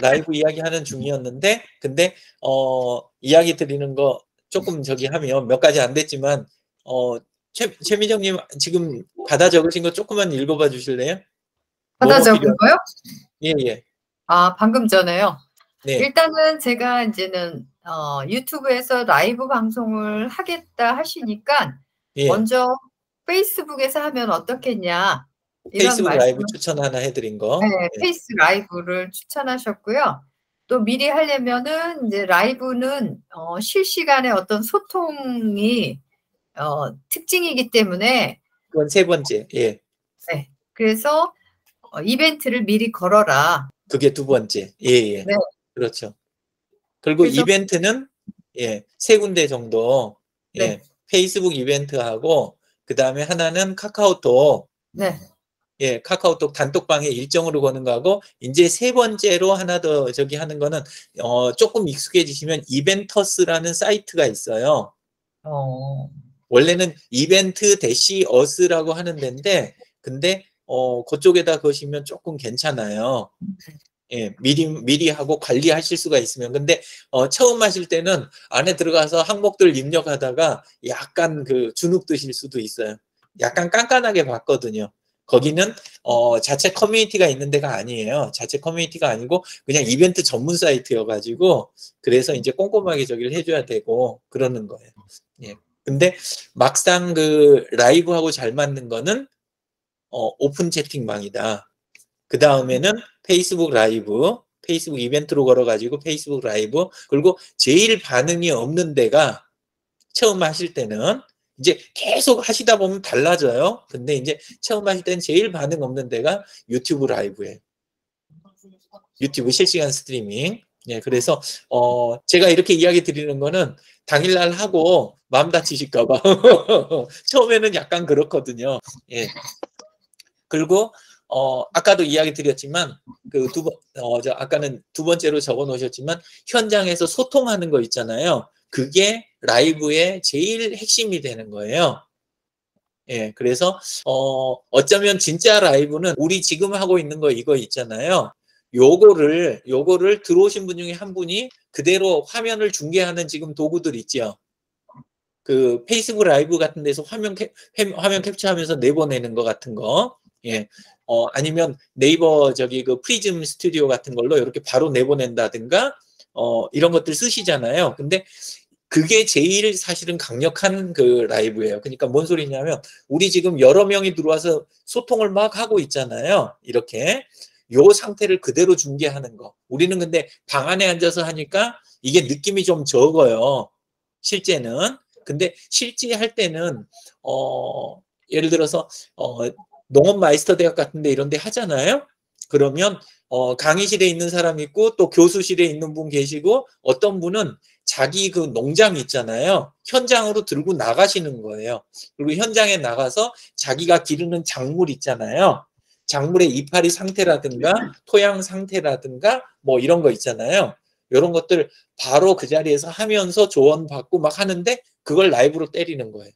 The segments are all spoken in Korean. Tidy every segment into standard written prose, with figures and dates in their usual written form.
라이브 이야기하는 중이었는데 근데 이야기 드리는 거 조금 저기 하면 몇 가지 안 됐지만 최민정님 지금 받아 적으신 거 조금만 읽어봐 주실래요? 받아 뭐뭐 적은 필요한? 거요? 예, 예. 아, 방금 전에요. 네, 일단은 제가 이제는 유튜브에서 라이브 방송을 하겠다 하시니까 예. 먼저 페이스북에서 하면 어떻겠냐 이런 페이스북 라이브 말씀을 추천 하나 해드린 네, 거. 예. 페이스 라이브를 추천하셨고요. 또 미리 하려면은 이제 라이브는 실시간의 어떤 소통이 특징이기 때문에 그건 세 번째. 예. 네, 그래서 이벤트를 미리 걸어라. 그게 두 번째. 예, 예. 네, 그렇죠. 그리고 그래서 이벤트는 예, 세 군데 정도. 네, 예. 페이스북 이벤트하고 그다음에 하나는 카카오톡. 네. 예, 카카오톡 단톡방에 일정으로 거는 거하고 이제 세 번째로 하나 더 저기 하는 거는 조금 익숙해지시면 이벤터스라는 사이트가 있어요. 어, 원래는 이벤트 대시 어스라고 하는 데인데 근데 그쪽에다 거시면 조금 괜찮아요. 예, 미리 하고 관리하실 수가 있으면. 근데, 처음 하실 때는 안에 들어가서 항목들 입력하다가 약간 그 주눅 드실 수도 있어요. 약간 깐깐하게 봤거든요. 거기는, 자체 커뮤니티가 있는 데가 아니에요. 자체 커뮤니티가 아니고 그냥 이벤트 전문 사이트여가지고 그래서 이제 꼼꼼하게 저기를 해줘야 되고 그러는 거예요. 예. 근데 막상 그 라이브하고 잘 맞는 거는, 오픈 채팅방이다. 그 다음에는 페이스북 라이브, 페이스북 이벤트로 걸어가지고 페이스북 라이브, 그리고 제일 반응이 없는 데가 처음 하실 때는 이제 계속 하시다 보면 달라져요. 근데 이제 처음 하실 때는 제일 반응 없는 데가 유튜브 라이브예요. 유튜브 실시간 스트리밍. 예, 그래서 제가 이렇게 이야기 드리는 거는 당일날 하고 마음 다치실까 봐. 처음에는 약간 그렇거든요. 예. 그리고 아까도 이야기 드렸지만 그 아까는 두 번째로 적어 놓으셨지만 현장에서 소통하는 거 있잖아요. 그게 라이브의 제일 핵심이 되는 거예요. 예, 그래서 어쩌면 진짜 라이브는 우리 지금 하고 있는 거 이거 있잖아요. 요거를 들어오신 분 중에 한 분이 그대로 화면을 중계하는 지금 도구들 있죠. 그 페이스북 라이브 같은 데서 화면 캡처하면서 내보내는 거 같은 거. 예. 아니면 네이버 저기 그 프리즘 스튜디오 같은 걸로 이렇게 바로 내보낸다든가 이런 것들 쓰시잖아요. 근데 그게 제일 사실은 강력한 그 라이브예요. 그러니까 뭔 소리냐면 우리 지금 여러 명이 들어와서 소통을 막 하고 있잖아요. 이렇게 요 상태를 그대로 중계하는 거. 우리는 근데 방 안에 앉아서 하니까 이게 느낌이 좀 적어요. 실제는. 근데 실제 할 때는 예를 들어서 농업 마이스터 대학 같은 데 이런 데 하잖아요. 그러면 강의실에 있는 사람 있고 또 교수실에 있는 분 계시고 어떤 분은 자기 그 농장 있잖아요. 현장으로 들고 나가시는 거예요. 그리고 현장에 나가서 자기가 기르는 작물 있잖아요. 작물의 이파리 상태라든가 토양 상태라든가 뭐 이런 거 있잖아요. 이런 것들 바로 그 자리에서 하면서 조언받고 막 하는데 그걸 라이브로 때리는 거예요.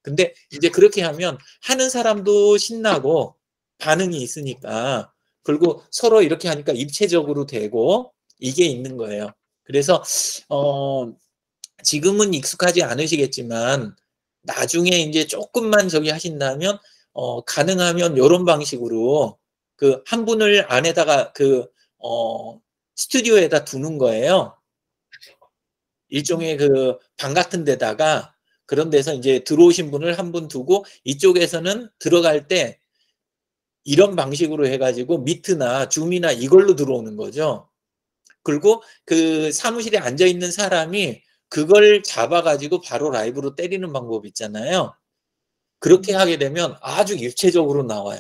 근데 이제 그렇게 하면 하는 사람도 신나고 반응이 있으니까 그리고 서로 이렇게 하니까 입체적으로 되고 이게 있는 거예요. 그래서 지금은 익숙하지 않으시겠지만 나중에 이제 조금만 저기 하신다면 가능하면 이런 방식으로 그 한 분을 안에다가 스튜디오에다 두는 거예요. 일종의 그 방 같은 데다가 그런 데서 이제 들어오신 분을 한 분 두고 이쪽에서는 들어갈 때 이런 방식으로 해가지고 미트나 줌이나 이걸로 들어오는 거죠. 그리고 그 사무실에 앉아 있는 사람이 그걸 잡아가지고 바로 라이브로 때리는 방법 있잖아요. 그렇게 하게 되면 아주 입체적으로 나와요.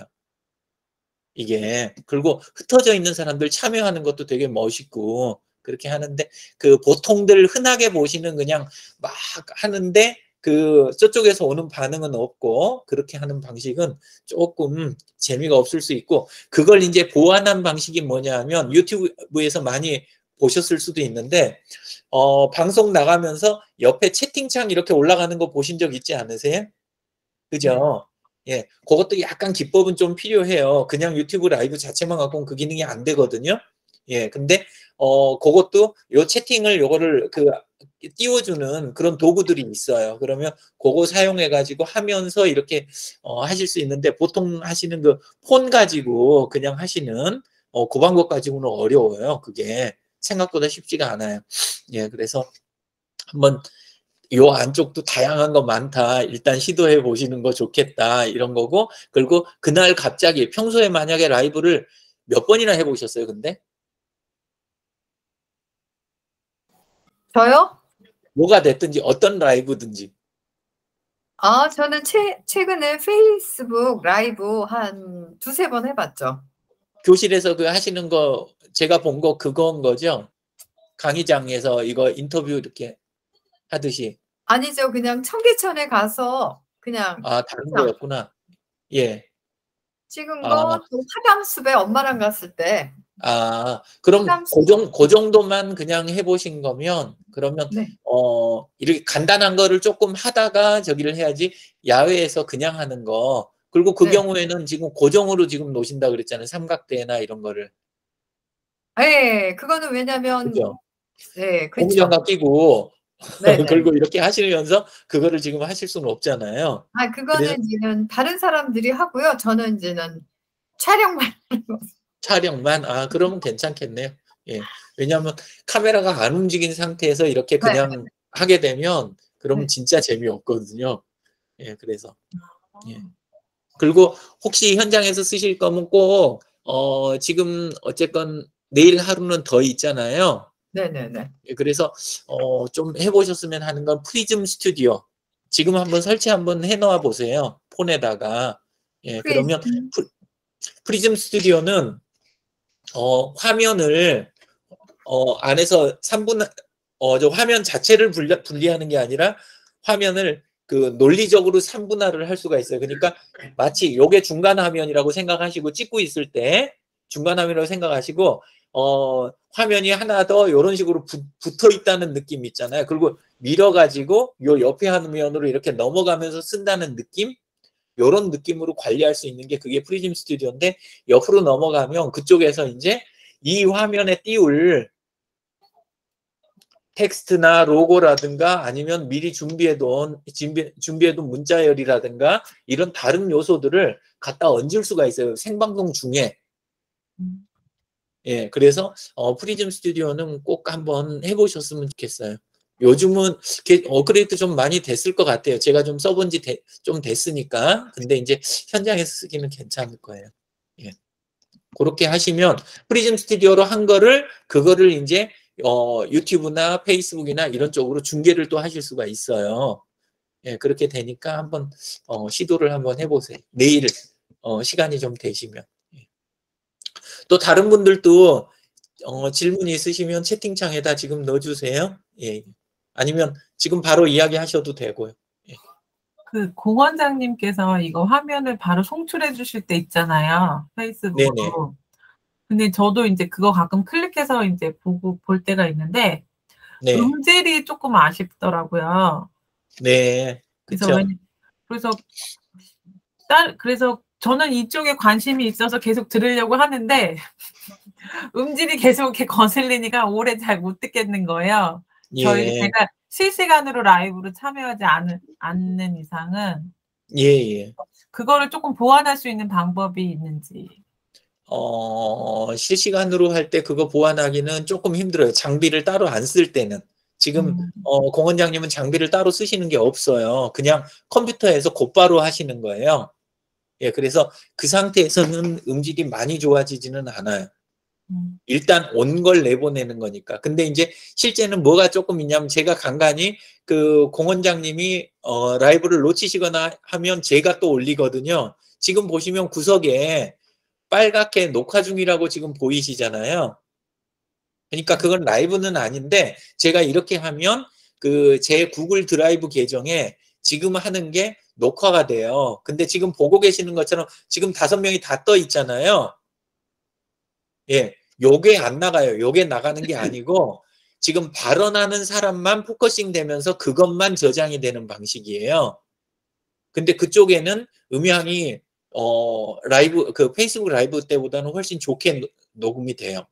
이게. 그리고 흩어져 있는 사람들 참여하는 것도 되게 멋있고 그렇게 하는데 그 보통들 흔하게 보시는 그냥 막 하는데 그 저쪽에서 오는 반응은 없고 그렇게 하는 방식은 조금 재미가 없을 수 있고 그걸 이제 보완한 방식이 뭐냐 하면 유튜브에서 많이 보셨을 수도 있는데 방송 나가면서 옆에 채팅창 이렇게 올라가는 거 보신 적 있지 않으세요? 그죠? 예, 그것도 약간 기법은 좀 필요해요. 그냥 유튜브 라이브 자체만 갖고는 그 기능이 안 되거든요. 예, 근데 그것도 요 채팅을 요거를 띄워주는 그런 도구들이 있어요. 그러면 그거 사용해 가지고 하면서 이렇게 하실 수 있는데, 보통 하시는 그 폰 가지고 그냥 하시는 그 방법 가지고는 어려워요. 그게 생각보다 쉽지가 않아요. 예, 그래서 한번 요 안쪽도 다양한 거 많다. 일단 시도해 보시는 거 좋겠다. 이런 거고, 그리고 그날 갑자기 평소에 만약에 라이브를 몇 번이나 해 보셨어요, 근데? 저요? 뭐가 됐든지 어떤 라이브든지. 저는 최근에 페이스북 라이브 한 두세 번 해봤죠. 교실에서 그 하시는 거 제가 본 거 그건 거죠? 강의장에서 이거 인터뷰 이렇게 하듯이. 아니죠. 그냥 청계천에 가서 그냥 아, 다른 그냥 거였구나. 예. 찍은 아, 거, 또 화담숲에 엄마랑 갔을 때 그럼 화담숲. 그 정도만 그냥 해 보신 거면, 그러면 네. 이렇게 간단한 거를 조금 하다가 저기를 해야지, 야외에서 그냥 하는 거. 그리고 그 네. 경우에는 지금 고정으로 지금 놓으신다 그랬잖아요. 삼각대나 이런 거를. 네, 그거는 왜냐면 그죠? 네, 그렇죠. 고무장갑 끼고 네네. 그리고 이렇게 하시면서 그거를 지금 하실 수는 없잖아요. 그래서 그거는 이제는 다른 사람들이 하고요. 저는 이제는 촬영만 하는 거. 촬영만? 그러면 괜찮겠네요. 예. 왜냐하면 카메라가 안 움직인 상태에서 이렇게 네. 그냥 하게 되면 그러면 네. 진짜 재미없거든요. 예, 그래서. 예. 아. 그리고 혹시 현장에서 쓰실 거면 꼭 지금 어쨌건 내일 하루는 더 있잖아요. 네네네. 예, 그래서 좀 해 보셨으면 하는 건 프리즘 스튜디오. 지금 한번 설치 한번 해 놓아 보세요, 폰에다가. 예, 그러면 프리즘. 프리즘 스튜디오는 화면을 안에서 저 화면 자체를 분리하는 게 아니라 화면을 그 논리적으로 3분할을 할 수가 있어요. 그러니까 마치 요게 중간 화면이라고 생각하시고, 찍고 있을 때 중간 화면이라고 생각하시고, 화면이 하나 더 요런 식으로 붙어 있다는 느낌 있잖아요. 그리고 밀어 가지고 요 옆에 화면으로 이렇게 넘어가면서 쓴다는 느낌? 요런 느낌으로 관리할 수 있는 게 그게 프리즘 스튜디오인데, 옆으로 넘어가면 그쪽에서 이제 이 화면에 띄울 텍스트나 로고라든가, 아니면 미리 준비해둔 문자열이라든가 이런 다른 요소들을 갖다 얹을 수가 있어요, 생방송 중에. 예, 그래서 프리즘 스튜디오는 꼭 한번 해보셨으면 좋겠어요. 요즘은 업그레이드 좀 많이 됐을 것 같아요. 제가 좀 써본 지 좀 됐으니까. 근데 이제 현장에서 쓰기는 괜찮을 거예요. 예. 그렇게 하시면 프리즘 스튜디오로 한 거를, 그거를 이제 유튜브나 페이스북이나 이런 쪽으로 중계를 또 하실 수가 있어요. 예, 그렇게 되니까 한번 시도를 한번 해보세요. 내일 시간이 좀 되시면. 예. 또 다른 분들도 질문 있으시면 채팅창에다 지금 넣어주세요. 예. 아니면 지금 바로 이야기하셔도 되고요. 예. 그 공원장님께서 이거 화면을 바로 송출해 주실 때 있잖아요. 네네. 페이스북으로. 근데 저도 이제 그거 가끔 클릭해서 이제 볼 때가 있는데 네. 음질이 조금 아쉽더라고요. 네. 그쵸. 그래서 저는 이쪽에 관심이 있어서 계속 들으려고 하는데 음질이 계속 이렇게 거슬리니까 오래 잘 못 듣겠는 거예요. 예. 제가 실시간으로 라이브로 참여하지 않는 이상은. 예. 그거를 조금 보완할 수 있는 방법이 있는지. 실시간으로 할 때 그거 보완하기는 조금 힘들어요, 장비를 따로 안 쓸 때는. 지금 공원장님은 장비를 따로 쓰시는 게 없어요. 그냥 컴퓨터에서 곧바로 하시는 거예요. 예, 그래서 그 상태에서는 음질이 많이 좋아지지는 않아요. 일단 온 걸 내보내는 거니까. 근데 이제 실제는 뭐가 조금 있냐면, 제가 간간히 그 공원장님이 라이브를 놓치시거나 하면 제가 또 올리거든요. 지금 보시면 구석에 빨갛게 녹화 중이라고 지금 보이시잖아요. 그러니까 그건 라이브는 아닌데, 제가 이렇게 하면 그 제 구글 드라이브 계정에 지금 하는 게 녹화가 돼요. 근데 지금 보고 계시는 것처럼 지금 5명이 다 떠 있잖아요. 예, 요게 안 나가요. 요게 나가는 게 아니고, 지금 발언하는 사람만 포커싱 되면서 그것만 저장이 되는 방식이에요. 근데 그쪽에는 음향이 라이브, 그 페이스북 라이브 때보다는 훨씬 좋게 녹음이 돼요.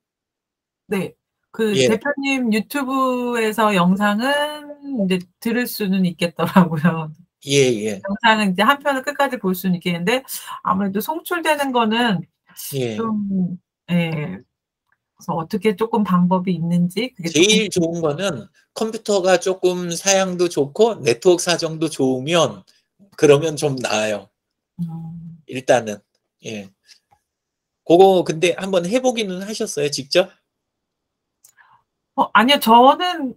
네. 그 예, 대표님 유튜브에서 영상은 이제 들을 수는 있겠더라고요. 예, 예, 영상은 이제 한 편을 끝까지 볼 수는 있겠는데 아무래도 송출되는 거는 예. 좀 예. 그래서 어떻게 조금 방법이 있는지 그게 조금 제일 좋은 거는 컴퓨터가 조금 사양도 좋고 네트워크 사정도 좋으면 그러면 좀 나아요. 일단은. 예. 그거 근데 한번 해보기는 하셨어요, 직접? 아니요. 저는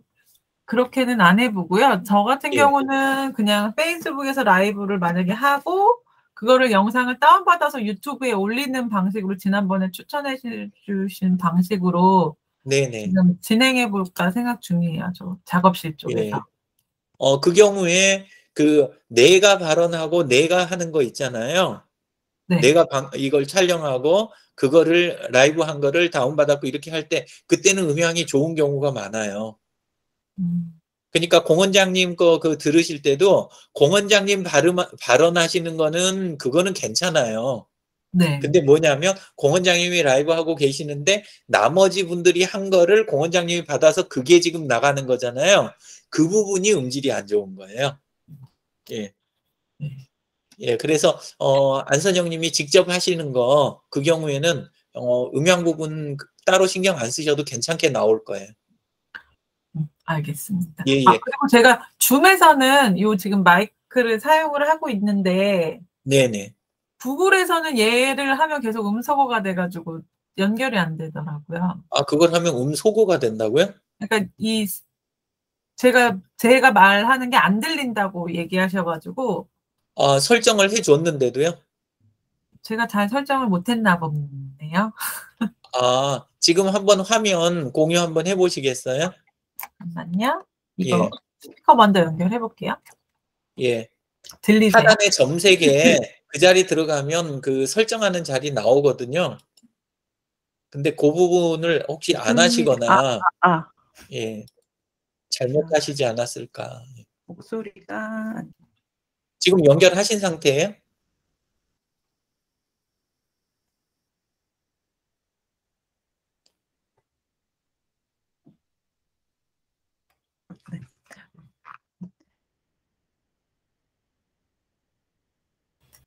그렇게는 안 해보고요. 저 같은 예. 경우는 그냥 페이스북에서 라이브를 만약에 하고 그거를 영상을 다운받아서 유튜브에 올리는 방식으로 지난번에 추천해 주신 방식으로 네네. 지금 진행해 볼까 생각 중이에요. 저 작업실 쪽에서. 예. 그 경우에 그 내가 발언하고 내가 하는 거 있잖아요. 네. 내가 이걸 촬영하고 그거를 라이브 한 거를 다운받았고 이렇게 할 때 그때는 음향이 좋은 경우가 많아요. 그러니까 공 원장님 거 그 들으실 때도 공 원장님 발언하시는 거는 그거는 괜찮아요. 네. 근데 뭐냐면 공 원장님이 라이브 하고 계시는데 나머지 분들이 한 거를 공 원장님이 받아서 그게 지금 나가는 거잖아요. 그 부분이 음질이 안 좋은 거예요. 예. 예, 그래서 안선영님이 직접 하시는 거 그 경우에는 음향 부분 따로 신경 안 쓰셔도 괜찮게 나올 거예요. 알겠습니다. 예, 예. 그리고 제가 줌에서는 요 지금 마이크를 사용을 하고 있는데 네네. 구글에서는 얘를 하면 계속 음소거가 돼가지고 연결이 안 되더라고요. 아, 그걸 하면 음소거가 된다고요? 그러니까 제가 말하는 게 안 들린다고 얘기하셔가지고 아, 설정을 해줬는데도요? 제가 잘 설정을 못했나 보네요. 아, 지금 한번 화면 공유 한번 해보시겠어요? 잠깐만요. 이거 예, 스피커 먼저 연결해 볼게요. 예. 들리세요? 하단에 점색에 그 자리 들어가면 그 설정하는 자리 나오거든요. 근데 그 부분을 혹시 안 하시거나, 예, 잘못하시지 않았을까. 목소리가 지금 연결하신 상태예요?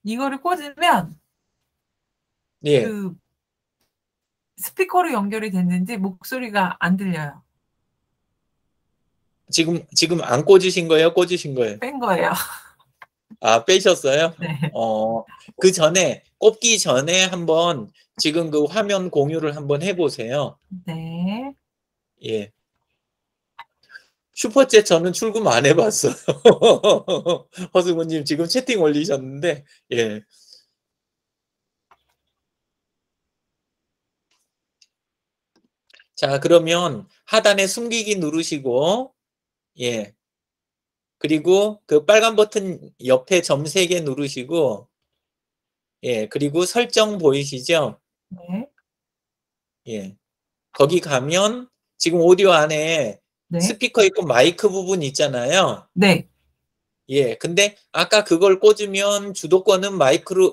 이거를 꽂으면 예. 그 스피커로 연결이 됐는지 목소리가 안 들려요. 지금 안 꽂으신 거예요? 꽂으신 거예요? 뺀 거예요. 아, 빼셨어요? 네. 그 전에, 꽂기 전에 한번 지금 그 화면 공유를 한번 해보세요. 네. 예. 슈퍼챗 저는 출금 안 해봤어요. 허승우님 지금 채팅 올리셨는데, 예. 자, 그러면 하단에 숨기기 누르시고, 예. 그리고 그 빨간 버튼 옆에 점 3개 누르시고, 예. 그리고 설정 보이시죠? 네. 예. 거기 가면 지금 오디오 안에 네. 스피커 있고 마이크 부분 있잖아요. 네. 예. 근데 아까 그걸 꽂으면 주도권은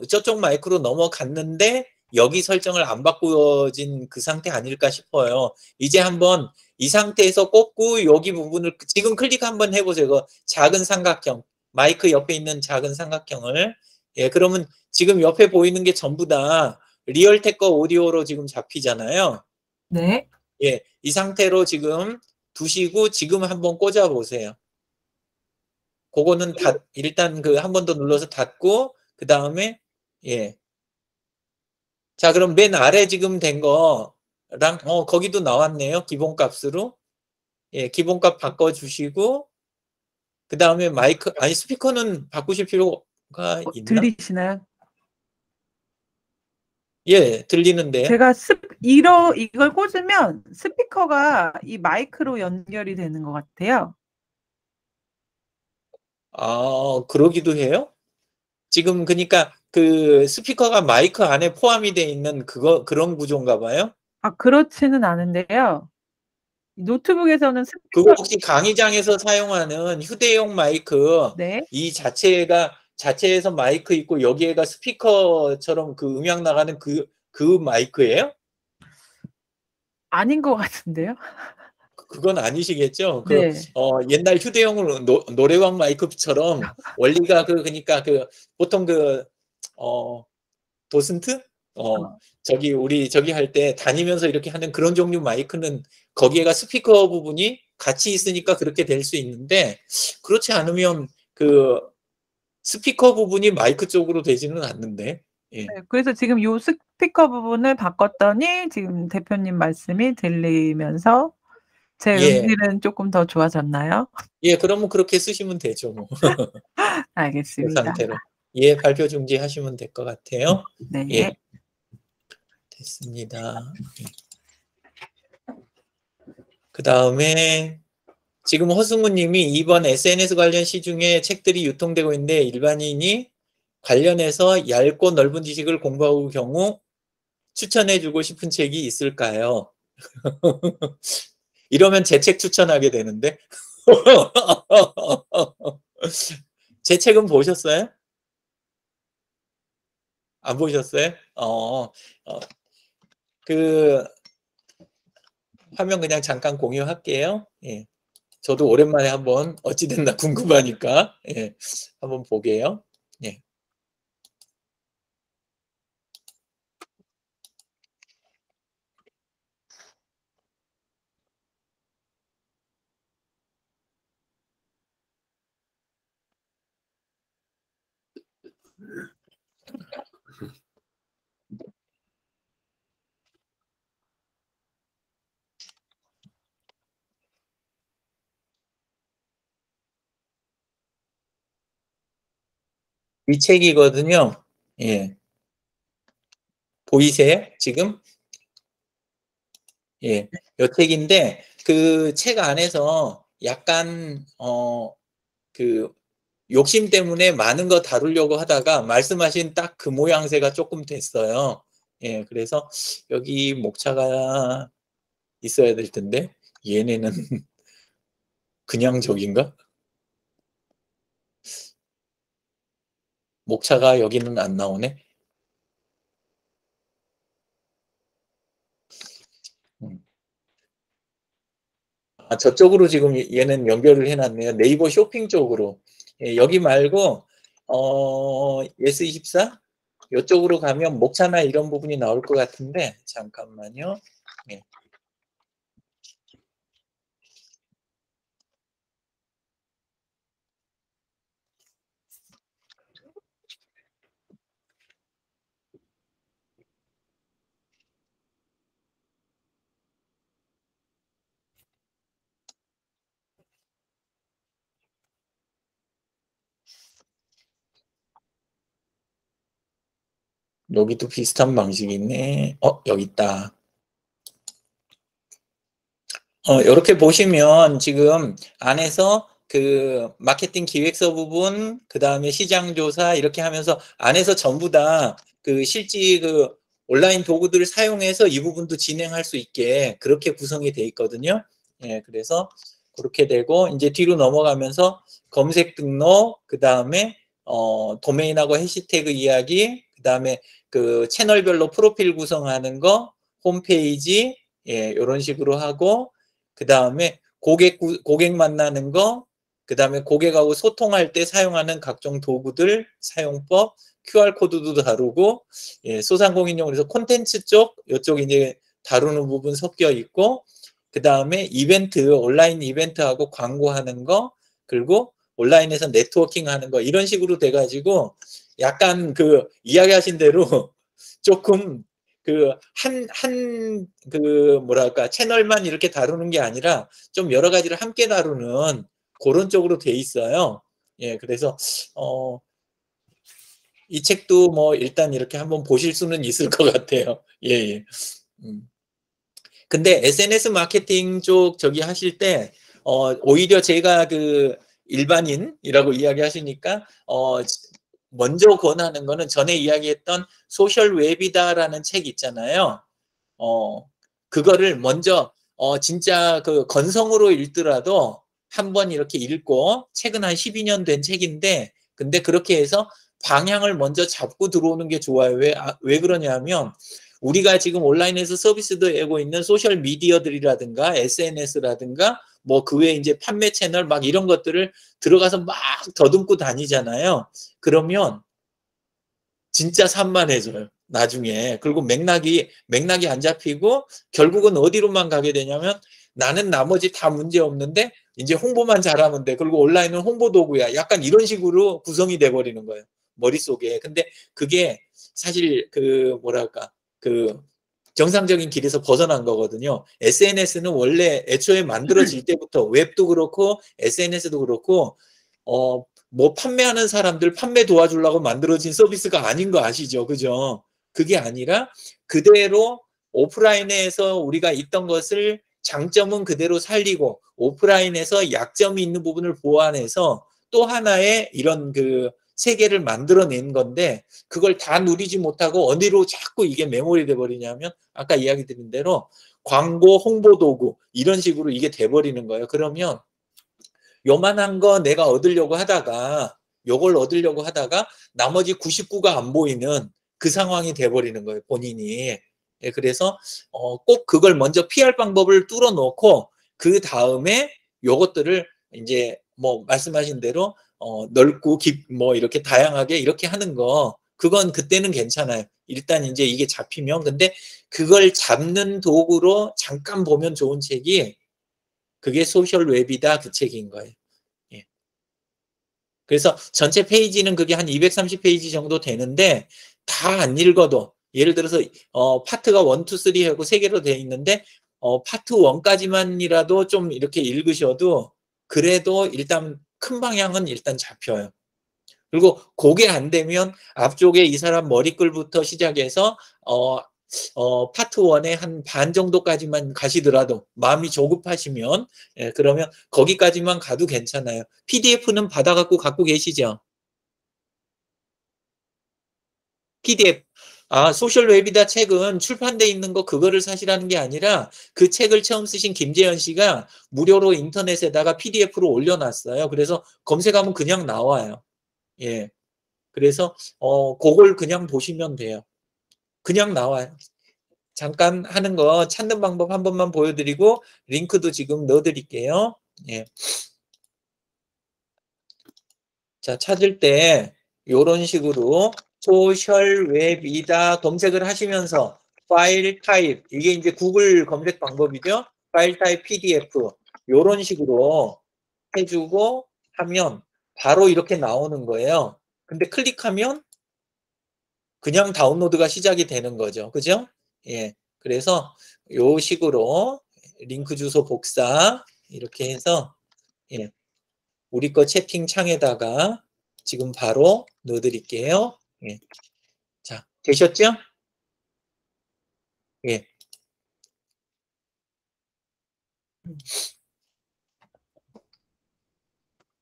저쪽 마이크로 넘어갔는데 여기 설정을 안 바꾸어진 그 상태 아닐까 싶어요. 이제 한번 이 상태에서 꽂고 여기 부분을 지금 클릭 한번 해보세요. 그 작은 삼각형, 마이크 옆에 있는 작은 삼각형을. 예, 그러면 지금 옆에 보이는 게 전부 다 리얼테커 오디오로 지금 잡히잖아요. 네. 예, 이 상태로 지금 두시고 지금 한번 꽂아 보세요. 그거는 일단 그 한 번 더 눌러서 닫고 그 다음에 예. 자, 그럼 맨 아래 지금 된 거랑 거기도 나왔네요. 기본값으로. 예, 기본값 바꿔 주시고 그 다음에 스피커는 바꾸실 필요가 있나? 들리시나요? 예, 들리는데요. 제가 이걸 꽂으면 스피커가 이 마이크로 연결이 되는 것 같아요. 아, 그러기도 해요? 지금 그러니까 그 스피커가 마이크 안에 포함이 돼 있는 그런 구조인가 봐요. 그렇지는 않은데요. 노트북에서는 그거 혹시 강의장에서 사용하는 휴대용 마이크 네. 이 자체에서 마이크 있고 여기에가 스피커처럼 그 음향 나가는 그 마이크예요? 아닌 것 같은데요? 그건 아니시겠죠? 네. 옛날 휴대용 노래방 마이크처럼 원리가 그러니까 보통 도슨트? 어. 저기 우리 저기 할 때 다니면서 이렇게 하는 그런 종류 마이크는 거기에가 스피커 부분이 같이 있으니까 그렇게 될 수 있는데, 그렇지 않으면 스피커 부분이 마이크 쪽으로 되지는 않는데. 예. 네, 그래서 지금 요 스피커 부분을 바꿨더니 지금 대표님 말씀이 들리면서 제 예. 음질은 조금 더 좋아졌나요? 예, 그러면 그렇게 쓰시면 되죠, 뭐. 그 알겠습니다. 상태로. 예, 발표 중지하시면 될 것 같아요. 네. 예. 됐습니다. 그 다음에 지금 허승우 님이 이번 SNS 관련 시중에 책들이 유통되고 있는데 일반인이 관련해서 얇고 넓은 지식을 공부할 경우 추천해주고 싶은 책이 있을까요? 이러면 제 책 추천하게 되는데. 제 책은 보셨어요? 안 보셨어요? 화면 그냥 잠깐 공유할게요. 예. 저도 오랜만에 한번 어찌됐나 궁금하니까, 예, 한번 보게요. 예. 이 책이거든요. 예. 보이세요? 지금? 예. 이 책인데 그 책 안에서 약간 욕심 때문에 많은 거 다루려고 하다가 말씀하신 딱 그 모양새가 조금 됐어요. 예. 그래서 여기 목차가 있어야 될 텐데 얘네는 그냥 저긴가? 목차가 여기는 안 나오네. 저쪽으로 지금 얘는 연결을 해놨네요. 네이버 쇼핑 쪽으로. 예, 여기 말고 예스24 이쪽으로 가면 목차나 이런 부분이 나올 것 같은데 잠깐만요. 예. 여기도 비슷한 방식이 있네. 여기 있다. 이렇게 보시면 지금 안에서 그 마케팅 기획서 부분, 그 다음에 시장 조사 이렇게 하면서 안에서 전부 다 그 실제 그 온라인 도구들을 사용해서 이 부분도 진행할 수 있게 그렇게 구성이 돼 있거든요. 예, 그래서 그렇게 되고 이제 뒤로 넘어가면서 검색 등록, 그 다음에 도메인하고 해시태그 이야기, 그 다음에 그 채널별로 프로필 구성하는 거, 홈페이지, 예, 이런 식으로 하고, 그 다음에 고객 만나는 거, 그 다음에 고객하고 소통할 때 사용하는 각종 도구들, 사용법, QR코드도 다루고, 예, 소상공인용으로 해서 콘텐츠 쪽, 이쪽 이제 다루는 부분 섞여 있고, 그 다음에 이벤트, 온라인 이벤트하고 광고하는 거, 그리고 온라인에서 네트워킹 하는 거, 이런 식으로 돼가지고, 약간 이야기하신 대로 조금 뭐랄까, 채널만 이렇게 다루는 게 아니라 좀 여러 가지를 함께 다루는 그런 쪽으로 돼 있어요. 예, 그래서, 이 책도 뭐 일단 이렇게 한번 보실 수는 있을 것 같아요. 예, 예. 근데 SNS 마케팅 쪽 저기 하실 때, 오히려 제가 일반인이라고 이야기하시니까, 먼저 권하는 거는 전에 이야기했던 소셜 웹이다라는 책 있잖아요. 그거를 먼저, 진짜 건성으로 읽더라도 한번 이렇게 읽고, 책은 한 12년 된 책인데, 근데 그렇게 해서 방향을 먼저 잡고 들어오는 게 좋아요. 왜 그러냐면, 우리가 지금 온라인에서 서비스도 하고 있는 소셜 미디어들이라든가 SNS라든가 뭐 그 외에 이제 판매 채널 막 이런 것들을 들어가서 막 더듬고 다니잖아요. 그러면 진짜 산만해져요. 나중에. 그리고 맥락이 안 잡히고 결국은 어디로만 가게 되냐면 나는 나머지 다 문제 없는데 이제 홍보만 잘하면 돼. 그리고 온라인은 홍보 도구야. 약간 이런 식으로 구성이 돼 버리는 거예요. 머릿속에. 근데 그게 사실 그 뭐랄까 그 정상적인 길에서 벗어난 거거든요. SNS는 원래 애초에 만들어질 때부터 웹도 그렇고 SNS도 그렇고 뭐 판매하는 사람들 판매 도와주려고 만들어진 서비스가 아닌 거 아시죠? 그죠? 그게 아니라 그대로 오프라인에서 우리가 있던 것을 장점은 그대로 살리고 오프라인에서 약점이 있는 부분을 보완해서 또 하나의 이런 그 세계를 만들어낸 건데 그걸 다 누리지 못하고 어디로 자꾸 이게 메모리 돼 버리냐면 아까 이야기 드린 대로 광고 홍보 도구 이런 식으로 이게 돼 버리는 거예요. 그러면 요만한 거 내가 얻으려고 하다가 요걸 얻으려고 하다가 나머지 99가 안 보이는 그 상황이 돼 버리는 거예요. 본인이. 예, 그래서 꼭 그걸 먼저 피할 방법을 뚫어 놓고 그 다음에 요것들을 이제 뭐 말씀하신 대로 넓고 뭐 이렇게 다양하게 이렇게 하는 거 그건 그때는 괜찮아요. 일단 이제 이게 잡히면 근데 그걸 잡는 도구로 잠깐 보면 좋은 책이 그게 소셜 웹이다 그 책인 거예요. 예. 그래서 전체 페이지는 그게 한 230페이지 정도 되는데 다 안 읽어도 예를 들어서 파트가 1, 2, 3 하고 3개로 되어 있는데 파트 1까지만이라도 좀 이렇게 읽으셔도 그래도 일단 큰 방향은 일단 잡혀요. 그리고 그게 안 되면 앞쪽에 이 사람 머리글부터 시작해서 파트 1의 한 반 정도까지만 가시더라도 마음이 조급하시면 예, 그러면 거기까지만 가도 괜찮아요. PDF는 받아갖고 갖고 계시죠? PDF. 소셜 웹이다 책은 출판돼 있는 거 그거를 사시라는 게 아니라 그 책을 처음 쓰신 김재현 씨가 무료로 인터넷에다가 PDF로 올려놨어요. 그래서 검색하면 그냥 나와요. 예. 그래서 그걸 그냥 보시면 돼요. 그냥 나와요. 잠깐 하는 거 찾는 방법 한 번만 보여드리고 링크도 지금 넣어드릴게요. 예. 자, 찾을 때 이런 식으로 소셜 웹이다 검색을 하시면서 파일 타입 이게 이제 구글 검색 방법이죠. 파일 타입 PDF 이런 식으로 해주고 하면 바로 이렇게 나오는 거예요. 근데 클릭하면 그냥 다운로드가 시작이 되는 거죠. 그죠? 예. 그래서 요 식으로 링크 주소 복사 이렇게 해서 예. 우리 거 채팅창에다가 지금 바로 넣어 드릴게요. 예. 자, 되셨죠? 예.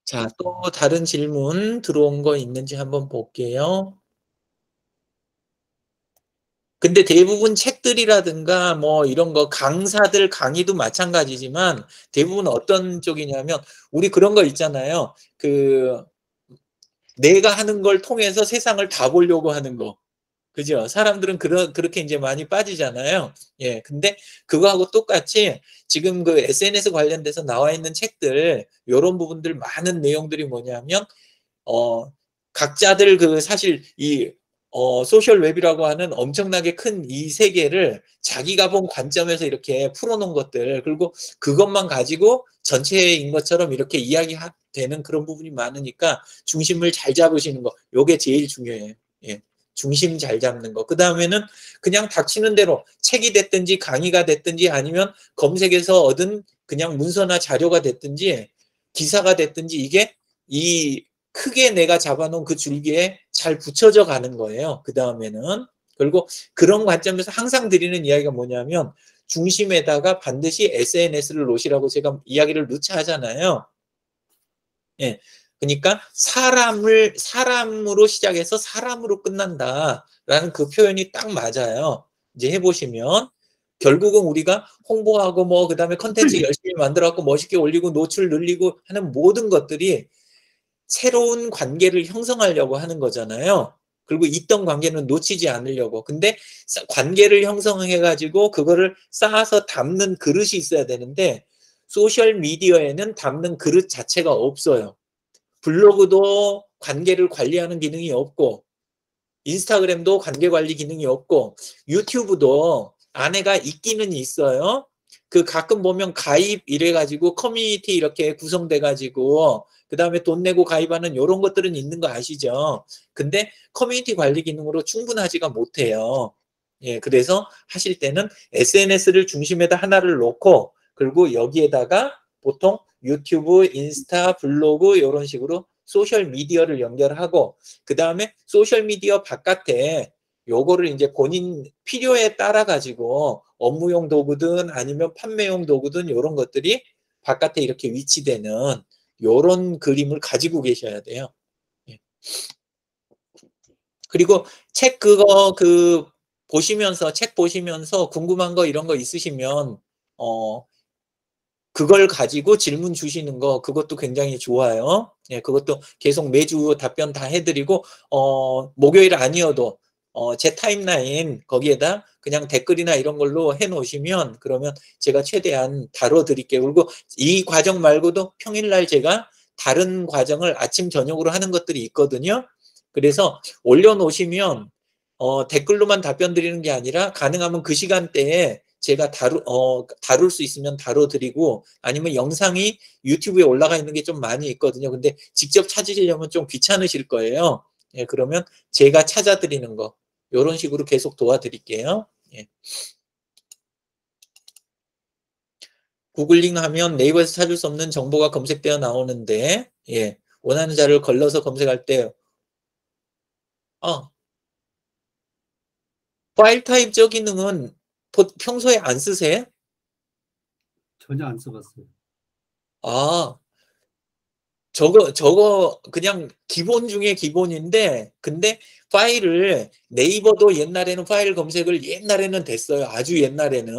자, 또 다른 질문 들어온 거 있는지 한번 볼게요. 근데 대부분 책들이라든가 뭐 이런 거 강사들 강의도 마찬가지지만 대부분 어떤 쪽이냐면 우리 그런 거 있잖아요. 그 내가 하는 걸 통해서 세상을 다 보려고 하는 거. 그죠? 사람들은 그렇게 이제 많이 빠지잖아요. 예. 근데 그거하고 똑같이 지금 그 SNS 관련돼서 나와 있는 책들, 요런 부분들 많은 내용들이 뭐냐면, 각자들 그 사실 소셜 웹이라고 하는 엄청나게 큰 이 세계를 자기가 본 관점에서 이렇게 풀어놓은 것들, 그리고 그것만 가지고 전체인 것처럼 이렇게 이야기되는 그런 부분이 많으니까 중심을 잘 잡으시는 거, 요게 제일 중요해요. 예. 중심 잘 잡는 거. 그 다음에는 그냥 닥치는 대로 책이 됐든지 강의가 됐든지 아니면 검색에서 얻은 그냥 문서나 자료가 됐든지 기사가 됐든지 이게 이 크게 내가 잡아놓은 그 줄기에 잘 붙여져 가는 거예요. 그 다음에는. 그리고 그런 관점에서 항상 드리는 이야기가 뭐냐면 중심에다가 반드시 SNS를 놓으시라고 제가 이야기를 누차 하잖아요. 예. 그러니까 사람으로 시작해서 사람으로 끝난다라는 그 표현이 딱 맞아요. 이제 해보시면 결국은 우리가 홍보하고 뭐 그다음에 컨텐츠 열심히 만들어갖고 멋있게 올리고 노출 늘리고 하는 모든 것들이 새로운 관계를 형성하려고 하는 거잖아요. 그리고 있던 관계는 놓치지 않으려고. 근데 관계를 형성해가지고 그거를 쌓아서 담는 그릇이 있어야 되는데 소셜 미디어에는 담는 그릇 자체가 없어요. 블로그도 관계를 관리하는 기능이 없고 인스타그램도 관계 관리 기능이 없고 유튜브도 안에가 있기는 있어요. 그 가끔 보면 가입 이래가지고 커뮤니티 이렇게 구성돼가지고 그 다음에 돈 내고 가입하는 이런 것들은 있는 거 아시죠? 근데 커뮤니티 관리 기능으로 충분하지가 못해요. 예, 그래서 하실 때는 SNS를 중심에다 하나를 놓고 그리고 여기에다가 보통 유튜브, 인스타, 블로그 이런 식으로 소셜 미디어를 연결하고 그 다음에 소셜 미디어 바깥에 요거를 이제 본인 필요에 따라 가지고 업무용 도구든 아니면 판매용 도구든 이런 것들이 바깥에 이렇게 위치되는 요런 그림을 가지고 계셔야 돼요. 예. 그리고 책 보시면서 책 보시면서 궁금한 거 이런 거 있으시면 그걸 가지고 질문 주시는 거 그것도 굉장히 좋아요. 예, 그것도 계속 매주 답변 다 해드리고 목요일 아니어도 제 타임라인 거기에다 그냥 댓글이나 이런 걸로 해놓으시면 그러면 제가 최대한 다뤄드릴게요. 그리고 이 과정 말고도 평일날 제가 다른 과정을 아침 저녁으로 하는 것들이 있거든요. 그래서 올려놓으시면 댓글로만 답변 드리는 게 아니라 가능하면 그 시간대에 제가 다룰 수 있으면 다뤄드리고 아니면 영상이 유튜브에 올라가 있는 게 좀 많이 있거든요. 근데 직접 찾으시려면 좀 귀찮으실 거예요. 예, 그러면 제가 찾아드리는 거 이런 식으로 계속 도와드릴게요. 예. 구글링 하면 네이버에서 찾을 수 없는 정보가 검색되어 나오는데 예, 원하는 자료를 걸러서 검색할 때 파일 타입 저 기능은 평소에 안 쓰세요? 전혀 안 써봤어요. 아, 저거 그냥 기본 중에 기본인데 근데 파일을 네이버도 옛날에는 파일 검색을 옛날에는 됐어요. 아주 옛날에는.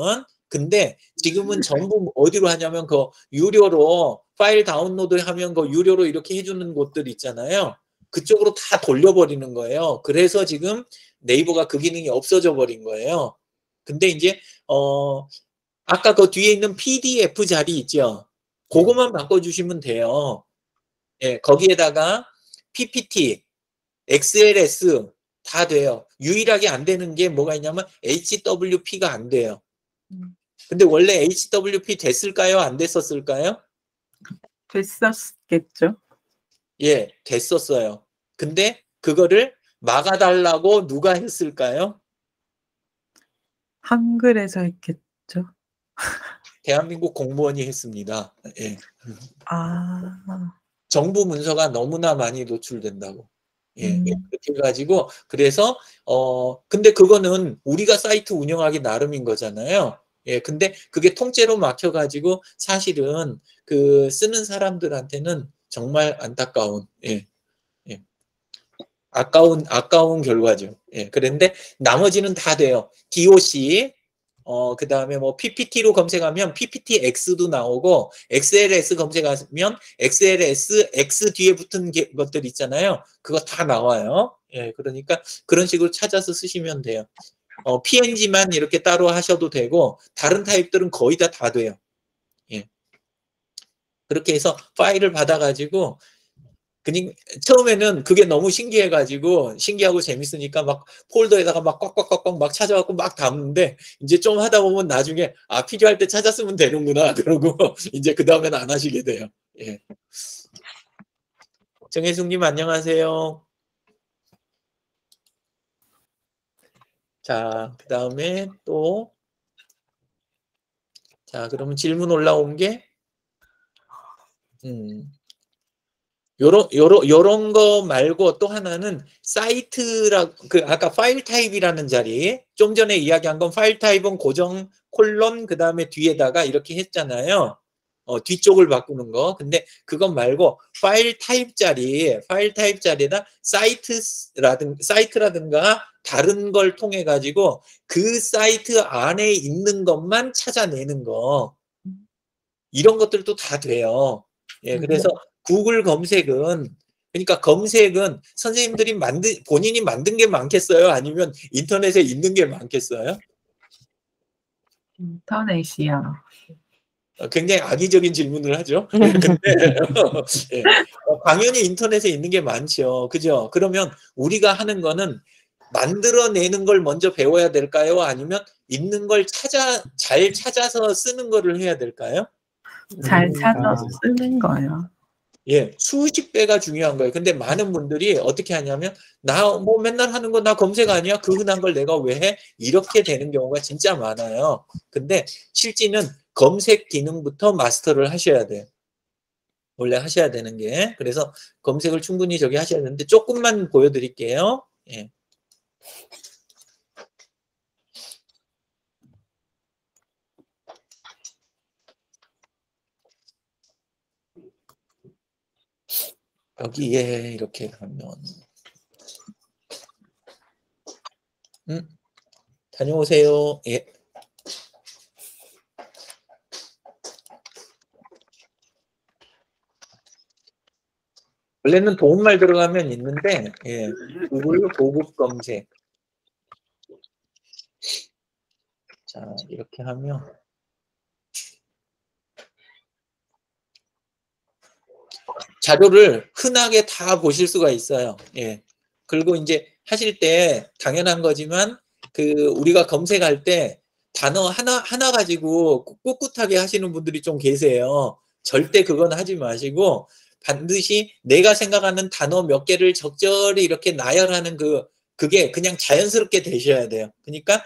근데 지금은 전부 어디로 하냐면 그 유료로 파일 다운로드 하면 그 유료로 이렇게 해주는 곳들 있잖아요. 그쪽으로 다 돌려버리는 거예요. 그래서 지금 네이버가 그 기능이 없어져 버린 거예요. 근데 이제 아까 그 뒤에 있는 PDF 자리 있죠. 그거만 바꿔주시면 돼요. 예, 거기에다가 PPT, XLS 다 돼요. 유일하게 안 되는 게 뭐가 있냐면 HWP가 안 돼요. 근데 원래 HWP 됐을까요? 안 됐었을까요? 됐었겠죠. 예, 됐었어요. 근데 그거를 막아달라고 누가 했을까요? 한글에서 했겠죠. 대한민국 공무원이 했습니다. 예. 아, 정부 문서가 너무나 많이 노출된다고. 예, 음. 그렇게 해가지고 그래서 근데 그거는 우리가 사이트 운영하기 나름인 거잖아요. 예, 근데 그게 통째로 막혀가지고 사실은 그 쓰는 사람들한테는 정말 안타까운 아까운 결과죠. 예, 그런데 나머지는 다 돼요. DOC 그 다음에 뭐 PPT로 검색하면 PPTX도 나오고 XLS 검색하면 XLS X 뒤에 붙은 것들 있잖아요. 그거 다 나와요. 예, 그러니까 그런 식으로 찾아서 쓰시면 돼요. PNG만 이렇게 따로 하셔도 되고 다른 타입들은 거의 다 돼요. 예. 그렇게 해서 파일을 받아가지고 그냥 처음에는 그게 너무 신기해가지고 신기하고 재밌으니까 막 폴더에다가 막 꽉꽉꽉꽉 막 찾아갖고 막 담는데 이제 좀 하다 보면 나중에 필요할 때 찾았으면 되는구나 그러고 이제 그 다음에는 안 하시게 돼요. 예. 정혜숙님 안녕하세요. 자, 그 다음에 또 자, 그러면 질문 올라온 게 요런 거 말고 또 하나는 사이트라 아까 파일 타입이라는 자리 좀 전에 이야기한 건 파일 타입은 고정 콜론 그 다음에 뒤에다가 이렇게 했잖아요. 뒤쪽을 바꾸는 거. 근데 그것 말고 파일 타입 자리에다 사이트라든가 다른 걸 통해 가지고 그 사이트 안에 있는 것만 찾아내는 거. 이런 것들도 다 돼요. 예, 그래서 구글 검색은 그러니까 검색은 선생님들이 본인이 만든 게 많겠어요? 아니면 인터넷에 있는 게 많겠어요? 인터넷이요. 굉장히 악의적인 질문을 하죠. 근데 예. 당연히 인터넷에 있는 게 많죠. 그죠? 그러면 우리가 하는 거는 만들어내는 걸 먼저 배워야 될까요? 아니면 있는 걸 잘 찾아서 쓰는 거를 해야 될까요? 잘 찾아서 쓰는 거요. 예, 수십 배가 중요한 거예요. 근데 많은 분들이 어떻게 하냐면, 나 뭐 맨날 하는 거 나 검색 아니야? 그 흔한 걸 내가 왜 해? 이렇게 되는 경우가 진짜 많아요. 근데 실제는 검색 기능부터 마스터를 하셔야 돼요. 원래 하셔야 되는 게. 그래서 검색을 충분히 저기 하셔야 되는데, 조금만 보여드릴게요. 예. 여기에 이렇게 가면 다녀오세요. 예. 원래는 도움말 들어가면 있는데 예. 구글 고급 검색. 자, 이렇게 하면 자료를 흔하게 다 보실 수가 있어요. 예. 그리고 이제 하실 때 당연한 거지만 우리가 검색할 때 단어 하나 가지고 꿋꿋하게 하시는 분들이 좀 계세요. 절대 그건 하지 마시고 반드시 내가 생각하는 단어 몇 개를 적절히 이렇게 나열하는 그게 그냥 자연스럽게 되셔야 돼요. 그러니까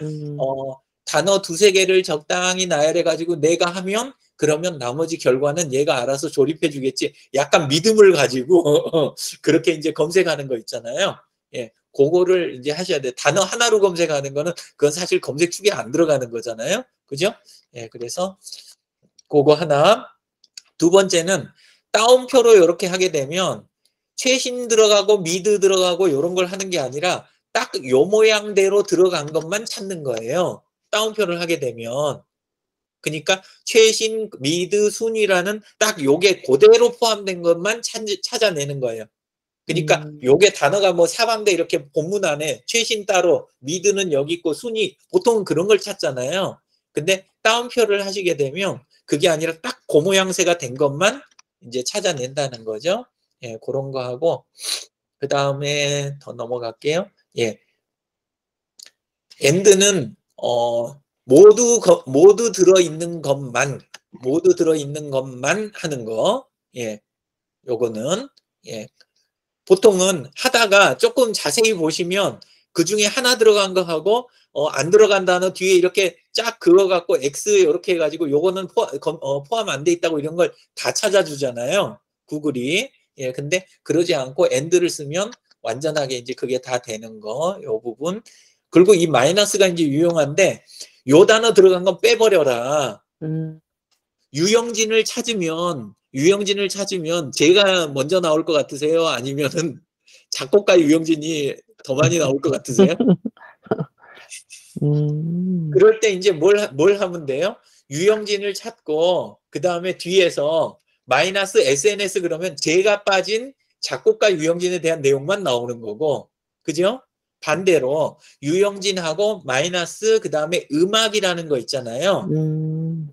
단어 두세 개를 적당히 나열해 가지고 내가 하면 그러면 나머지 결과는 얘가 알아서 조립해 주겠지. 약간 믿음을 가지고 그렇게 이제 검색하는 거 있잖아요. 예. 그거를 이제 하셔야 돼요. 단어 하나로 검색하는 거는 그건 사실 검색축에 안 들어가는 거잖아요. 그죠? 예. 그래서 그거 하나. 두 번째는 따옴표로 이렇게 하게 되면 최신 들어가고 미드 들어가고 이런 걸 하는 게 아니라 딱 요 모양대로 들어간 것만 찾는 거예요. 따옴표를 하게 되면. 그러니까 최신, 미드, 순위라는 딱 요게 그대로 포함된 것만 찾아내는 거예요. 그러니까 요게 단어가 뭐 사방대 이렇게 본문 안에 최신 따로, 미드는 여기 있고 순위, 보통 그런 걸 찾잖아요. 근데 따옴표를 하시게 되면 그게 아니라 딱 그 모양새가 된 것만 이제 찾아낸다는 거죠. 예, 그런 거 하고 그 다음에 더 넘어갈게요. 예, 엔드는 모두 들어있는 것만 하는 거. 예, 요거는 예. 보통은 하다가 조금 자세히 보시면 그 중에 하나 들어간 거 하고 안 들어간 단어 뒤에 이렇게 쫙 그거 갖고 X 이렇게 해가지고 요거는 포함 안 돼 있다고 이런 걸 다 찾아주잖아요. 구글이. 예, 근데 그러지 않고 AND를 쓰면 완전하게 이제 그게 다 되는 거, 요 부분. 그리고 이 마이너스가 이제 유용한데 요 단어 들어간 건 빼버려라. 유영진을 찾으면 제가 먼저 나올 것 같으세요? 아니면은 작곡가 유영진이 더 많이 나올 것 같으세요? 그럴 때 이제 뭘 하면 돼요? 유영진을 찾고 그 다음에 뒤에서 마이너스 SNS 그러면 제가 빠진 작곡가 유영진에 대한 내용만 나오는 거고, 그죠? 반대로 유영진하고 마이너스 그 다음에 음악이라는 거 있잖아요.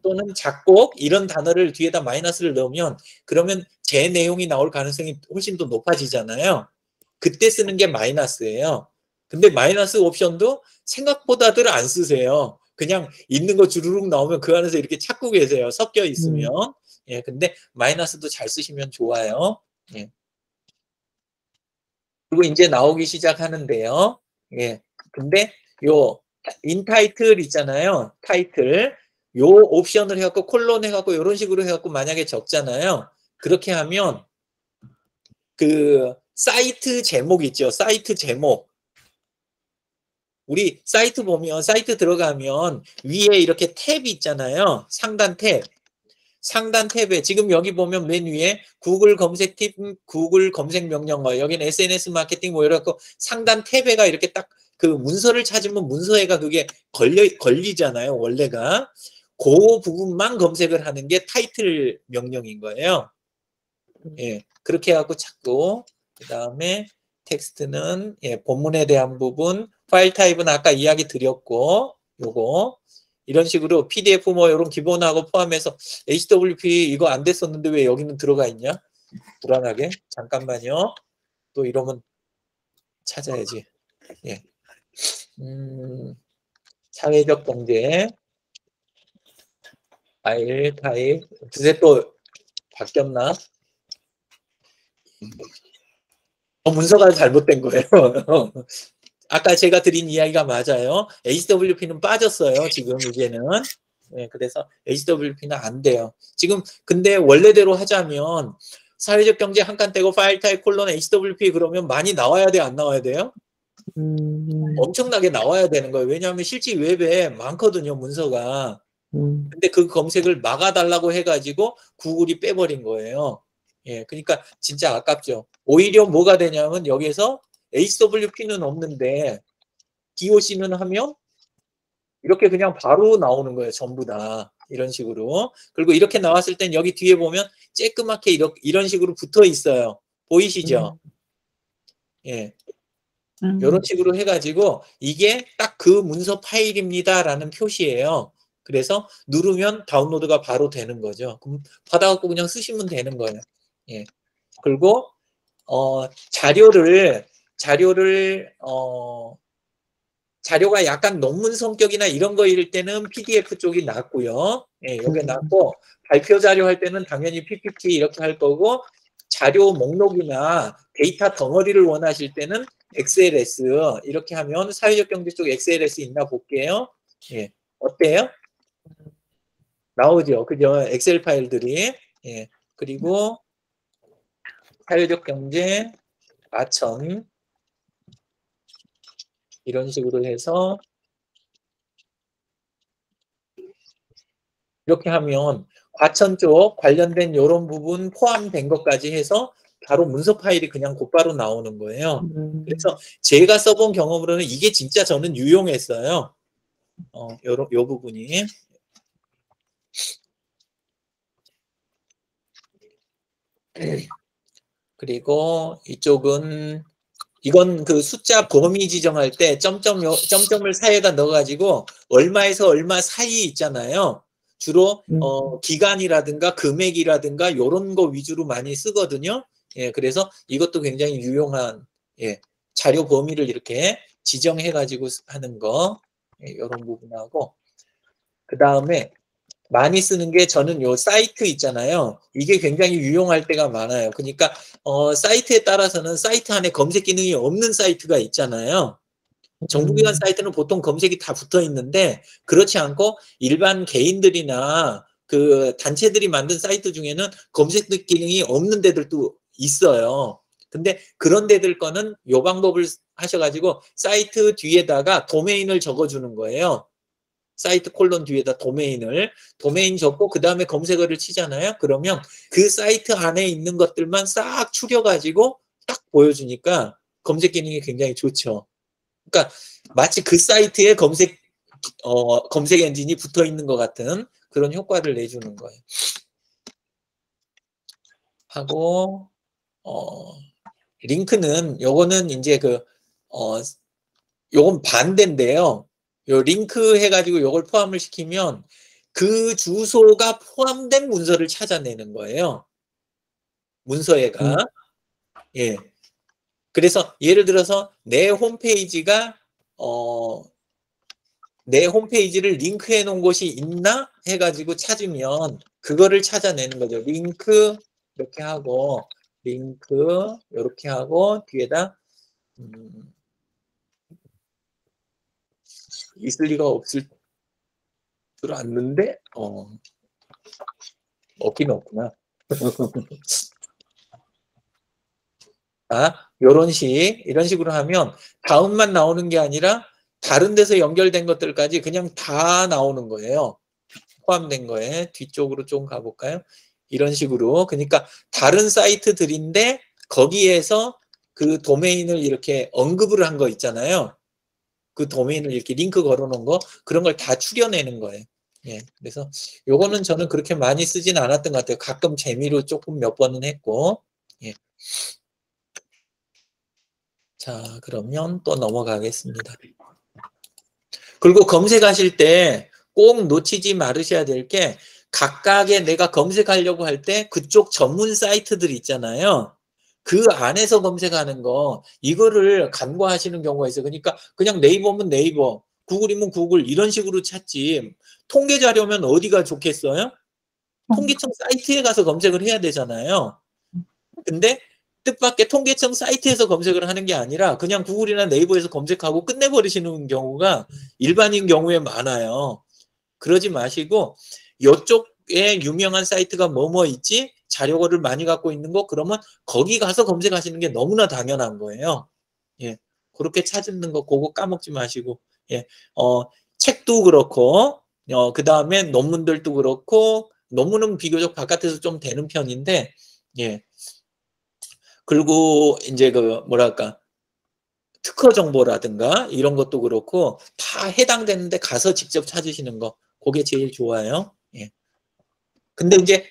또는 작곡 이런 단어를 뒤에다 마이너스를 넣으면 그러면 제 내용이 나올 가능성이 훨씬 더 높아지잖아요. 그때 쓰는 게 마이너스예요. 근데 마이너스 옵션도 생각보다들 안 쓰세요. 그냥 있는 거 주르륵 나오면 그 안에서 이렇게 찾고 계세요. 섞여 있으면. 예, 근데 마이너스도 잘 쓰시면 좋아요. 예. 그리고 이제 나오기 시작하는데요. 예. 근데 요 인타이틀 있잖아요. 타이틀. 요 옵션을 해갖고 콜론 해갖고 이런 식으로 해갖고 만약에 적잖아요. 그렇게 하면 그 사이트 제목 있죠. 사이트 제목. 우리 사이트 보면 사이트 들어가면 위에 이렇게 탭이 있잖아요. 상단 탭. 상단 탭에 지금 여기 보면 맨 위에 구글 검색 팁, 구글 검색 명령어, 여기는 SNS 마케팅 뭐 이렇게 상단 탭에가 이렇게 딱 그 문서를 찾으면 문서에가 그게 걸리잖아요. 원래가 그 부분만 검색을 하는 게 타이틀 명령인 거예요. 예, 그렇게 해갖고 찾고 그 다음에 텍스트는 본문에 대한 부분, 파일 타입은 아까 이야기 드렸고, 요거 이런 식으로 PDF 뭐 이런 기본하고 포함해서 HWP 이거 안 됐었는데 왜 여기는 들어가 있냐? 불안하게. 잠깐만요. 또 이러면 찾아야지. 예. 사회적 경제 파일 타입 두세 또 바뀌었나? 문서가 잘못된 거예요. 아까 제가 드린 이야기가 맞아요. HWP는 빠졌어요. 지금 이제는. 네, 그래서 HWP는 안 돼요. 지금 근데 원래대로 하자면 사회적 경제 한 칸 떼고 파일 타입 콜론 HWP 그러면 많이 나와야 돼요? 안 나와야 돼요? 엄청나게 나와야 되는 거예요. 왜냐하면 실제 웹에 많거든요. 문서가. 근데 그 검색을 막아달라고 해가지고 구글이 빼버린 거예요. 예, 그러니까 진짜 아깝죠. 오히려 뭐가 되냐면 여기서 HWP는 없는데 DOC는 하면 이렇게 그냥 바로 나오는 거예요. 전부 다. 이런 식으로. 그리고 이렇게 나왔을 땐 여기 뒤에 보면 쬐끄맣게 이런 식으로 붙어 있어요. 보이시죠? 예. 이런 식으로 해가지고 이게 딱 그 문서 파일입니다라는 표시예요. 그래서 누르면 다운로드가 바로 되는 거죠. 그럼 받아갖고 그냥 쓰시면 되는 거예요. 예. 그리고 자료가 약간 논문 성격이나 이런 거일 때는 PDF 쪽이 낫고요. 예, 여기 낫고 발표 자료 할 때는 당연히 PPT 이렇게 할 거고 자료 목록이나 데이터 덩어리를 원하실 때는 XLS 이렇게 하면 사회적 경제 쪽 XLS 있나 볼게요. 예, 어때요? 나오죠, 그죠? 엑셀 파일들이. 예, 그리고 사회적 경제 4천 이런 식으로 해서 이렇게 하면 과천 쪽 관련된 이런 부분 포함된 것까지 해서 바로 문서 파일이 그냥 곧바로 나오는 거예요. 그래서 제가 써본 경험으로는 이게 진짜 저는 유용했어요. 요 부분이. 그리고 이건 그 숫자 범위 지정할 때 점점을 사이에다 넣어가지고 얼마에서 얼마 사이 있잖아요. 주로 기간이라든가 금액이라든가 이런 거 위주로 많이 쓰거든요. 예, 그래서 이것도 굉장히 유용한 자료 범위를 이렇게 지정해가지고 하는 거 이런 부분하고 그 다음에 많이 쓰는 게 저는 요 사이트 있잖아요. 이게 굉장히 유용할 때가 많아요. 그러니까 사이트에 따라서는 사이트 안에 검색 기능이 없는 사이트가 있잖아요. 정부기관 사이트는 보통 검색이 다 붙어 있는데 그렇지 않고 일반 개인들이나 그 단체들이 만든 사이트 중에는 검색 기능이 없는 데들도 있어요. 근데 그런 데들 거는 요 방법을 하셔가지고 사이트 뒤에다가 도메인을 적어주는 거예요. 사이트 콜론 뒤에다 도메인 적고 그 다음에 검색어를 치잖아요. 그러면 그 사이트 안에 있는 것들만 싹 추려가지고 딱 보여주니까 검색 기능이 굉장히 좋죠. 그러니까 마치 그 사이트에 검색 엔진이 붙어 있는 것 같은 그런 효과를 내주는 거예요. 하고 링크는 요거는 이제 요건 반대인데요. 요 링크 해가지고 요걸 포함을 시키면 그 주소가 포함된 문서를 찾아내는 거예요. 문서에가. 예. 그래서 예를 들어서 내 홈페이지를 링크해 놓은 곳이 있나 해가지고 찾으면 그거를 찾아내는 거죠. 링크 이렇게 하고 링크 이렇게 하고 뒤에다 있을 리가 없을 줄 알았는데 없긴 없구나. 이런 식으로 하면 다음만 나오는 게 아니라 다른 데서 연결된 것들까지 그냥 다 나오는 거예요. 포함된 거에 뒤쪽으로 좀 가볼까요? 이런 식으로. 그러니까 다른 사이트들인데 거기에서 그 도메인을 이렇게 언급을 한 거 있잖아요. 그 도메인을 이렇게 링크 걸어놓은 거 그런 걸 다 추려내는 거예요. 예, 그래서 요거는 저는 그렇게 많이 쓰진 않았던 것 같아요. 가끔 재미로 조금 몇 번은 했고. 예. 자, 그러면 또 넘어가겠습니다. 그리고 검색하실 때 꼭 놓치지 말으셔야 될 게 각각의 내가 검색하려고 할 때 그쪽 전문 사이트들 있잖아요. 그 안에서 검색하는 거 이거를 간과하시는 경우가 있어요. 그러니까 그냥 네이버면 네이버, 구글이면 구글 이런 식으로 찾지 통계 자료면 어디가 좋겠어요? 통계청 사이트에 가서 검색을 해야 되잖아요. 근데 뜻밖의 통계청 사이트에서 검색을 하는 게 아니라 그냥 구글이나 네이버에서 검색하고 끝내버리시는 경우가 일반인 경우에 많아요. 그러지 마시고 이쪽에 유명한 사이트가 뭐뭐 있지? 자료를 많이 갖고 있는 거 그러면 거기 가서 검색하시는 게 너무나 당연한 거예요. 예. 그렇게 찾는 거 그거 까먹지 마시고 예. 책도 그렇고 그다음에 논문들도 그렇고 논문은 비교적 바깥에서 좀 되는 편인데 예. 그리고 이제 그 뭐랄까 특허 정보라든가 이런 것도 그렇고 다 해당되는데 가서 직접 찾으시는 거 그게 제일 좋아요. 예. 근데 이제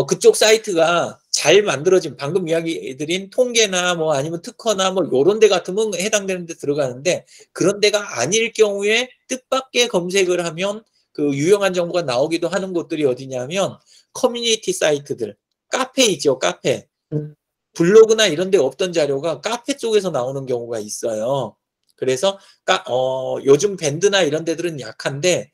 그쪽 사이트가 잘 만들어진 방금 이야기 드린 통계나 뭐 아니면 특허나 뭐 요런 데 같으면 해당되는 데 들어가는데 그런 데가 아닐 경우에 뜻밖의 검색을 하면 그 유용한 정보가 나오기도 하는 곳들이 어디냐면 커뮤니티 사이트들 카페 있죠 카페 블로그나 이런 데 없던 자료가 카페 쪽에서 나오는 경우가 있어요. 그래서 요즘 밴드나 이런 데들은 약한데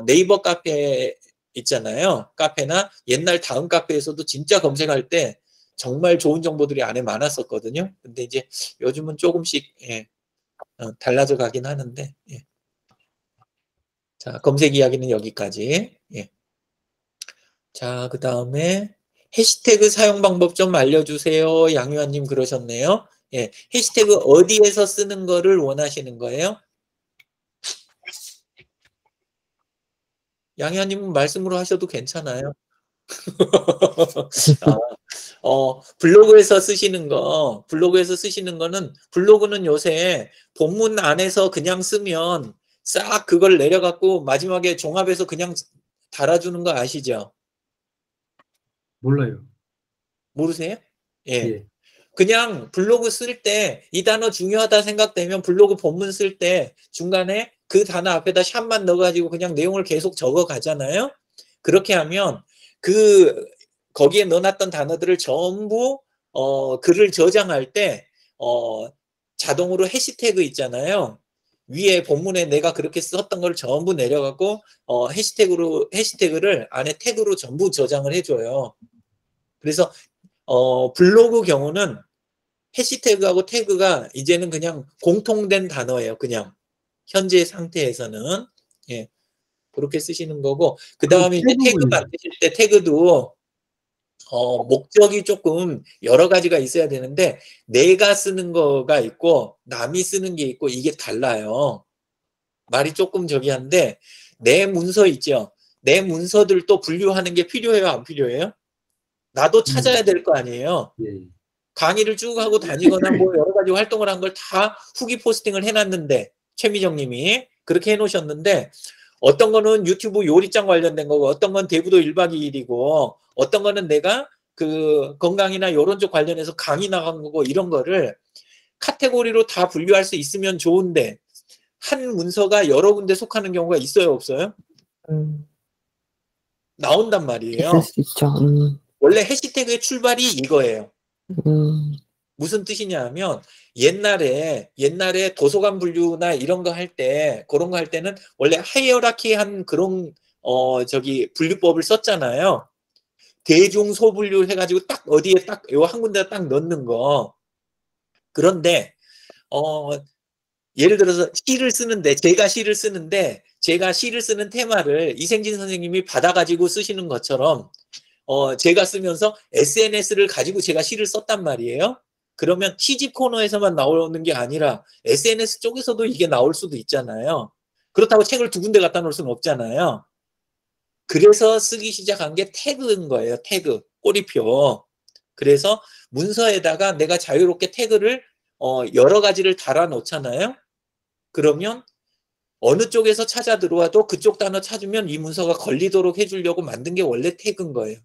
네이버 카페 있잖아요. 카페나 옛날 다음 카페에서도 진짜 검색할 때 정말 좋은 정보들이 안에 많았었거든요. 근데 이제 요즘은 조금씩 예, 달라져 가긴 하는데 예. 자, 검색 이야기는 여기까지. 예. 자, 그 다음에 해시태그 사용 방법 좀 알려주세요. 양유한님 그러셨네요. 예, 해시태그 어디에서 쓰는 거를 원하시는 거예요? 양유한님은 말씀으로 하셔도 괜찮아요. 블로그에서 쓰시는 거는 블로그는 요새 본문 안에서 그냥 쓰면 싹 그걸 내려갖고 마지막에 종합해서 그냥 달아주는 거 아시죠? 몰라요. 모르세요? 예. 예. 그냥 블로그 쓸 때 이 단어 중요하다 생각되면 블로그 본문 쓸 때 중간에 그 단어 앞에다 샵만 넣어가지고 그냥 내용을 계속 적어 가잖아요. 그렇게 하면 거기에 넣어놨던 단어들을 전부 글을 저장할 때 자동으로 해시태그 있잖아요. 위에 본문에 내가 그렇게 썼던 걸 전부 내려가고 해시태그를 안에 태그로 전부 저장을 해줘요. 그래서 블로그 경우는 해시태그하고 태그가 이제는 그냥 공통된 단어예요. 그냥 현재 상태에서는 예, 그렇게 쓰시는 거고 그 다음에 이제 태그 만드실 때 태그도 목적이 조금 여러 가지가 있어야 되는데 내가 쓰는 거가 있고 남이 쓰는 게 있고 이게 달라요. 말이 조금 저기 한데 내 문서 있죠. 내 문서들도 분류하는 게 필요해요, 안 필요해요? 나도 찾아야 될 거 아니에요. 예. 강의를 쭉 하고 다니거나 뭐 여러 가지 활동을 한 걸 다 후기 포스팅을 해놨는데 최미정 님이 그렇게 해놓으셨는데 어떤 거는 유튜브 요리장 관련된 거고 어떤 건 대부도 1박 2일이고 어떤 거는 내가 그 건강이나 이런 쪽 관련해서 강의 나간 거고 이런 거를 카테고리로 다 분류할 수 있으면 좋은데 한 문서가 여러 군데 속하는 경우가 있어요, 없어요? 나온단 말이에요. 있을 수 있죠. 원래 해시태그의 출발이 이거예요. 무슨 뜻이냐 하면 옛날에 도서관 분류나 이런 거 할 때 그런 거 할 때는 원래 하이어라키한 그런 분류법을 썼잖아요. 대중 소분류 해가지고 딱 어디에 딱 요 한 군데 딱 넣는 거. 그런데 예를 들어서 제가 시를 쓰는 테마를 이생진 선생님이 받아가지고 쓰시는 것처럼 제가 쓰면서 SNS를 가지고 제가 시를 썼단 말이에요. 그러면 시집 코너에서만 나오는 게 아니라 SNS 쪽에서도 이게 나올 수도 있잖아요. 그렇다고 책을 두 군데 갖다 놓을 수는 없잖아요. 그래서 쓰기 시작한 게 태그인 거예요. 태그, 꼬리표. 그래서 문서에다가 내가 자유롭게 태그를 여러 가지를 달아 놓잖아요. 그러면 어느 쪽에서 찾아 들어와도 그쪽 단어 찾으면 이 문서가 걸리도록 해주려고 만든 게 원래 태그인 거예요.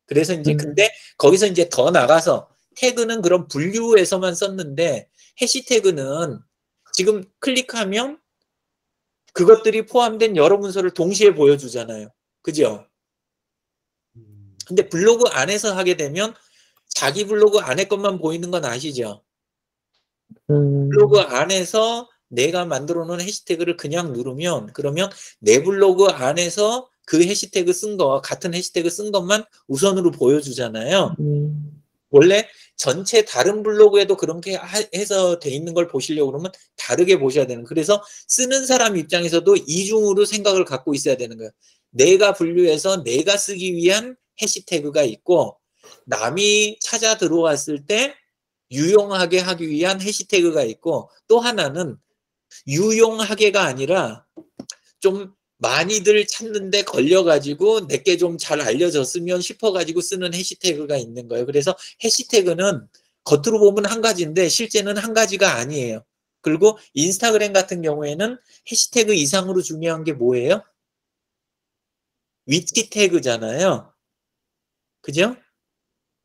그래서 이제 근데 거기서 이제 더 나가서 태그는 그런 분류에서만 썼는데 해시태그는 지금 클릭하면 그것들이 포함된 여러 문서를 동시에 보여주잖아요. 그죠? 근데 블로그 안에서 하게 되면 자기 블로그 안에 것만 보이는 건 아시죠? 블로그 안에서 내가 만들어 놓은 해시태그를 그냥 누르면 그러면 내 블로그 안에서 그 해시태그 쓴 거, 같은 해시태그 쓴 것만 우선으로 보여주잖아요. 원래 전체 다른 블로그에도 그렇게 해서 돼 있는 걸 보시려고 그러면 다르게 보셔야 되는. 그래서 쓰는 사람 입장에서도 이중으로 생각을 갖고 있어야 되는 거예요. 내가 분류해서 내가 쓰기 위한 해시태그가 있고 남이 찾아 들어왔을 때 유용하게 하기 위한 해시태그가 있고 또 하나는 유용하게가 아니라 좀 많이들 찾는데 걸려가지고 내게 좀 잘 알려졌으면 싶어가지고 쓰는 해시태그가 있는 거예요. 그래서 해시태그는 겉으로 보면 한 가지인데 실제는 한 가지가 아니에요. 그리고 인스타그램 같은 경우에는 해시태그 이상으로 중요한 게 뭐예요? 위치 태그잖아요. 그죠?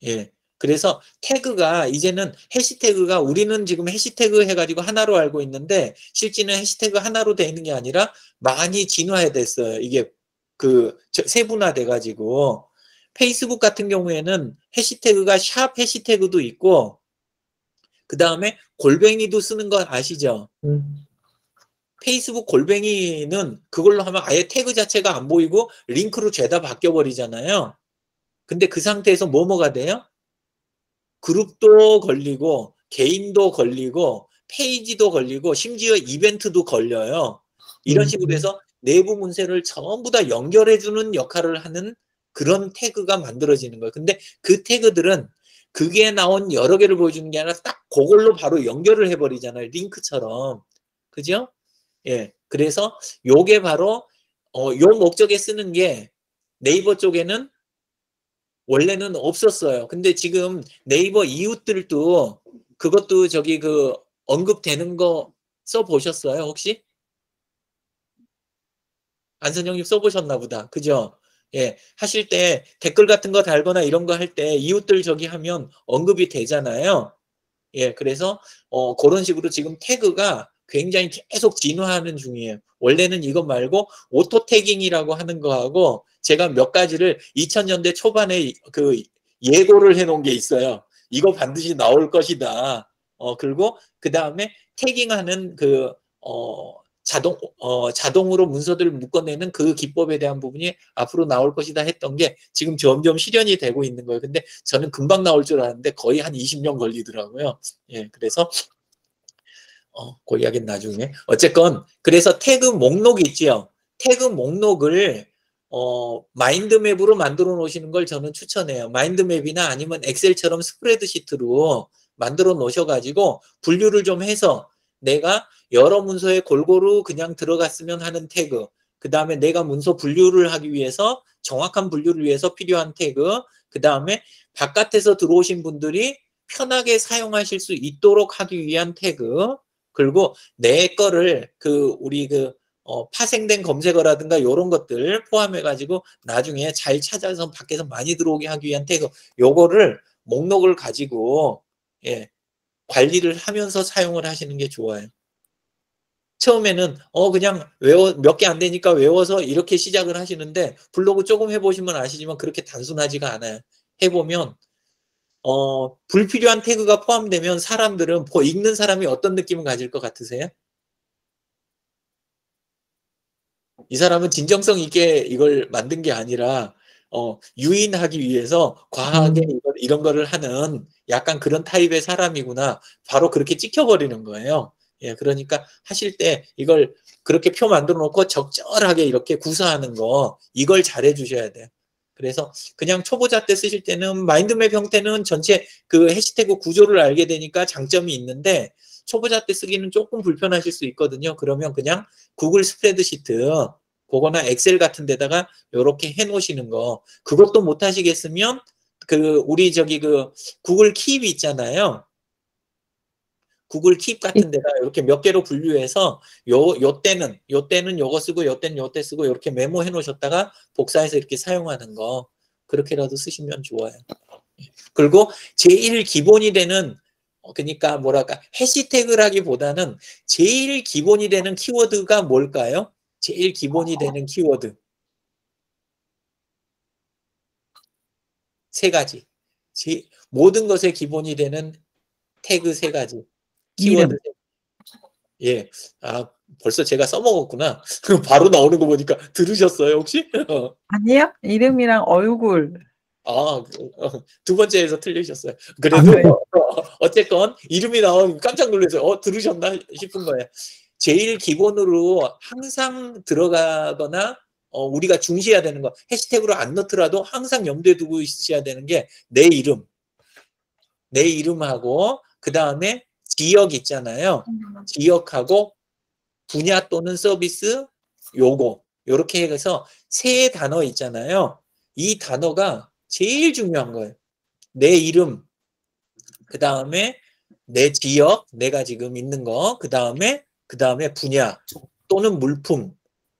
예. 그래서 태그가 이제는 해시태그가 우리는 지금 해시태그 해가지고 하나로 알고 있는데 실제는 해시태그 하나로 돼 있는 게 아니라 많이 진화됐어요. 이게 그 세분화돼 가지고 페이스북 같은 경우에는 해시태그가 샵 해시태그도 있고 그 다음에 골뱅이도 쓰는 거 아시죠? 페이스북 골뱅이는 그걸로 하면 아예 태그 자체가 안 보이고 링크로 죄다 바뀌어 버리잖아요. 근데 그 상태에서 뭐가 돼요? 그룹도 걸리고 개인도 걸리고 페이지도 걸리고 심지어 이벤트도 걸려요. 이런 식으로 해서 내부 문서를 전부 다 연결해주는 역할을 하는 그런 태그가 만들어지는 거예요. 근데 그 태그들은 그게 나온 여러 개를 보여주는 게 아니라 딱 그걸로 바로 연결을 해버리잖아요. 링크처럼. 그죠? 예. 그래서 요게 바로 요 목적에 쓰는 게 네이버 쪽에는 원래는 없었어요. 근데 지금 네이버 이웃들도 그것도 저기 그 언급되는 거 써보셨어요, 혹시? 안선영님 써보셨나 보다. 그죠? 예. 하실 때 댓글 같은 거 달거나 이런 거 할 때 이웃들 저기 하면 언급이 되잖아요. 예. 그래서 그런 식으로 지금 태그가 굉장히 계속 진화하는 중이에요. 원래는 이것 말고 오토 태깅이라고 하는 거하고 제가 몇 가지를 2000년대 초반에 그 예고를 해놓은 게 있어요. 이거 반드시 나올 것이다. 그리고 그 다음에 태깅하는 그 자동으로 문서들을 묶어내는 그 기법에 대한 부분이 앞으로 나올 것이다 했던 게 지금 점점 실현이 되고 있는 거예요. 근데 저는 금방 나올 줄 알았는데 거의 한 20년 걸리더라고요. 예, 그래서 그 이야기는 나중에. 어쨌건 그래서 태그 목록 있지요. 태그 목록을 마인드맵으로 만들어 놓으시는 걸 저는 추천해요. 마인드맵이나 아니면 엑셀처럼 스프레드시트로 만들어 놓으셔가지고 분류를 좀 해서 내가 여러 문서에 골고루 그냥 들어갔으면 하는 태그, 그 다음에 내가 문서 분류를 하기 위해서 정확한 분류를 위해서 필요한 태그, 그 다음에 바깥에서 들어오신 분들이 편하게 사용하실 수 있도록 하기 위한 태그, 그리고 내 거를 우리 파생된 검색어라든가 이런 것들 포함해가지고 나중에 잘 찾아서 밖에서 많이 들어오게 하기 위한 태그, 요거를 목록을 가지고 예, 관리를 하면서 사용을 하시는 게 좋아요. 처음에는 그냥 몇 개 안 되니까 외워서 이렇게 시작을 하시는데 블로그 조금 해보시면 아시지만 그렇게 단순하지가 않아요. 해보면 불필요한 태그가 포함되면 사람들은 읽는 사람이 어떤 느낌을 가질 것 같으세요? 이 사람은 진정성 있게 이걸 만든 게 아니라 유인하기 위해서 과하게 이런 거를 하는 약간 그런 타입의 사람이구나. 바로 그렇게 찍혀버리는 거예요. 예, 그러니까 하실 때 이걸 그렇게 표 만들어 놓고 적절하게 이렇게 구사하는 거 이걸 잘해 주셔야 돼요. 그래서 그냥 초보자 때 쓰실 때는 마인드맵 형태는 전체 그 해시태그 구조를 알게 되니까 장점이 있는데 초보자 때 쓰기는 조금 불편하실 수 있거든요. 그러면 그냥 구글 스프레드시트 그거나 엑셀 같은 데다가 이렇게 해 놓으시는 거. 그것도 못 하시겠으면 우리 구글 킵 있잖아요. 구글 킵 같은 데다 이렇게 몇 개로 분류해서 요 때는 요거 쓰고 요 때는 요때 쓰고 이렇게 메모해 놓으셨다가 복사해서 이렇게 사용하는 거 그렇게라도 쓰시면 좋아요. 그리고 제일 기본이 되는 그러니까 뭐랄까 해시태그라기보다는 제일 기본이 되는 키워드가 뭘까요? 제일 기본이 되는 키워드 세 가지. 모든 것의 기본이 되는 태그 세 가지. 키워드. 예. 아, 벌써 제가 써먹었구나. 바로 나오는 거 보니까 들으셨어요, 혹시? 아니요. 이름이랑 얼굴. 두 번째에서 틀리셨어요. 그래도 그래요? 어쨌건 이름이 나오면 깜짝 놀랐어요. 들으셨나 싶은 거예요. 제일 기본으로 항상 들어가거나 우리가 중시해야 되는 거 해시태그로 안 넣더라도 항상 염두에 두고 있으셔야 되는 게 내 이름. 내 이름하고 그 다음에 지역 있잖아요. 지역하고 분야 또는 서비스 요거 요렇게 해서 세 단어 있잖아요. 이 단어가 제일 중요한 거예요. 내 이름, 그 다음에 내 지역, 내가 지금 있는 거, 그 다음에 분야 또는 물품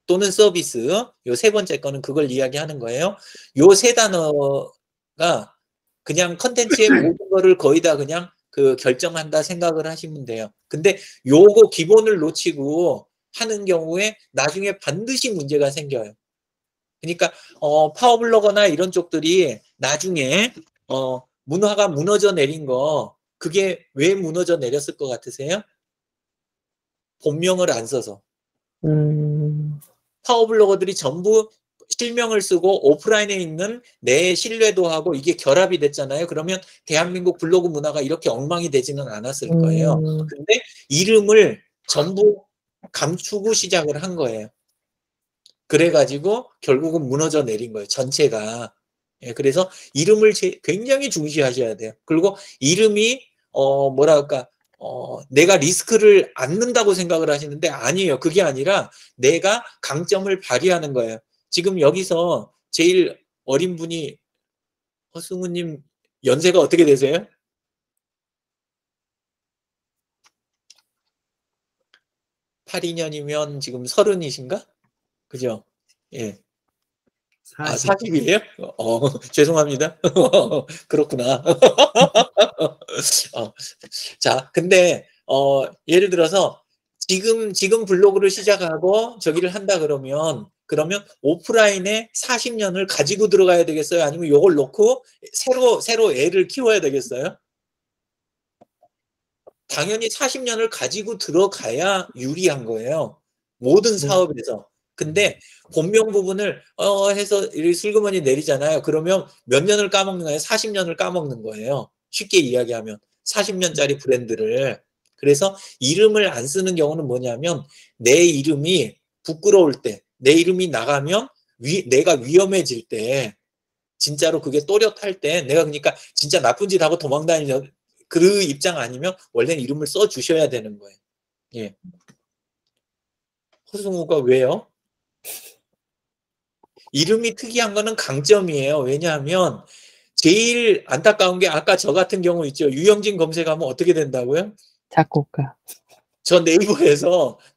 또는 서비스. 요 세 번째 거는 그걸 이야기하는 거예요. 요 세 단어가 그냥 컨텐츠의 모든 거를 거의 다 그냥 결정한다 생각을 하시면 돼요. 근데 요거 기본을 놓치고 하는 경우에 나중에 반드시 문제가 생겨요. 그러니까 파워블로거나 이런 쪽들이 나중에 문화가 무너져 내린 거 그게 왜 무너져 내렸을 것 같으세요? 본명을 안 써서. 파워블로거들이 전부 실명을 쓰고 오프라인에 있는 내 신뢰도하고 이게 결합이 됐잖아요. 그러면 대한민국 블로그 문화가 이렇게 엉망이 되지는 않았을 거예요. 근데 이름을 전부 감추고 시작을 한 거예요. 그래가지고 결국은 무너져 내린 거예요. 전체가. 예, 그래서 이름을 굉장히 중시하셔야 돼요. 그리고 이름이 뭐랄까 내가 리스크를 안는다고 생각을 하시는데 아니에요. 그게 아니라 내가 강점을 발휘하는 거예요. 지금 여기서 제일 어린 분이 허승우님 연세가 어떻게 되세요? 82년이면 지금 30이신가? 그죠? 예. 40이에요? 죄송합니다. 그렇구나. 자, 근데 예를 들어서 지금 블로그를 시작하고 저기를 한다 그러면 오프라인에 40년을 가지고 들어가야 되겠어요? 아니면 요걸 놓고 새로 애를 키워야 되겠어요? 당연히 40년을 가지고 들어가야 유리한 거예요. 모든 사업에서. 근데 본명 부분을 해서 슬그머니 내리잖아요. 그러면 몇 년을 까먹는 거예요? 40년을 까먹는 거예요. 쉽게 이야기하면 40년짜리 브랜드를. 그래서 이름을 안 쓰는 경우는 뭐냐면 내 이름이 부끄러울 때, 내 이름이 나가면 내가 위험해질 때, 진짜로 그게 또렷할 때, 내가 그러니까 진짜 나쁜 짓 하고 도망다니는 그 입장 아니면 원래는 이름을 써 주셔야 되는 거예요. 예. 허승우가 왜요? 이름이 특이한 거는 강점이에요. 왜냐하면 제일 안타까운 게 아까 저 같은 경우 있죠. 유영진 검색하면 어떻게 된다고요? 작곡가. 저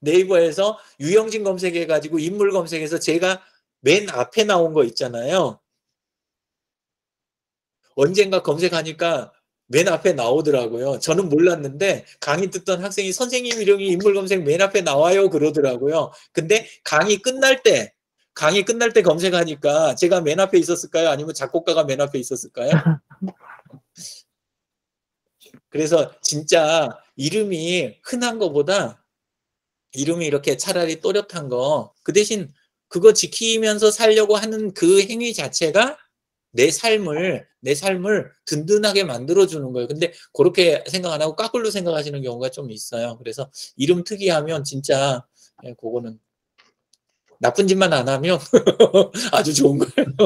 네이버에서 유영진 검색해가지고 인물 검색해서 제가 맨 앞에 나온 거 있잖아요. 언젠가 검색하니까 맨 앞에 나오더라고요. 저는 몰랐는데 강의 듣던 학생이 선생님 이름이 인물 검색 맨 앞에 나와요 그러더라고요. 근데 강의 끝날 때 검색하니까 제가 맨 앞에 있었을까요? 아니면 작곡가가 맨 앞에 있었을까요? 그래서 진짜 이름이 흔한 거보다 이름이 이렇게 차라리 또렷한 거, 그 대신 그거 지키면서 살려고 하는 그 행위 자체가 내 삶을 든든하게 만들어주는 거예요. 근데 그렇게 생각 안 하고 까꿀로 생각하시는 경우가 좀 있어요. 그래서 이름 특이하면 진짜 그거는 나쁜 짓만 안 하면 아주 좋은 거예요.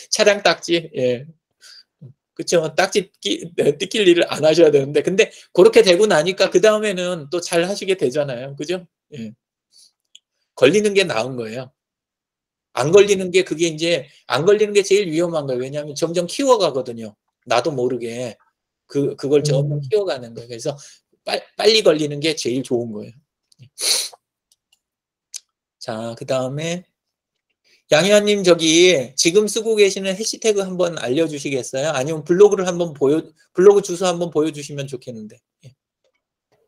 차량 딱지, 예. 그쵸. 딱지 뜯길 일을 안 하셔야 되는데. 근데 그렇게 되고 나니까 그 다음에는 또 잘 하시게 되잖아요. 그죠? 예. 걸리는 게 나은 거예요. 안 걸리는 게 안 걸리는 게 제일 위험한 거예요. 왜냐하면 점점 키워가거든요. 나도 모르게. 그걸 점점 키워가는 거예요. 그래서 빨리 걸리는 게 제일 좋은 거예요. 자, 그 다음에 양희환님 저기 지금 쓰고 계시는 해시태그 한번 알려주시겠어요? 아니면 블로그를 한번 블로그 주소 한번 보여주시면 좋겠는데. 예.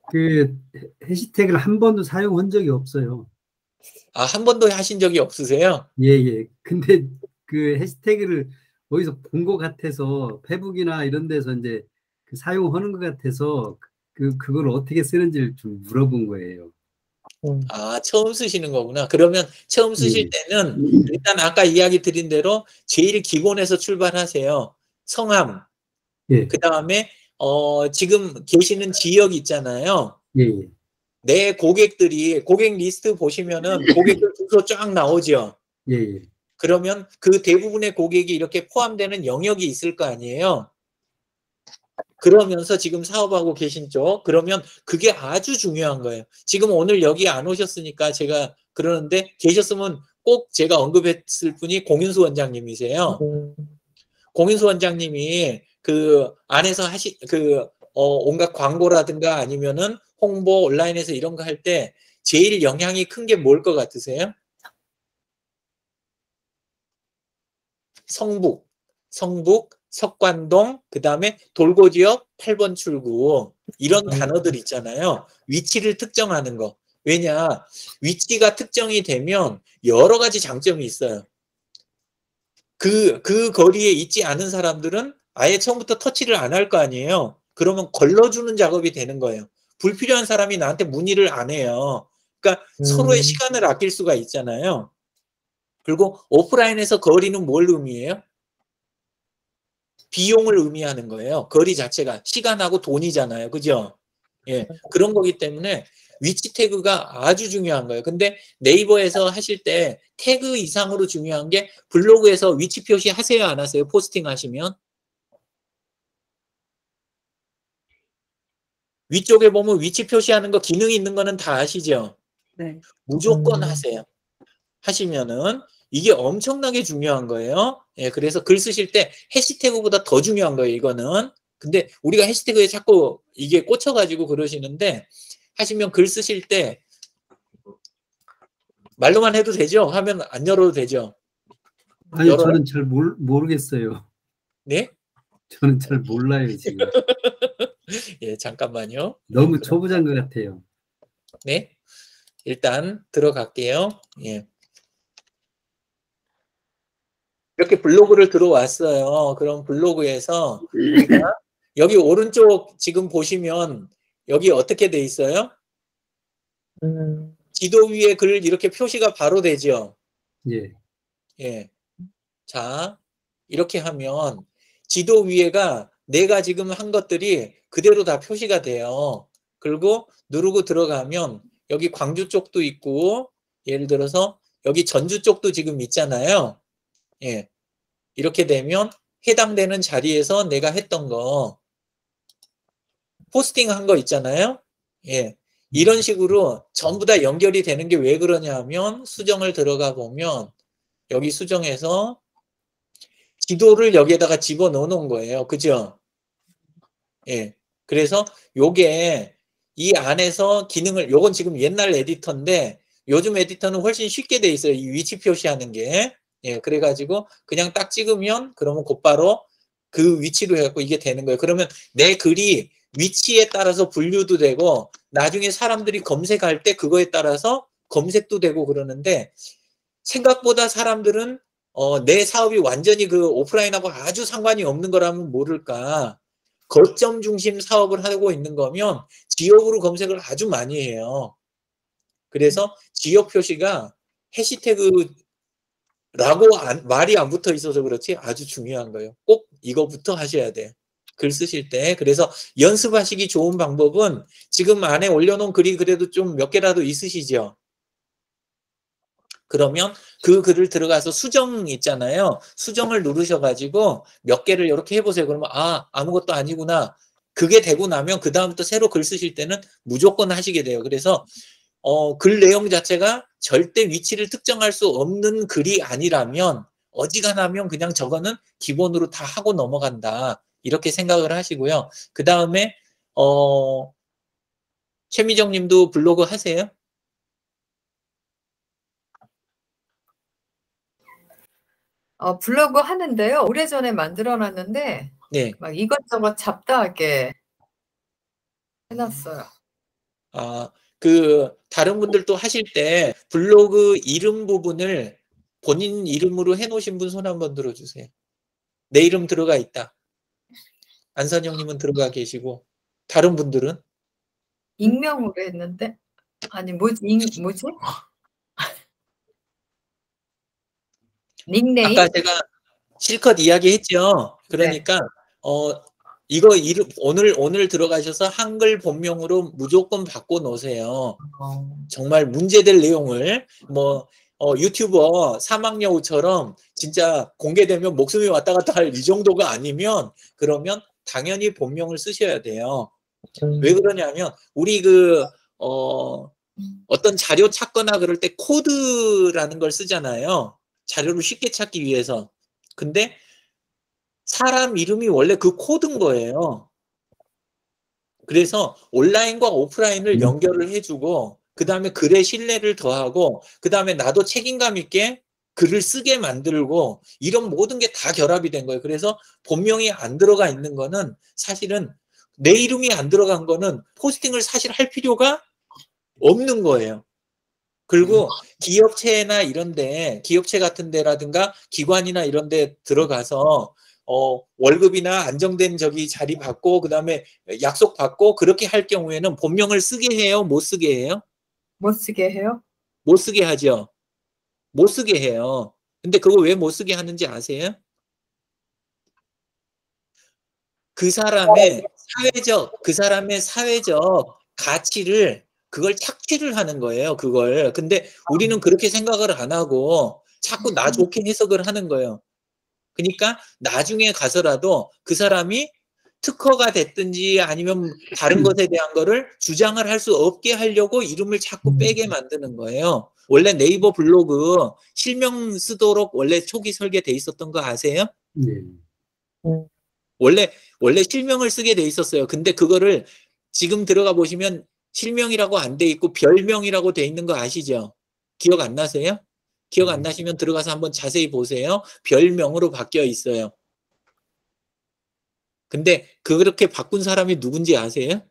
그 해시태그를 한 번도 사용한 적이 없어요. 아, 한 번도 하신 적이 없으세요? 예. 근데 그 해시태그를 어디서 본 것 같아서 페북이나 이런 데서 이제 그 사용하는 것 같아서 그걸 어떻게 쓰는지를 좀 물어본 거예요. 아, 처음 쓰시는 거구나. 그러면 처음 쓰실 때는 일단 아까 이야기 드린 대로 제일 기본에서 출발하세요. 성함, 예. 그 다음에 지금 계시는 지역 있잖아요. 예. 내 고객들이 고객 리스트 보시면은 고객들 주소 쫙 나오죠. 예. 그러면 그 대부분의 고객이 이렇게 포함되는 영역이 있을 거 아니에요. 그러면서 지금 사업하고 계신 쪽, 그러면 그게 아주 중요한 거예요. 지금 오늘 여기 안 오셨으니까 제가 그러는데 계셨으면 꼭 제가 언급했을 분이 공윤수 원장님이세요. 공윤수 원장님이 그 안에서 온갖 광고라든가 아니면은 홍보 온라인에서 이런 거 할 때 제일 영향이 큰 게 뭘 것 같으세요? 성북, 석관동, 그 다음에 돌고지역 8번 출구 이런 단어들 있잖아요. 위치를 특정하는 거. 왜냐? 위치가 특정이 되면 여러 가지 장점이 있어요. 그 거리에 있지 않은 사람들은 아예 처음부터 터치를 안 할 거 아니에요. 그러면 걸러주는 작업이 되는 거예요. 불필요한 사람이 나한테 문의를 안 해요. 그러니까 서로의 시간을 아낄 수가 있잖아요. 그리고 오프라인에서 거리는 뭘 의미해요? 비용을 의미하는 거예요. 거리 자체가 시간하고 돈이잖아요. 그죠? 예. 그런 거기 때문에 위치 태그가 아주 중요한 거예요. 근데 네이버에서 하실 때 태그 이상으로 중요한 게 블로그에서 위치 표시 하세요, 안 하세요? 포스팅 하시면? 위쪽에 보면 위치 표시하는 거 기능이 있는 거는 다 아시죠? 네. 무조건 하세요. 하시면은 이게 엄청나게 중요한 거예요. 예, 그래서 글 쓰실 때 해시태그보다 더 중요한 거예요, 이거는. 근데 우리가 해시태그에 자꾸 이게 꽂혀가지고 그러시는데 하시면 글 쓰실 때 말로만 해도 되죠? 화면 안 열어도 되죠? 아니, 열어요? 저는 잘 모르겠어요. 네? 저는 잘 몰라요, 지금. 예, 잠깐만요. 너무 초보자인 것 같아요. 네. 일단 들어갈게요. 예. 이렇게 블로그를 들어왔어요. 그럼 블로그에서 우리가 여기 오른쪽 지금 보시면 여기 어떻게 돼 있어요? 지도 위에 글 이렇게 표시가 바로 되죠. 예. 예. 자, 이렇게 하면 지도 위에가 내가 지금 한 것들이 그대로 다 표시가 돼요. 그리고 누르고 들어가면 여기 광주 쪽도 있고 예를 들어서 여기 전주 쪽도 지금 있잖아요. 예. 이렇게 되면 해당되는 자리에서 내가 했던 거 포스팅 한 거 있잖아요. 예. 이런 식으로 전부 다 연결이 되는 게 왜 그러냐 하면 수정을 들어가 보면 여기 수정해서 지도를 여기에다가 집어넣어 놓은 거예요. 그죠? 예. 그래서 요게 이 안에서 기능을 요건 지금 옛날 에디터인데 요즘 에디터는 훨씬 쉽게 돼 있어요. 이 위치 표시하는 게. 예. 그래 가지고 그냥 딱 찍으면 그러면 곧바로 그 위치로 해 갖고 이게 되는 거예요. 그러면 내 글이 위치에 따라서 분류도 되고 나중에 사람들이 검색할 때 그거에 따라서 검색도 되고 그러는데 생각보다 사람들은 내 사업이 완전히 그 오프라인하고 아주 상관이 없는 거라면 모를까. 거점 중심 사업을 하고 있는 거면 지역으로 검색을 아주 많이 해요. 그래서 지역 표시가 해시태그라고 말이 안 붙어 있어서 그렇지 아주 중요한 거예요. 꼭 이거부터 하셔야 돼요. 글 쓰실 때. 그래서 연습하시기 좋은 방법은 지금 안에 올려놓은 글이 그래도 좀 몇 개라도 있으시죠? 그러면 그 글을 들어가서 수정 있잖아요. 수정을 누르셔가지고 몇 개를 이렇게 해보세요. 그러면 아무것도 아니구나. 그게 되고 나면 그 다음부터 새로 글 쓰실 때는 무조건 하시게 돼요. 그래서 글 내용 자체가 절대 위치를 특정할 수 없는 글이 아니라면 어지간하면 그냥 저거는 기본으로 다 하고 넘어간다. 이렇게 생각을 하시고요. 그 다음에 최미정 님도 블로그 하세요? 블로그 하는데요. 오래전에 만들어놨는데 네. 막 이것저것 잡다하게 해놨어요. 다른 분들도 하실 때 블로그 이름 부분을 본인 이름으로 해놓으신 분 손 한번 들어주세요. 내 이름 들어가 있다. 안선영님은 들어가 계시고, 다른 분들은? 익명으로 했는데 아니 뭐지? 닉네임? 아까 제가 실컷 이야기했죠. 그러니까 이거 이름 오늘 들어가셔서 한글 본명으로 무조건 바꿔 놓으세요. 정말 문제될 내용을 유튜버 사막여우처럼 진짜 공개되면 목숨이 왔다 갔다 할 이 정도가 아니면 그러면 당연히 본명을 쓰셔야 돼요. 왜 그러냐면 우리 어떤 자료 찾거나 그럴 때 코드라는 걸 쓰잖아요. 자료를 쉽게 찾기 위해서. 근데 사람 이름이 원래 그 코드인 거예요. 그래서 온라인과 오프라인을 연결을 해주고 그 다음에 글의 신뢰를 더하고 그 다음에 나도 책임감 있게 글을 쓰게 만들고 이런 모든 게 다 결합이 된 거예요. 그래서 본명이 안 들어가 있는 거는 사실은 내 이름이 안 들어간 거는 포스팅을 사실 할 필요가 없는 거예요. 그리고 기업체나 이런데 기업체 같은 데라든가 기관이나 이런 데 들어가서 월급이나 안정된 자리 받고 그다음에 약속 받고 그렇게 할 경우에는 본명을 쓰게 해요? 못 쓰게 해요? 못 쓰게 해요? 못 쓰게 하죠. 못 쓰게 해요. 근데 그거 왜 못 쓰게 하는지 아세요? 그 사람의 사회적 가치를 그걸 착취를 하는 거예요. 그걸. 근데 우리는 그렇게 생각을 안 하고 자꾸 나 좋게 해석을 하는 거예요. 그러니까 나중에 가서라도 그 사람이 특허가 됐든지 아니면 다른 것에 대한 거를 주장을 할 수 없게 하려고 이름을 자꾸 빼게 만드는 거예요. 원래 네이버 블로그 실명 쓰도록 원래 초기 설계돼 있었던 거 아세요? 네. 원래 실명을 쓰게 돼 있었어요. 근데 그거를 지금 들어가 보시면 실명이라고 안 돼 있고 별명이라고 돼 있는 거 아시죠? 기억 안 나세요? 기억 안 나시면 들어가서 한번 자세히 보세요. 별명으로 바뀌어 있어요. 근데 그렇게 바꾼 사람이 누군지 아세요?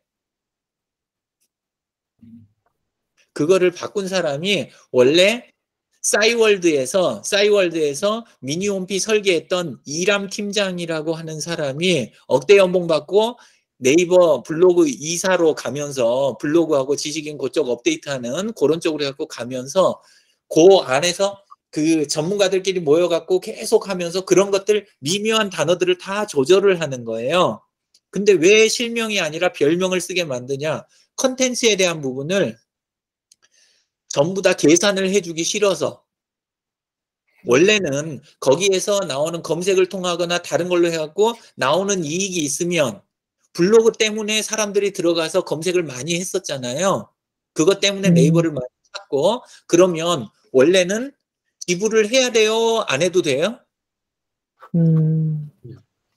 그거를 바꾼 사람이 원래 싸이월드에서 미니홈피 설계했던 이람 팀장이라고 하는 사람이 억대 연봉 받고 네이버 블로그 이사로 가면서 블로그하고 지식인 그쪽 업데이트하는 그런 쪽으로 해갖고 가면서 그 안에서 그 전문가들끼리 모여갖고 계속 하면서 그런 것들 미묘한 단어들을 다 조절을 하는 거예요. 근데 왜 실명이 아니라 별명을 쓰게 만드냐? 컨텐츠에 대한 부분을 전부 다 계산을 해주기 싫어서 원래는 거기에서 나오는 검색을 통하거나 다른 걸로 해갖고 나오는 이익이 있으면 블로그 때문에 사람들이 들어가서 검색을 많이 했었잖아요. 그것 때문에 네이버를 많이 찾고 그러면 원래는 지불을 해야 돼요? 안 해도 돼요?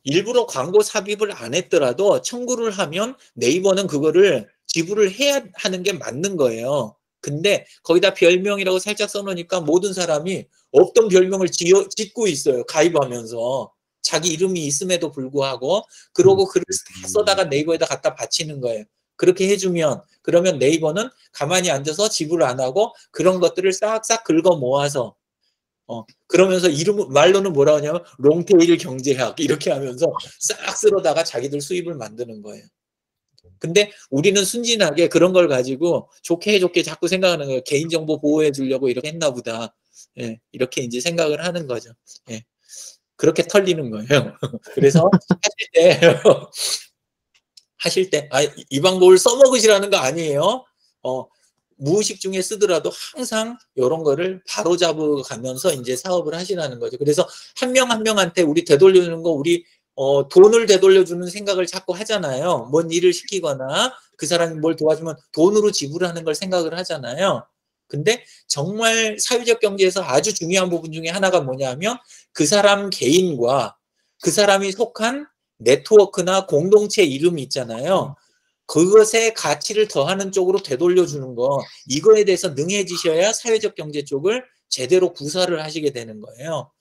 일부러 광고 삽입을 안 했더라도 청구를 하면 네이버는 그거를 지불을 해야 하는 게 맞는 거예요. 근데 거기다 별명이라고 살짝 써놓으니까 모든 사람이 없던 별명을 짓고 있어요. 가입하면서. 자기 이름이 있음에도 불구하고 그러고 글을 다 써다가 네이버에다 갖다 바치는 거예요. 그렇게 해주면 그러면 네이버는 가만히 앉아서 지불을 안 하고 그런 것들을 싹싹 긁어 모아서 그러면서 말로는 뭐라 하냐면 롱테일 경제학 이렇게 하면서 싹 쓸어다가 자기들 수입을 만드는 거예요. 근데 우리는 순진하게 그런 걸 가지고 좋게 자꾸 생각하는 거예요. 개인정보 보호해 주려고 이렇게 했나 보다. 예, 이렇게 이제 생각을 하는 거죠. 예, 그렇게 털리는 거예요. 그래서 하실 때 이 방법을 써먹으시라는 거 아니에요. 무의식 중에 쓰더라도 항상 이런 거를 바로 잡아가면서 이제 사업을 하시라는 거죠. 그래서 한 명 한 명한테 우리 되돌려주는 거 우리 돈을 되돌려주는 생각을 자꾸 하잖아요. 뭔 일을 시키거나 그 사람이 뭘 도와주면 돈으로 지불하는 걸 생각을 하잖아요. 근데 정말 사회적 경제에서 아주 중요한 부분 중에 하나가 뭐냐면 그 사람 개인과 그 사람이 속한 네트워크나 공동체 이름이 있잖아요. 그것에 가치를 더하는 쪽으로 되돌려주는 거 이거에 대해서 능해지셔야 사회적 경제 쪽을 제대로 구사를 하시게 되는 거예요.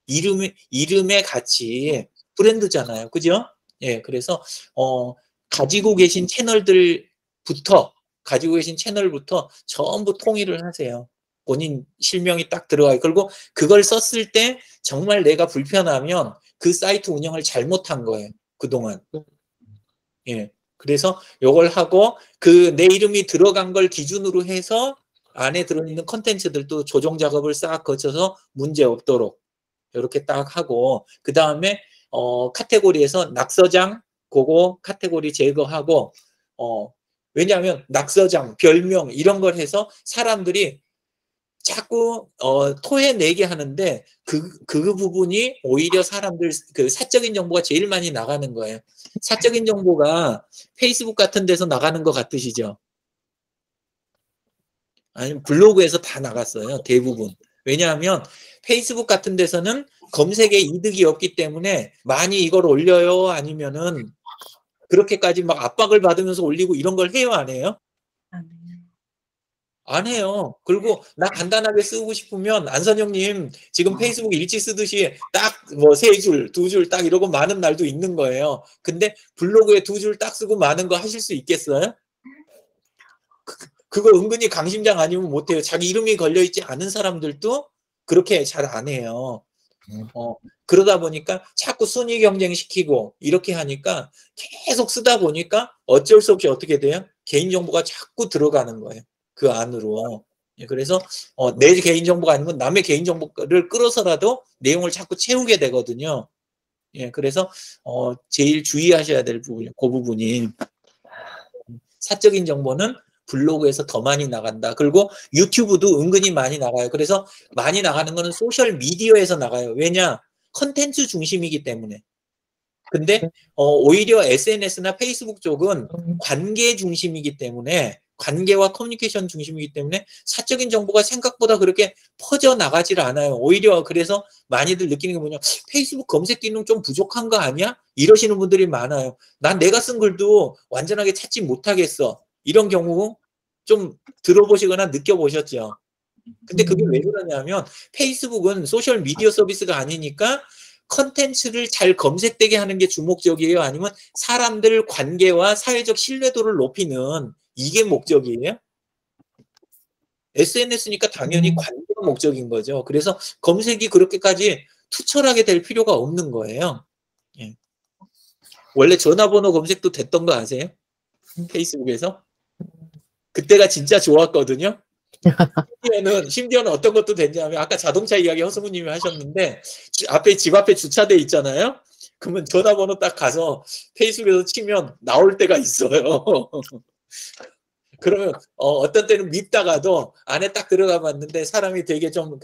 이름의 가치, 브랜드잖아요. 그죠? 예, 그래서, 가지고 계신 채널부터 전부 통일을 하세요. 본인 실명이 딱 들어가요. 그리고 그걸 썼을 때 정말 내가 불편하면 그 사이트 운영을 잘못한 거예요. 그동안. 예. 그래서 요걸 하고 그 내 이름이 들어간 걸 기준으로 해서 안에 들어있는 컨텐츠들도 조정 작업을 싹 거쳐서 문제 없도록 이렇게 딱 하고 그 다음에 카테고리에서 낙서장 그거 카테고리 제거하고 왜냐하면 낙서장, 별명 이런 걸 해서 사람들이 자꾸 토해내게 하는데 그 부분이 오히려 사람들 그 사적인 정보가 제일 많이 나가는 거예요. 사적인 정보가 페이스북 같은 데서 나가는 것 같으시죠? 아니면 블로그에서 다 나갔어요. 대부분. 왜냐하면 페이스북 같은 데서는 검색에 이득이 없기 때문에 많이 이걸 올려요? 아니면은 그렇게까지 막 압박을 받으면서 올리고 이런 걸 해요? 안 해요? 안 해요. 그리고 나 간단하게 쓰고 싶으면 안선영님 지금 페이스북 일지 쓰듯이 딱 뭐 3줄, 2줄 딱 이러고 많은 날도 있는 거예요. 근데 블로그에 2줄 딱 쓰고 많은 거 하실 수 있겠어요? 그거 은근히 강심장 아니면 못해요. 자기 이름이 걸려있지 않은 사람들도 그렇게 잘 안 해요. 그러다 보니까 자꾸 순위 경쟁시키고 이렇게 하니까 계속 쓰다 보니까 어쩔 수 없이 어떻게 돼요? 개인정보가 자꾸 들어가는 거예요. 그 안으로. 그래서 내 개인정보가 아니면 남의 개인정보를 끌어서라도 내용을 자꾸 채우게 되거든요. 예, 그래서 제일 주의하셔야 될 부분이 그 부분이 사적인 정보는 블로그에서 더 많이 나간다. 그리고 유튜브도 은근히 많이 나가요. 그래서 많이 나가는 거는 소셜 미디어에서 나가요. 왜냐? 컨텐츠 중심이기 때문에. 근데 오히려 SNS나 페이스북 쪽은 관계 중심이기 때문에 관계와 커뮤니케이션 중심이기 때문에 사적인 정보가 생각보다 그렇게 퍼져나가질 않아요. 오히려 그래서 많이들 느끼는 게 뭐냐, 페이스북 검색 기능 좀 부족한 거 아니야? 이러시는 분들이 많아요. 난 내가 쓴 글도 완전하게 찾지 못하겠어. 이런 경우 좀 들어보시거나 느껴보셨죠? 근데 그게 왜 그러냐면 페이스북은 소셜 미디어 서비스가 아니니까 컨텐츠를 잘 검색되게 하는 게 주목적이에요? 아니면 사람들 관계와 사회적 신뢰도를 높이는 이게 목적이에요? SNS니까 당연히 관계가 목적인 거죠. 그래서 검색이 그렇게까지 투철하게 될 필요가 없는 거예요. 예. 원래 전화번호 검색도 됐던 거 아세요? 페이스북에서? 그때가 진짜 좋았거든요. 심지어는 어떤 것도 됐냐면 아까 자동차 이야기 허승우님이 하셨는데 집 앞에 주차돼 있잖아요. 그러면 전화번호 딱 가서 페이스북에서 치면 나올 때가 있어요. 그러면 어떤 때는 밉다가도 안에 딱 들어가 봤는데 사람이 되게 좀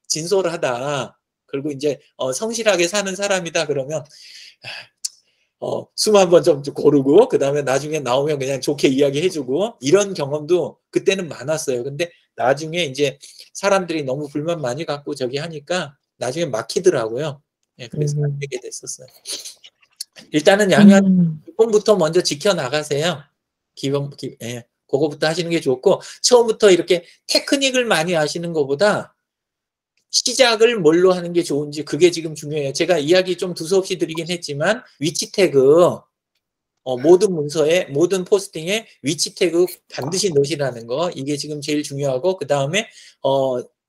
진솔하다. 그리고 이제 성실하게 사는 사람이다 그러면 숨 한번 좀 고르고 그 다음에 나중에 나오면 그냥 좋게 이야기해주고 이런 경험도 그때는 많았어요. 근데 나중에 이제 사람들이 너무 불만 많이 갖고 저기 하니까 나중에 막히더라고요. 예, 그래서 안 되게 됐었어요. 일단은 양현 기본부터 먼저 지켜나가세요. 예, 그거부터 하시는 게 좋고 처음부터 이렇게 테크닉을 많이 하시는 것보다 시작을 뭘로 하는 게 좋은지 그게 지금 중요해요. 제가 이야기 좀 두서없이 드리긴 했지만 위치 태그 모든 문서에 모든 포스팅에 위치 태그 반드시 넣으시라는 거 이게 지금 제일 중요하고 그 다음에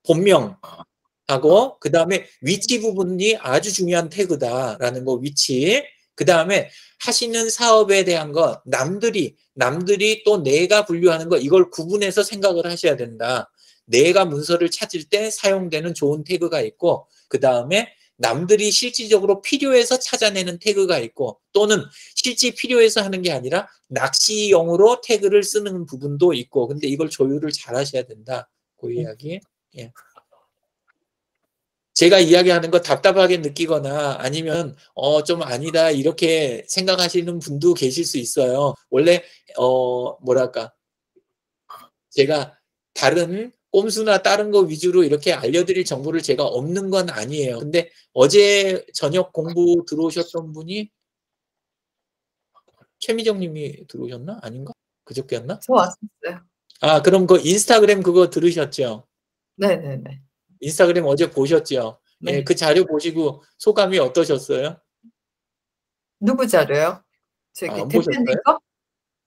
본명하고 그 다음에 위치 부분이 아주 중요한 태그다라는 거 위치 그 다음에 하시는 사업에 대한 거 남들이 또 내가 분류하는 거 이걸 구분해서 생각을 하셔야 된다. 내가 문서를 찾을 때 사용되는 좋은 태그가 있고 그 다음에 남들이 실질적으로 필요해서 찾아내는 태그가 있고 또는 실제 필요해서 하는 게 아니라 낚시용으로 태그를 쓰는 부분도 있고 근데 이걸 조율을 잘 하셔야 된다. 그 이야기. 예. 제가 이야기하는 거 답답하게 느끼거나 아니면 좀 아니다 이렇게 생각하시는 분도 계실 수 있어요. 원래 뭐랄까 제가 다른 꼼수나 다른 거 위주로 이렇게 알려드릴 정보를 제가 없는 건 아니에요. 근데 어제 저녁 공부 들어오셨던 분이 최미정 님이 들어오셨나? 아닌가? 그저께였나? 저 왔었어요. 아, 그럼 그 인스타그램 그거 들으셨죠? 네네네. 인스타그램 어제 보셨죠? 네. 예, 그 자료 보시고 소감이 어떠셨어요? 누구 자료요? 저기 안 대표님 보셨어요? 거? 저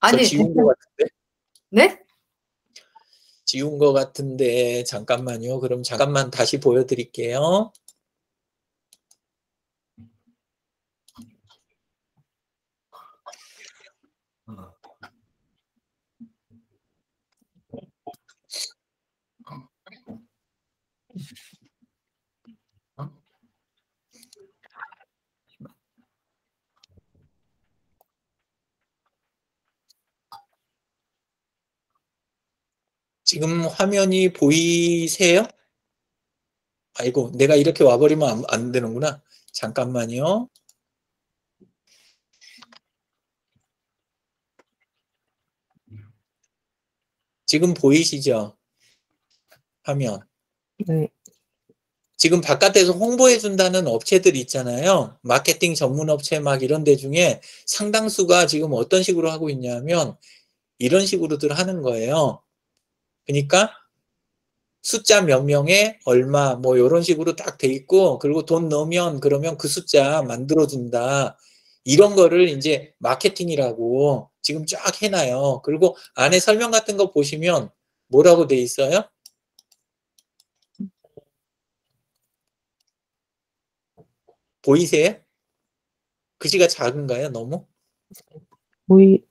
아니, 지운 거 같은데? 네? 지운 거 같은데 잠깐만요. 그럼 잠깐만 다시 보여드릴게요. 지금 화면이 보이세요? 아이고, 내가 이렇게 와버리면 안 되는구나. 잠깐만요. 지금 보이시죠? 화면. 네. 지금 바깥에서 홍보해준다는 업체들 있잖아요. 마케팅 전문 업체 막 이런 데 중에 상당수가 지금 어떤 식으로 하고 있냐면 이런 식으로들 하는 거예요. 그러니까 숫자 몇 명에 얼마 뭐 이런 식으로 딱 돼 있고 그리고 돈 넣으면 그러면 그 숫자 만들어준다. 이런 거를 이제 마케팅이라고 지금 쫙 해놔요. 그리고 안에 설명 같은 거 보시면 뭐라고 돼 있어요? 보이세요? 글씨가 작은가요? 너무?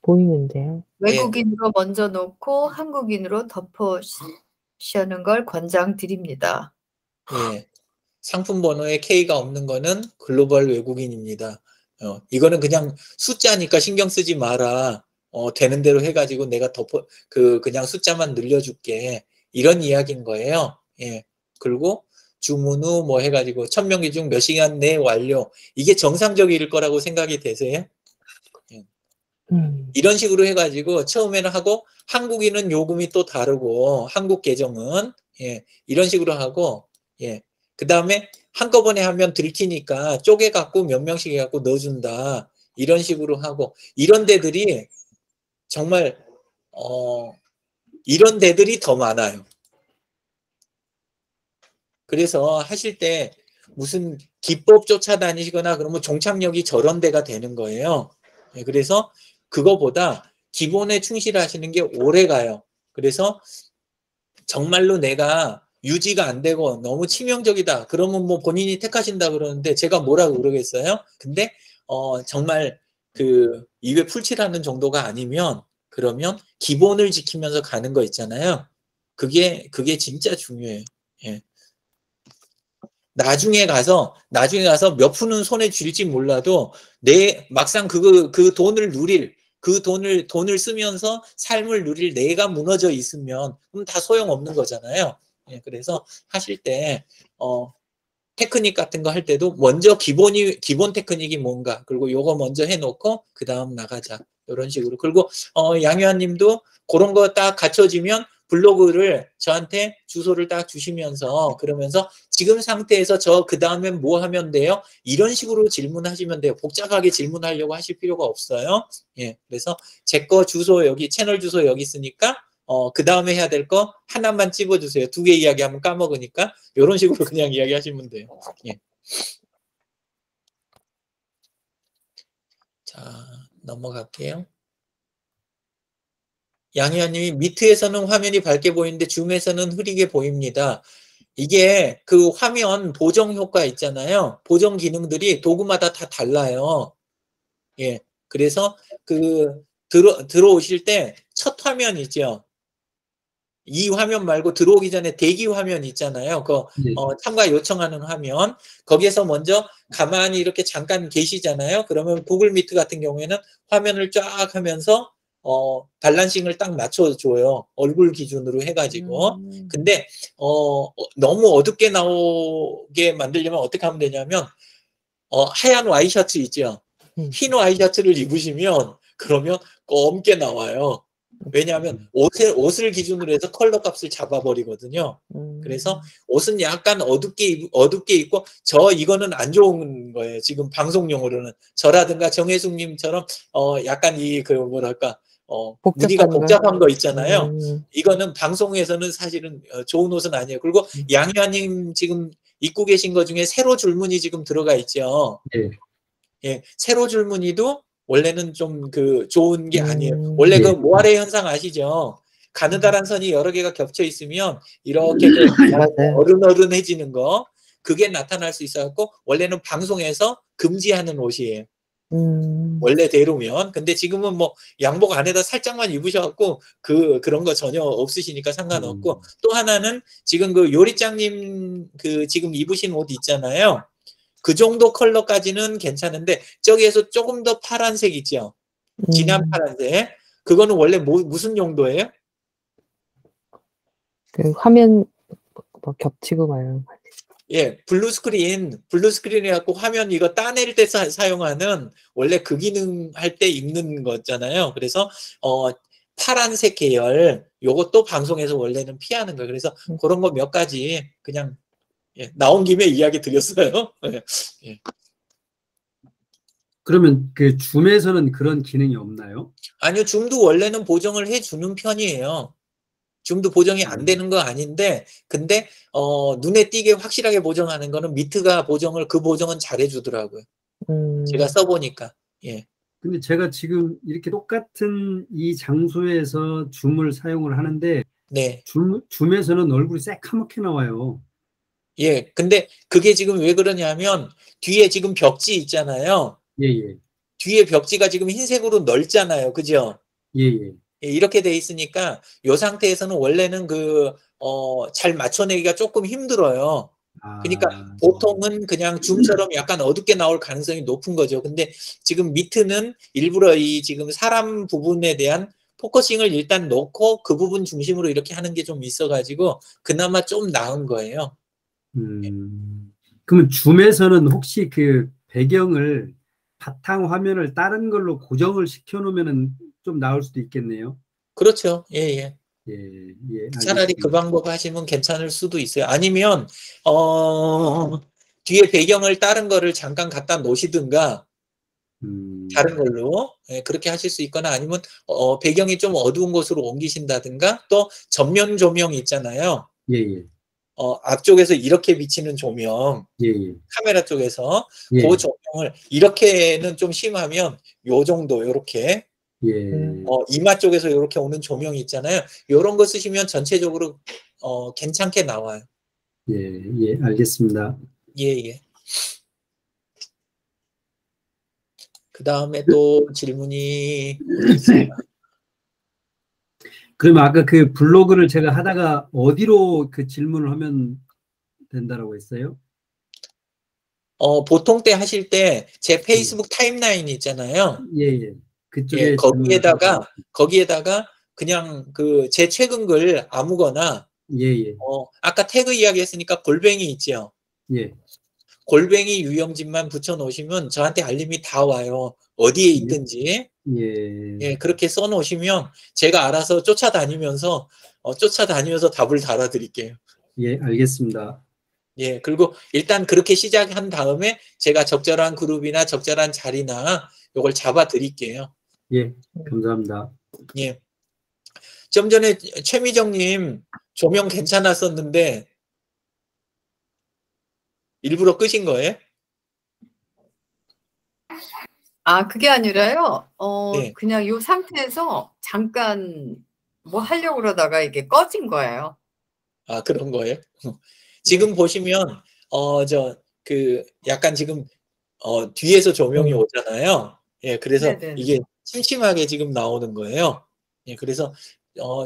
보이는데요. 외국인으로 먼저 놓고 한국인으로 덮으시는 걸 권장드립니다. 예. 상품 번호에 K가 없는 거는 글로벌 외국인입니다. 이거는 그냥 숫자니까 신경 쓰지 마라. 되는 대로 해가지고 내가 그냥 숫자만 늘려줄게. 이런 이야기인 거예요. 예. 그리고 주문 후 뭐 해가지고 1000명기 중 몇 시간 내에 완료. 이게 정상적일 거라고 생각이 되세요? 이런 식으로 해가지고 처음에는 하고 한국인은 요금이 또 다르고 한국 계정은 예, 이런 식으로 하고 예, 그 다음에 한꺼번에 하면 들키니까 쪼개갖고 몇 명씩 해갖고 넣어준다 이런 식으로 하고 이런 데들이 정말 이런 데들이 더 많아요. 그래서 하실 때 무슨 기법 쫓아다니시거나 그러면 종착역이 저런 데가 되는 거예요. 예, 그래서 그거보다 기본에 충실하시는 게 오래 가요. 그래서 정말로 내가 유지가 안 되고 너무 치명적이다. 그러면 뭐 본인이 택하신다 그러는데 제가 뭐라고 그러겠어요? 근데 정말 그 입에 풀칠하는 정도가 아니면 그러면 기본을 지키면서 가는 거 있잖아요. 그게 진짜 중요해요. 예. 나중에 가서 몇 푼은 손에 쥘지 몰라도 막상 그 돈을 쓰면서 삶을 누릴 내가 무너져 있으면 그럼 다 소용없는 거잖아요. 예, 그래서 하실 때 테크닉 같은 거 할 때도 먼저 기본 테크닉이 뭔가 그리고 요거 먼저 해놓고 그 다음 나가자 이런 식으로. 그리고 양효한님도 그런 거 딱 갖춰지면 블로그를 저한테 주소를 딱 주시면서 그러면서 지금 상태에서 그 다음엔 뭐 하면 돼요? 이런 식으로 질문하시면 돼요. 복잡하게 질문하려고 하실 필요가 없어요. 예, 그래서 제 거 주소 여기 채널 주소 여기 있으니까 그 다음에 해야 될 거 하나만 찝어주세요. 2개 이야기하면 까먹으니까 이런 식으로 그냥 이야기하시면 돼요. 예. 자, 넘어갈게요. 양희아님이 미트에서는 화면이 밝게 보이는데 줌에서는 흐리게 보입니다. 이게 그 화면 보정 효과 있잖아요. 보정 기능들이 도구마다 다 달라요. 예. 그래서 들어오실 때 첫 화면이죠. 이 화면 말고 들어오기 전에 대기 화면 있잖아요. 네. 참가 요청하는 화면. 거기에서 먼저 가만히 이렇게 잠깐 계시잖아요. 그러면 구글 미트 같은 경우에는 화면을 쫙 하면서 밸런싱을 딱 맞춰줘요. 얼굴 기준으로 해가지고. 근데 너무 어둡게 나오게 만들려면 어떻게 하면 되냐면 하얀 와이셔츠 있죠. 흰 와이셔츠를 입으시면 그러면 검게 나와요. 왜냐하면 옷을 기준으로 해서 컬러 값을 잡아버리거든요. 그래서 옷은 약간 어둡게 입고 이거는 안 좋은 거예요. 지금 방송용으로는 저라든가 정혜숙님처럼 약간 뭐랄까 무늬가 복잡한 거. 복잡한 거 있잖아요. 음. 이거는 방송에서는 사실은 좋은 옷은 아니에요. 그리고 양희아님 지금 입고 계신 거 중에 세로 줄무늬 지금 들어가 있죠. 예. 예, 세로 줄무늬도 원래는 좀 그 좋은 게 아니에요. 원래 예. 그 모아레 현상 아시죠? 가느다란 선이 여러 개가 겹쳐 있으면 이렇게 그 맞아요. 어른어른해지는 거, 그게 나타날 수 있어갖고 원래는 방송에서 금지하는 옷이에요. 원래대로면. 근데 지금은 뭐 양복 안에다 살짝만 입으셔갖고 그런 거 전혀 없으시니까 상관없고. 또 하나는 지금 그 요리장님 그 지금 입으신 옷 있잖아요. 그 정도 컬러까지는 괜찮은데 저기에서 조금 더 파란색 있죠. 진한 파란색. 그거는 원래 무슨 용도예요? 그 화면 뭐 겹치고 말하는 거. 예, 블루스크린 해갖고 화면 이거 따낼 때 사용하는 원래 그 기능 할 때 입는 거잖아요. 그래서 파란색 계열 요것도 방송에서 원래는 피하는 거예요. 그래서 그런 거 몇 가지 그냥 나온 김에 이야기 드렸어요. 예. 그러면 그 줌에서는 그런 기능이 없나요? 아니요, 줌도 원래는 보정을 해주는 편이에요. 줌도 보정이 안 되는 거 아닌데, 근데 눈에 띄게 확실하게 보정하는 거는 미트가 그 보정은 잘 해주더라고요. 제가 써보니까. 예. 근데 제가 지금 이렇게 똑같은 이 장소에서 줌을 사용을 하는데, 네. 줌에서는 얼굴이 새카맣게 나와요. 예. 근데 그게 지금 왜 그러냐면 뒤에 지금 벽지 있잖아요. 예, 예. 뒤에 벽지가 지금 흰색으로 넓잖아요. 그죠? 예, 예. 예, 이렇게 돼 있으니까 이 상태에서는 원래는 잘 맞춰내기가 조금 힘들어요. 그러니까 보통은 그냥 줌처럼 약간 어둡게 나올 가능성이 높은 거죠. 근데 지금 미트는 일부러 이 지금 사람 부분에 대한 포커싱을 일단 놓고 그 부분 중심으로 이렇게 하는 게 좀 있어가지고 그나마 좀 나은 거예요. 그러면 줌에서는 혹시 그 배경을 바탕 화면을 다른 걸로 고정을 시켜놓으면 좀 나을 수도 있겠네요. 그렇죠. 예, 예. 예, 예. 차라리 그 방법 하시면 괜찮을 수도 있어요. 아니면 뒤에 배경을 다른 거를 잠깐 갖다 놓으시든가 다른 걸로 그렇게 하실 수 있거나 아니면 배경이 좀 어두운 곳으로 옮기신다든가 또 전면 조명 있잖아요. 예, 예. 앞쪽에서 이렇게 비치는 조명, 예, 예. 카메라 쪽에서 예. 그 조명을 이렇게는 좀 심하면 요 정도 요렇게 예. 이마 쪽에서 이렇게 오는 조명이 있잖아요. 이런 거 쓰시면 전체적으로 괜찮게 나와요. 예, 예, 알겠습니다. 예, 예. 그 다음에 또 질문이 있습니다. 그러면 아까 그 블로그를 제가 하다가 어디로 그 질문을 하면 된다라고 했어요? 보통 때 하실 때 제 페이스북 타임라인 있잖아요. 예, 예. 그쪽에 예, 거기에다가 그냥 제 최근 글 아무거나 예, 예. 아까 태그 이야기 했으니까 골뱅이 있죠. 예. 골뱅이 유영진만 붙여 놓으시면 저한테 알림이 다 와요. 어디에 있든지. 예. 예, 그렇게 써 놓으시면 제가 알아서 쫓아다니면서 답을 달아드릴게요. 예, 알겠습니다. 예, 그리고 일단 그렇게 시작한 다음에 제가 적절한 그룹이나 적절한 자리나 요걸 잡아 드릴게요. 예, 감사합니다. 예. 좀 전에 최미정님 조명 괜찮았었는데 일부러 끄신 거예요? 아, 그게 아니라요. 네. 그냥 이 상태에서 잠깐 뭐 하려고 그러다가 이게 꺼진 거예요. 아, 그런 거예요? 지금 보시면 약간 지금 뒤에서 조명이 오잖아요. 예, 그래서 네네. 이게 침침하게 지금 나오는 거예요. 예, 그래서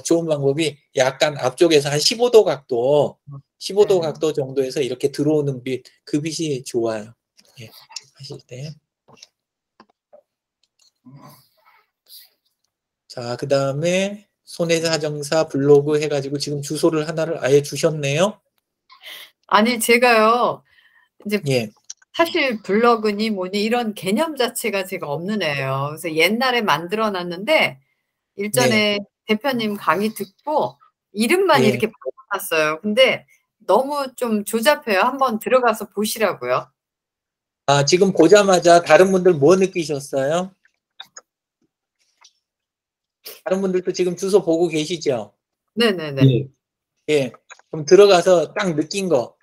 좋은 방법이 약간 앞쪽에서 한 15도 각도, 15도 네. 각도 정도에서 이렇게 들어오는 빛, 그 빛이 좋아요. 예, 하실 때. 자, 그 다음에 손해사정사 블로그 해가지고 지금 주소를 하나를 아예 주셨네요. 아니, 제가요, 이제 예. 사실 블로그니 뭐니 이런 개념 자체가 제가 없는 애예요. 그래서 옛날에 만들어 놨는데 일전에 대표님 강의 듣고 이름만 네. 이렇게 바꿔놨어요. 근데 너무 좀 조잡해요. 한번 들어가서 보시라고요. 아, 지금 보자마자 다른 분들 뭐 느끼셨어요? 다른 분들도 지금 주소 보고 계시죠? 네네네. 예. 예. 그럼 들어가서 딱 느낀 거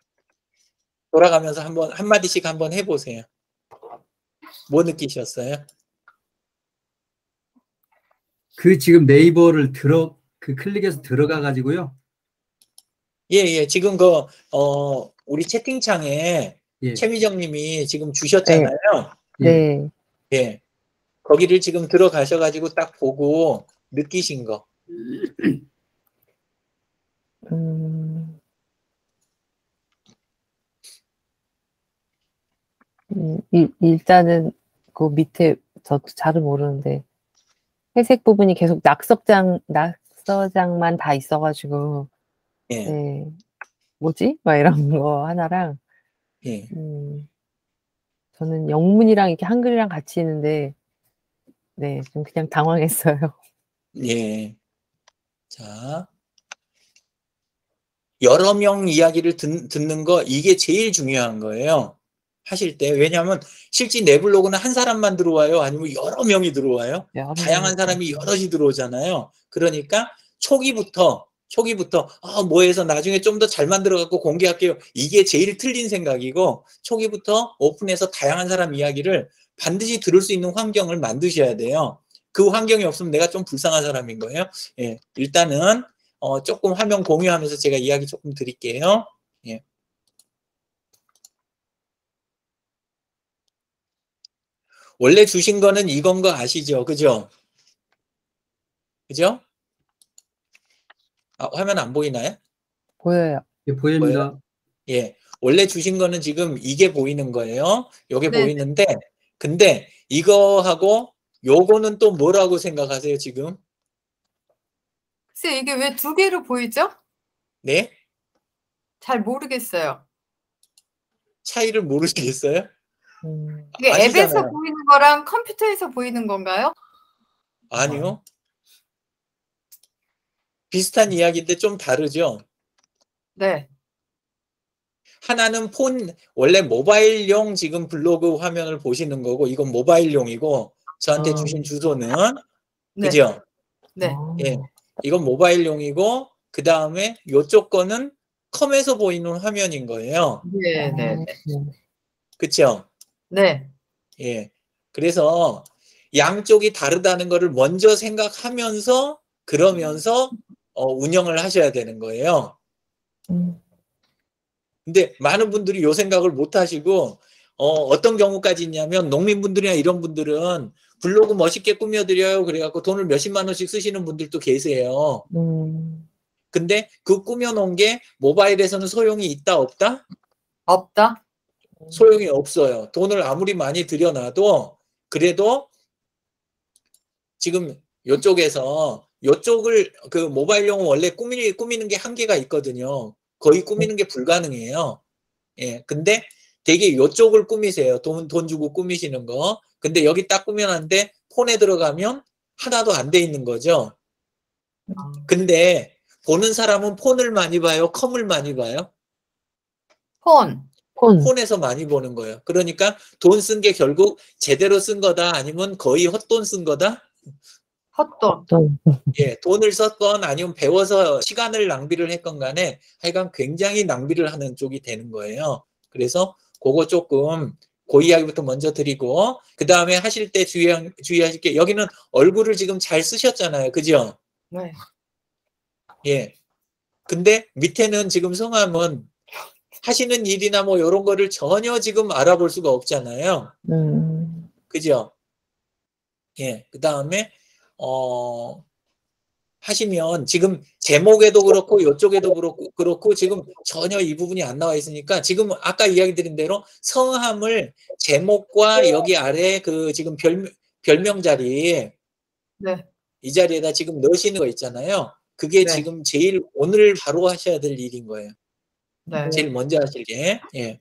돌아가면서 한마디씩 한번 해보세요. 뭐 느끼셨어요? 그 지금 네이버를 클릭해서 들어가 가지고요. 예. 지금 우리 채팅창에 예. 최미정 님이 지금 주셨잖아요. 네. 예. 거기를 지금 들어가셔가지고 딱 보고 느끼신 거. 일단은 그 밑에 저도 잘은 모르는데 회색 부분이 계속 낙서장만 다 있어가지고 예. 네. 뭐지? 막 이런 거 하나랑 예. 저는 영문이랑 이렇게 한글이랑 같이 있는데 네, 좀 그냥 당황했어요. 예. 자, 여러 명 이야기를 듣는 거 이게 제일 중요한 거예요. 하실 때. 왜냐하면 실제 내 블로그는 한 사람만 들어와요? 아니면 여러 명이 들어와요? 다양한 사람이 여럿이 들어오잖아요. 그러니까 초기부터 뭐 해서 나중에 좀 더 잘 만들어갖고 공개할게요. 이게 제일 틀린 생각이고 초기부터 오픈해서 다양한 사람 이야기를 반드시 들을 수 있는 환경을 만드셔야 돼요. 그 환경이 없으면 내가 좀 불쌍한 사람인 거예요. 예, 일단은 조금 화면 공유하면서 제가 이야기 조금 드릴게요. 예. 원래 주신 거는 이건 거 아시죠? 그죠? 그죠? 화면 안 보이나요? 보여요. 예, 보입니다. 예. 원래 주신 거는 지금 이게 보이는 거예요. 요게 네. 보이는데, 근데 이거하고 요거는 또 뭐라고 생각하세요, 지금? 글쎄 이게 왜 두 개로 보이죠? 네? 잘 모르겠어요. 차이를 모르시겠어요? 이게 아시잖아요. 앱에서 보이는 거랑 컴퓨터에서 보이는 건가요? 아니요. 비슷한 이야기인데 좀 다르죠? 네. 하나는 원래 모바일용 지금 블로그 화면을 보시는 거고, 이건 모바일용이고, 저한테 주신 주소는, 네. 그죠? 네. 예. 이건 모바일용이고, 그 다음에 요쪽 거는 컴에서 보이는 화면인 거예요. 네. 그쵸? 네. 예. 그래서 양쪽이 다르다는 거를 먼저 생각하면서, 그러면서, 운영을 하셔야 되는 거예요. 근데 많은 분들이 요 생각을 못 하시고 어떤 경우까지 있냐면 농민분들이나 이런 분들은 블로그 멋있게 꾸며드려요. 그래갖고 돈을 몇십만 원씩 쓰시는 분들도 계세요. 근데 그 꾸며놓은 게 모바일에서는 소용이 있다 없다? 없다? 소용이 없어요. 돈을 아무리 많이 들여놔도 그래도 지금 요쪽을 그 모바일용은 원래 꾸미는 게 한계가 있거든요. 거의 꾸미는 게 불가능해요. 예, 근데 되게 요쪽을 꾸미세요. 돈 주고 꾸미시는 거. 근데 여기 딱 꾸며놨는데 폰에 들어가면 하나도 안 돼 있는 거죠. 근데 보는 사람은 폰을 많이 봐요? 컴을 많이 봐요? 폰에서 많이 보는 거예요. 그러니까 돈 쓴 게 결국 제대로 쓴 거다? 아니면 거의 헛돈 쓴 거다? 헛돈. 예, 돈을 썼건 아니면 배워서 시간을 낭비를 했건 간에 하여간 굉장히 낭비를 하는 쪽이 되는 거예요. 그래서 그거 조금 그 이야기부터 먼저 드리고 그 다음에 하실 때 주의하실 게 여기는 얼굴을 지금 잘 쓰셨잖아요. 그죠? 네. 예. 근데 밑에는 지금 성함은 하시는 일이나 뭐 이런 거를 전혀 지금 알아볼 수가 없잖아요. 그죠? 예. 그 다음에 하시면 지금 제목에도 그렇고 이쪽에도 그렇고 지금 전혀 이 부분이 안 나와 있으니까 지금 아까 이야기 드린 대로 성함을 제목과 여기 아래 그 지금 별명 자리 네. 이 자리에다 지금 넣으시는 거 있잖아요. 그게 네. 지금 제일 오늘 바로 하셔야 될 일인 거예요. 네. 제일 먼저 하실 게. 예.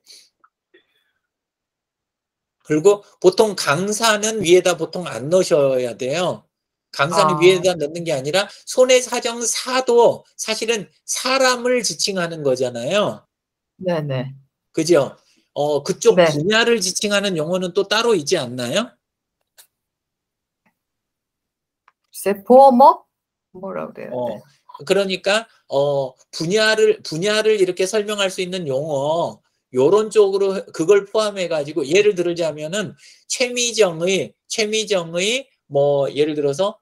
그리고 보통 강사는 위에다 보통 안 넣으셔야 돼요. 강사는 위에다 넣는 게 아니라 손해사정사도 사실은 사람을 지칭하는 거잖아요. 네네. 그죠? 그쪽 네. 분야를 지칭하는 용어는 또 따로 있지 않나요? 글쎄 보험업? 뭐라 그래야 돼? 그러니까 분야를 이렇게 설명할 수 있는 용어 요런 쪽으로 그걸 포함해 가지고 예를 들자면은 최미정의 뭐 예를 들어서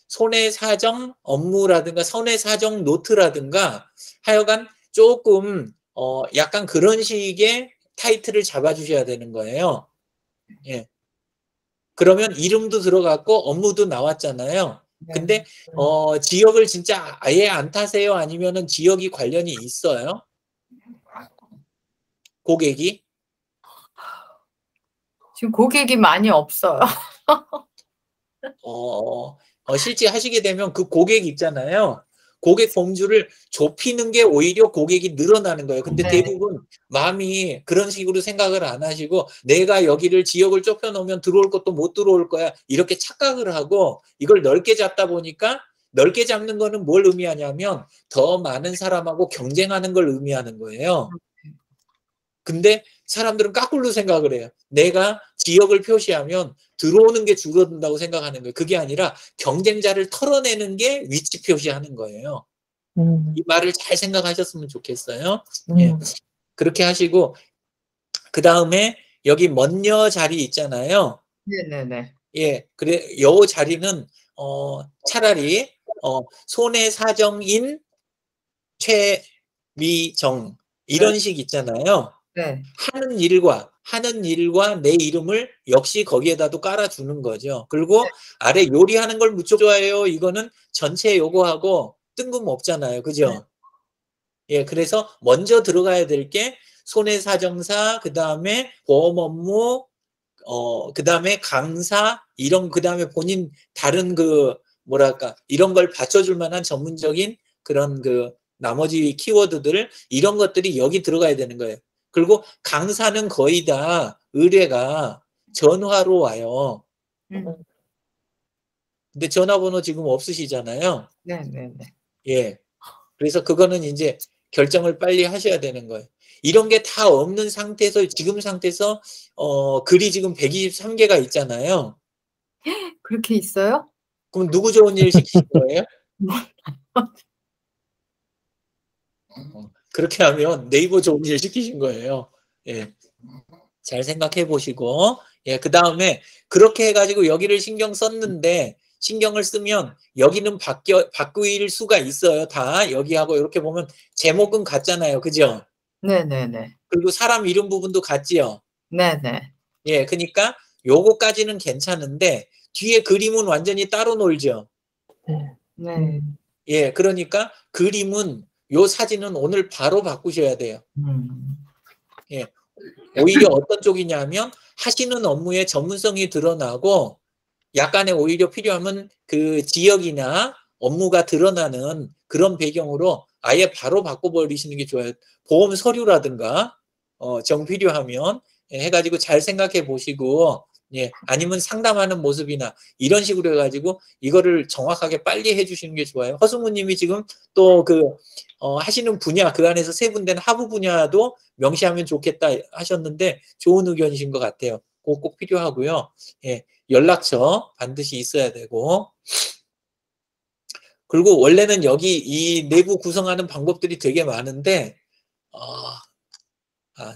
손해사정 업무라든가 손해사정 노트라든가 하여간 조금 약간 그런 식의 타이틀을 잡아주셔야 되는 거예요. 예. 그러면 이름도 들어갔고 업무도 나왔잖아요. 근데 지역을 진짜 아예 안 타세요? 아니면은 지역이 관련이 있어요? 고객이? 지금 고객이 많이 없어요. 실제 하시게 되면 그 고객 있잖아요. 고객 범주를 좁히는 게 오히려 고객이 늘어나는 거예요. 근데 네. 대부분 마음이 그런 식으로 생각을 안 하시고 내가 여기를 지역을 좁혀 놓으면 들어올 것도 못 들어올 거야. 이렇게 착각을 하고 이걸 넓게 잡다 보니까 넓게 잡는 거는 뭘 의미하냐면 더 많은 사람하고 경쟁하는 걸 의미하는 거예요. 근데 사람들은 거꾸로 생각을 해요. 내가 지역을 표시하면 들어오는 게 줄어든다고 생각하는 거예요. 그게 아니라 경쟁자를 털어내는 게 위치 표시하는 거예요. 이 말을 잘 생각하셨으면 좋겠어요. 예. 그렇게 하시고 그 다음에 여기 먼여 자리 있잖아요. 네네네. 예, 그래 요 자리는 차라리 손해사정인 최미정 이런 식 있잖아요. 네. 하는 일과 내 이름을 역시 거기에다도 깔아주는 거죠. 그리고 아래 요리하는 걸 무척 좋아해요. 이거는 전체 요거하고 뜬금없잖아요. 그죠? 예, 그래서 먼저 들어가야 될 게 손해사정사, 그 다음에 보험 업무, 그 다음에 강사, 그 다음에 본인 다른 뭐랄까, 이런 걸 받쳐줄 만한 전문적인 그런 나머지 키워드들, 이런 것들이 여기 들어가야 되는 거예요. 그리고 강사는 거의 다 의뢰가 전화로 와요. 근데 전화번호 지금 없으시잖아요. 네네네. 예. 그래서 그거는 이제 결정을 빨리 하셔야 되는 거예요. 이런 게 다 없는 상태에서, 지금 상태에서, 글이 지금 123개가 있잖아요. 그렇게 있어요? 그럼 누구 좋은 일 시키신 거예요? 그렇게 하면 네이버 좋은 일 시키신 거예요. 예. 잘 생각해 보시고, 예. 그 다음에 그렇게 해가지고 여기를 신경 썼는데, 신경을 쓰면 여기는 바뀔 수가 있어요. 다 여기하고 이렇게 보면 제목은 같잖아요. 그죠? 네네네. 그리고 사람 이름 부분도 같지요. 네네. 예, 그러니까 요거까지는 괜찮은데 뒤에 그림은 완전히 따로 놀죠. 네. 예, 그러니까 그림은 요 사진은 오늘 바로 바꾸셔야 돼요. 예, 오히려 어떤 쪽이냐면 하시는 업무의 전문성이 드러나고 약간의 오히려 필요하면 그 지역이나 업무가 드러나는 그런 배경으로 아예 바로 바꿔버리시는 게 좋아요. 보험 서류라든가 정 필요하면 해가지고 잘 생각해 보시고 예, 아니면 상담하는 모습이나 이런 식으로 해가지고 이거를 정확하게 빨리 해주시는 게 좋아요. 허승우님이 지금 또 하시는 분야 그 안에서 세분된 하부 분야도 명시하면 좋겠다 하셨는데 좋은 의견이신 것 같아요. 꼭 필요하고요. 예, 연락처 반드시 있어야 되고 그리고 원래는 여기 이 내부 구성하는 방법들이 되게 많은데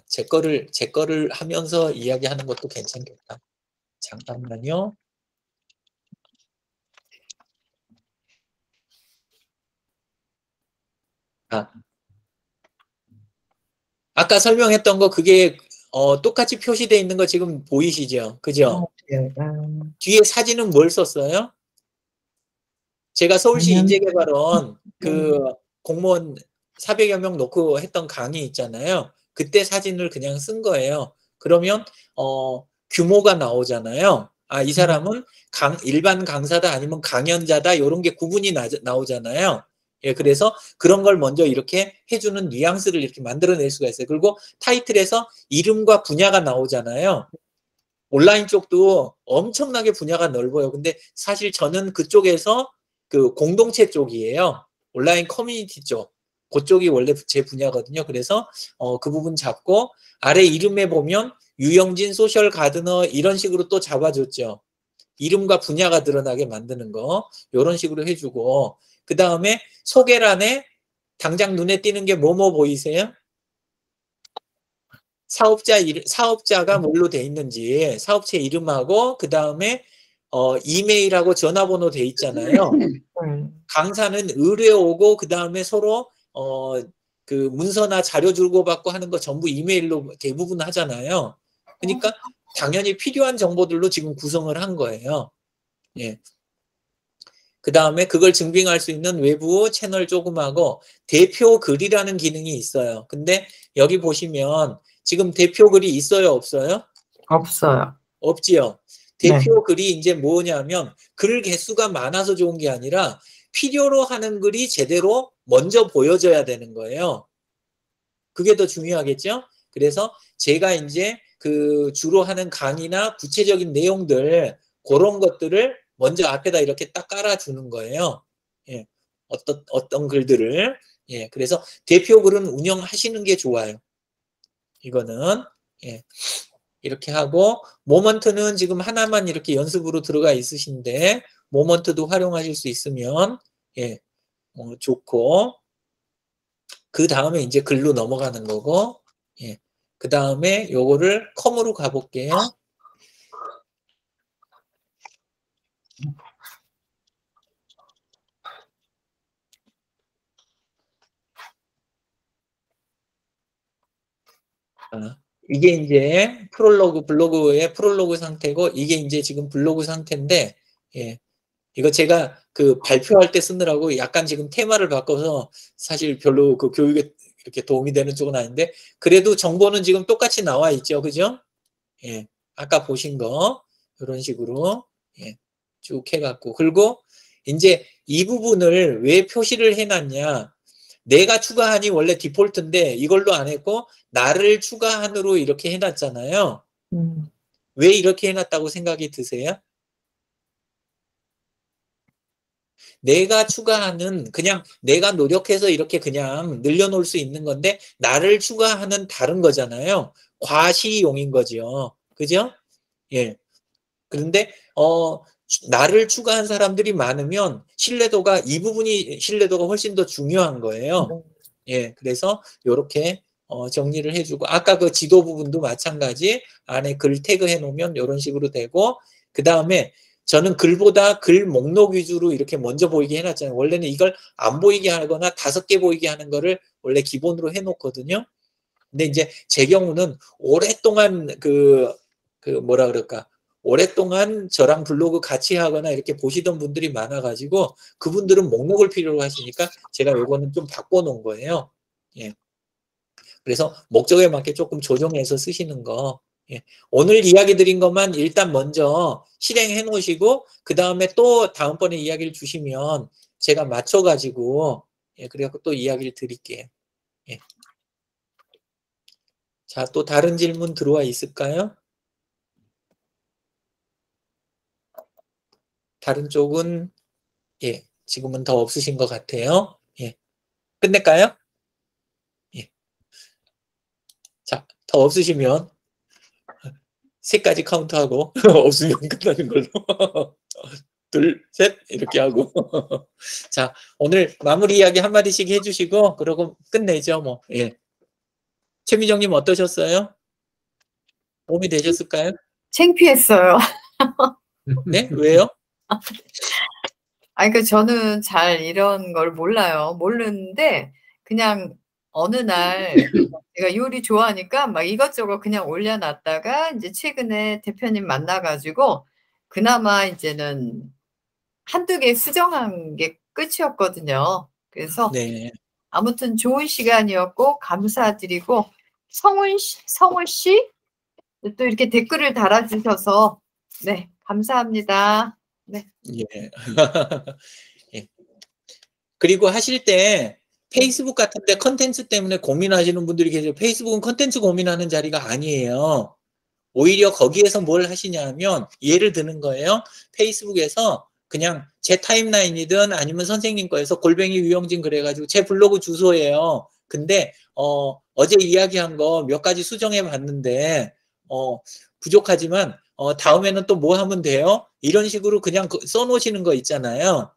제 거를 하면서 이야기하는 것도 괜찮겠다. 잠깐만요. 아까 설명했던 거 그게 똑같이 표시되어 있는 거 지금 보이시죠? 그죠? 뒤에 사진은 뭘 썼어요? 제가 서울시 인재개발원 공무원 400여 명 놓고 했던 강의 있잖아요. 그때 사진을 그냥 쓴 거예요. 그러면 규모가 나오잖아요. 이 사람은 일반 강사다 아니면 강연자다 이런 게 구분이 나오잖아요. 예, 그래서 그런 걸 먼저 이렇게 해주는 뉘앙스를 이렇게 만들어낼 수가 있어요. 그리고 타이틀에서 이름과 분야가 나오잖아요. 온라인 쪽도 엄청나게 분야가 넓어요. 근데 사실 저는 그쪽에서 공동체 쪽이에요. 온라인 커뮤니티 쪽. 그쪽이 원래 제 분야거든요. 그래서 그 부분 잡고 아래 이름에 보면 유영진 소셜 가드너 이런 식으로 또 잡아줬죠. 이름과 분야가 드러나게 만드는 거 이런 식으로 해주고 그 다음에 소개란에 당장 눈에 띄는 게 뭐뭐 보이세요? 사업자가 뭘로 돼 있는지 사업체 이름하고 그 다음에 이메일하고 전화번호 돼 있잖아요. 강사는 의뢰 오고 그 다음에 서로 그 문서나 자료 주고받고 하는 거 전부 이메일로 대부분 하잖아요. 그러니까 당연히 필요한 정보들로 지금 구성을 한 거예요. 예. 그 다음에 그걸 증빙할 수 있는 외부 채널 조금하고 대표 글이라는 기능이 있어요. 근데 여기 보시면 지금 대표 글이 있어요, 없어요? 없어요. 없지요. 대표 글이 이제 뭐냐면 글 개수가 많아서 좋은 게 아니라 필요로 하는 글이 제대로 먼저 보여져야 되는 거예요. 그게 더 중요하겠죠? 그래서 제가 이제 그 주로 하는 강의나 구체적인 내용들 그런 것들을 먼저 앞에다 이렇게 딱 깔아주는 거예요. 예. 어떤 글들을. 예. 그래서 대표 글은 운영하시는 게 좋아요. 이거는. 예. 이렇게 하고 모먼트는 지금 하나만 이렇게 연습으로 들어가 있으신데 모먼트도 활용하실 수 있으면 예, 좋고 그 다음에 이제 글로 넘어가는 거고 예, 그 다음에 요거를 컴으로 가볼게요. 이게 이제 블로그의 프롤로그 상태고 이게 이제 지금 블로그 상태인데 예. 이거 제가 그 발표할 때 쓰느라고 약간 지금 테마를 바꿔서 사실 별로 그 교육에 이렇게 도움이 되는 쪽은 아닌데 그래도 정보는 지금 똑같이 나와 있죠. 그죠? 예. 아까 보신 거 이런 식으로 예. 쭉 해갖고 그리고 이제 이 부분을 왜 표시를 해놨냐 내가 추가하니 원래 디폴트인데 이걸로 안 했고 나를 추가한으로 이렇게 해놨잖아요. 왜 이렇게 해놨다고 생각이 드세요? 내가 추가하는 그냥 내가 노력해서 이렇게 그냥 늘려놓을 수 있는 건데 나를 추가하는 다른 거잖아요. 과시용인 거죠. 그죠? 예. 그런데 나를 추가한 사람들이 많으면 이 부분이 신뢰도가 훨씬 더 중요한 거예요. 예. 그래서 요렇게 정리를 해주고 아까 그 지도 부분도 마찬가지 안에 글 태그 해놓으면 이런 식으로 되고 그 다음에 저는 글보다 글 목록 위주로 이렇게 먼저 보이게 해놨잖아요. 원래는 이걸 안 보이게 하거나 5개 보이게 하는 거를 원래 기본으로 해놓거든요. 근데 이제 제 경우는 오랫동안 뭐라 그럴까 오랫동안 저랑 블로그 같이 하거나 이렇게 보시던 분들이 많아가지고 그분들은 목록을 필요로 하시니까 제가 요거는 좀 바꿔놓은 거예요. 예. 그래서 목적에 맞게 조금 조정해서 쓰시는 거. 예. 오늘 이야기 드린 것만 일단 먼저 실행해 놓으시고 그 다음에 또 다음번에 이야기를 주시면 제가 맞춰가지고 예, 그래갖고 또 이야기를 드릴게요. 예. 자, 또 다른 질문 들어와 있을까요? 다른 쪽은 예, 지금은 더 없으신 것 같아요. 예. 끝낼까요? 예. 자, 더 없으시면 3까지 카운트하고 없으면 끝나는 걸로. 둘, 셋 이렇게 하고 자 오늘 마무리 이야기 한마디씩 해주시고 그러고 끝내죠 뭐. 예. 최미정님 어떠셨어요? 도움이 되셨을까요? 창피했어요. 네? 왜요? 아니, 저는 잘 이런 걸 몰라요. 모르는데 그냥 어느 날 제가 요리 좋아하니까 막 이것저것 그냥 올려놨다가 이제 최근에 대표님 만나가지고 그나마 이제는 한두 개 수정한 게 끝이었거든요. 그래서 네. 아무튼 좋은 시간이었고 감사드리고 성훈 씨 또 이렇게 댓글을 달아주셔서 네 감사합니다. 네. 예. 예. 그리고 하실 때 페이스북 같은데 컨텐츠 때문에 고민하시는 분들이 계세요. 페이스북은 컨텐츠 고민하는 자리가 아니에요. 오히려 거기에서 뭘 하시냐면 예를 드는 거예요. 페이스북에서 그냥 제 타임라인이든 아니면 선생님 거에서 골뱅이 유영진 그래가지고 제 블로그 주소예요. 근데 어제 이야기한 거 몇 가지 수정해 봤는데 부족하지만 다음에는 또 뭐 하면 돼요? 이런 식으로 그냥 써놓으시는 거 있잖아요.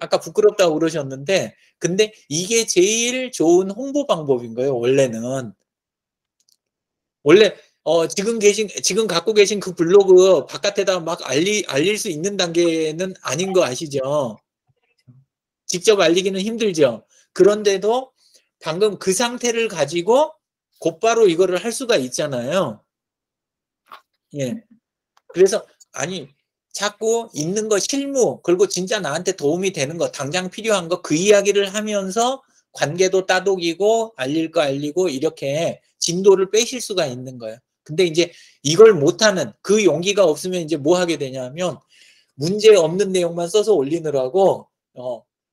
아까 부끄럽다고 그러셨는데, 근데 이게 제일 좋은 홍보 방법인 거예요, 원래는. 원래, 지금 갖고 계신 그 블로그 바깥에다 막 알릴 수 있는 단계는 아닌 거 아시죠? 직접 알리기는 힘들죠. 그런데도 방금 그 상태를 가지고 곧바로 이거를 할 수가 있잖아요. 예. 그래서, 아니, 자꾸 있는 거 실무, 그리고 진짜 나한테 도움이 되는 거, 당장 필요한 거, 그 이야기를 하면서 관계도 따독이고, 알릴 거 알리고, 이렇게 진도를 빼실 수가 있는 거예요. 근데 이제 이걸 못하는, 그 용기가 없으면 이제 뭐 하게 되냐면, 문제 없는 내용만 써서 올리느라고,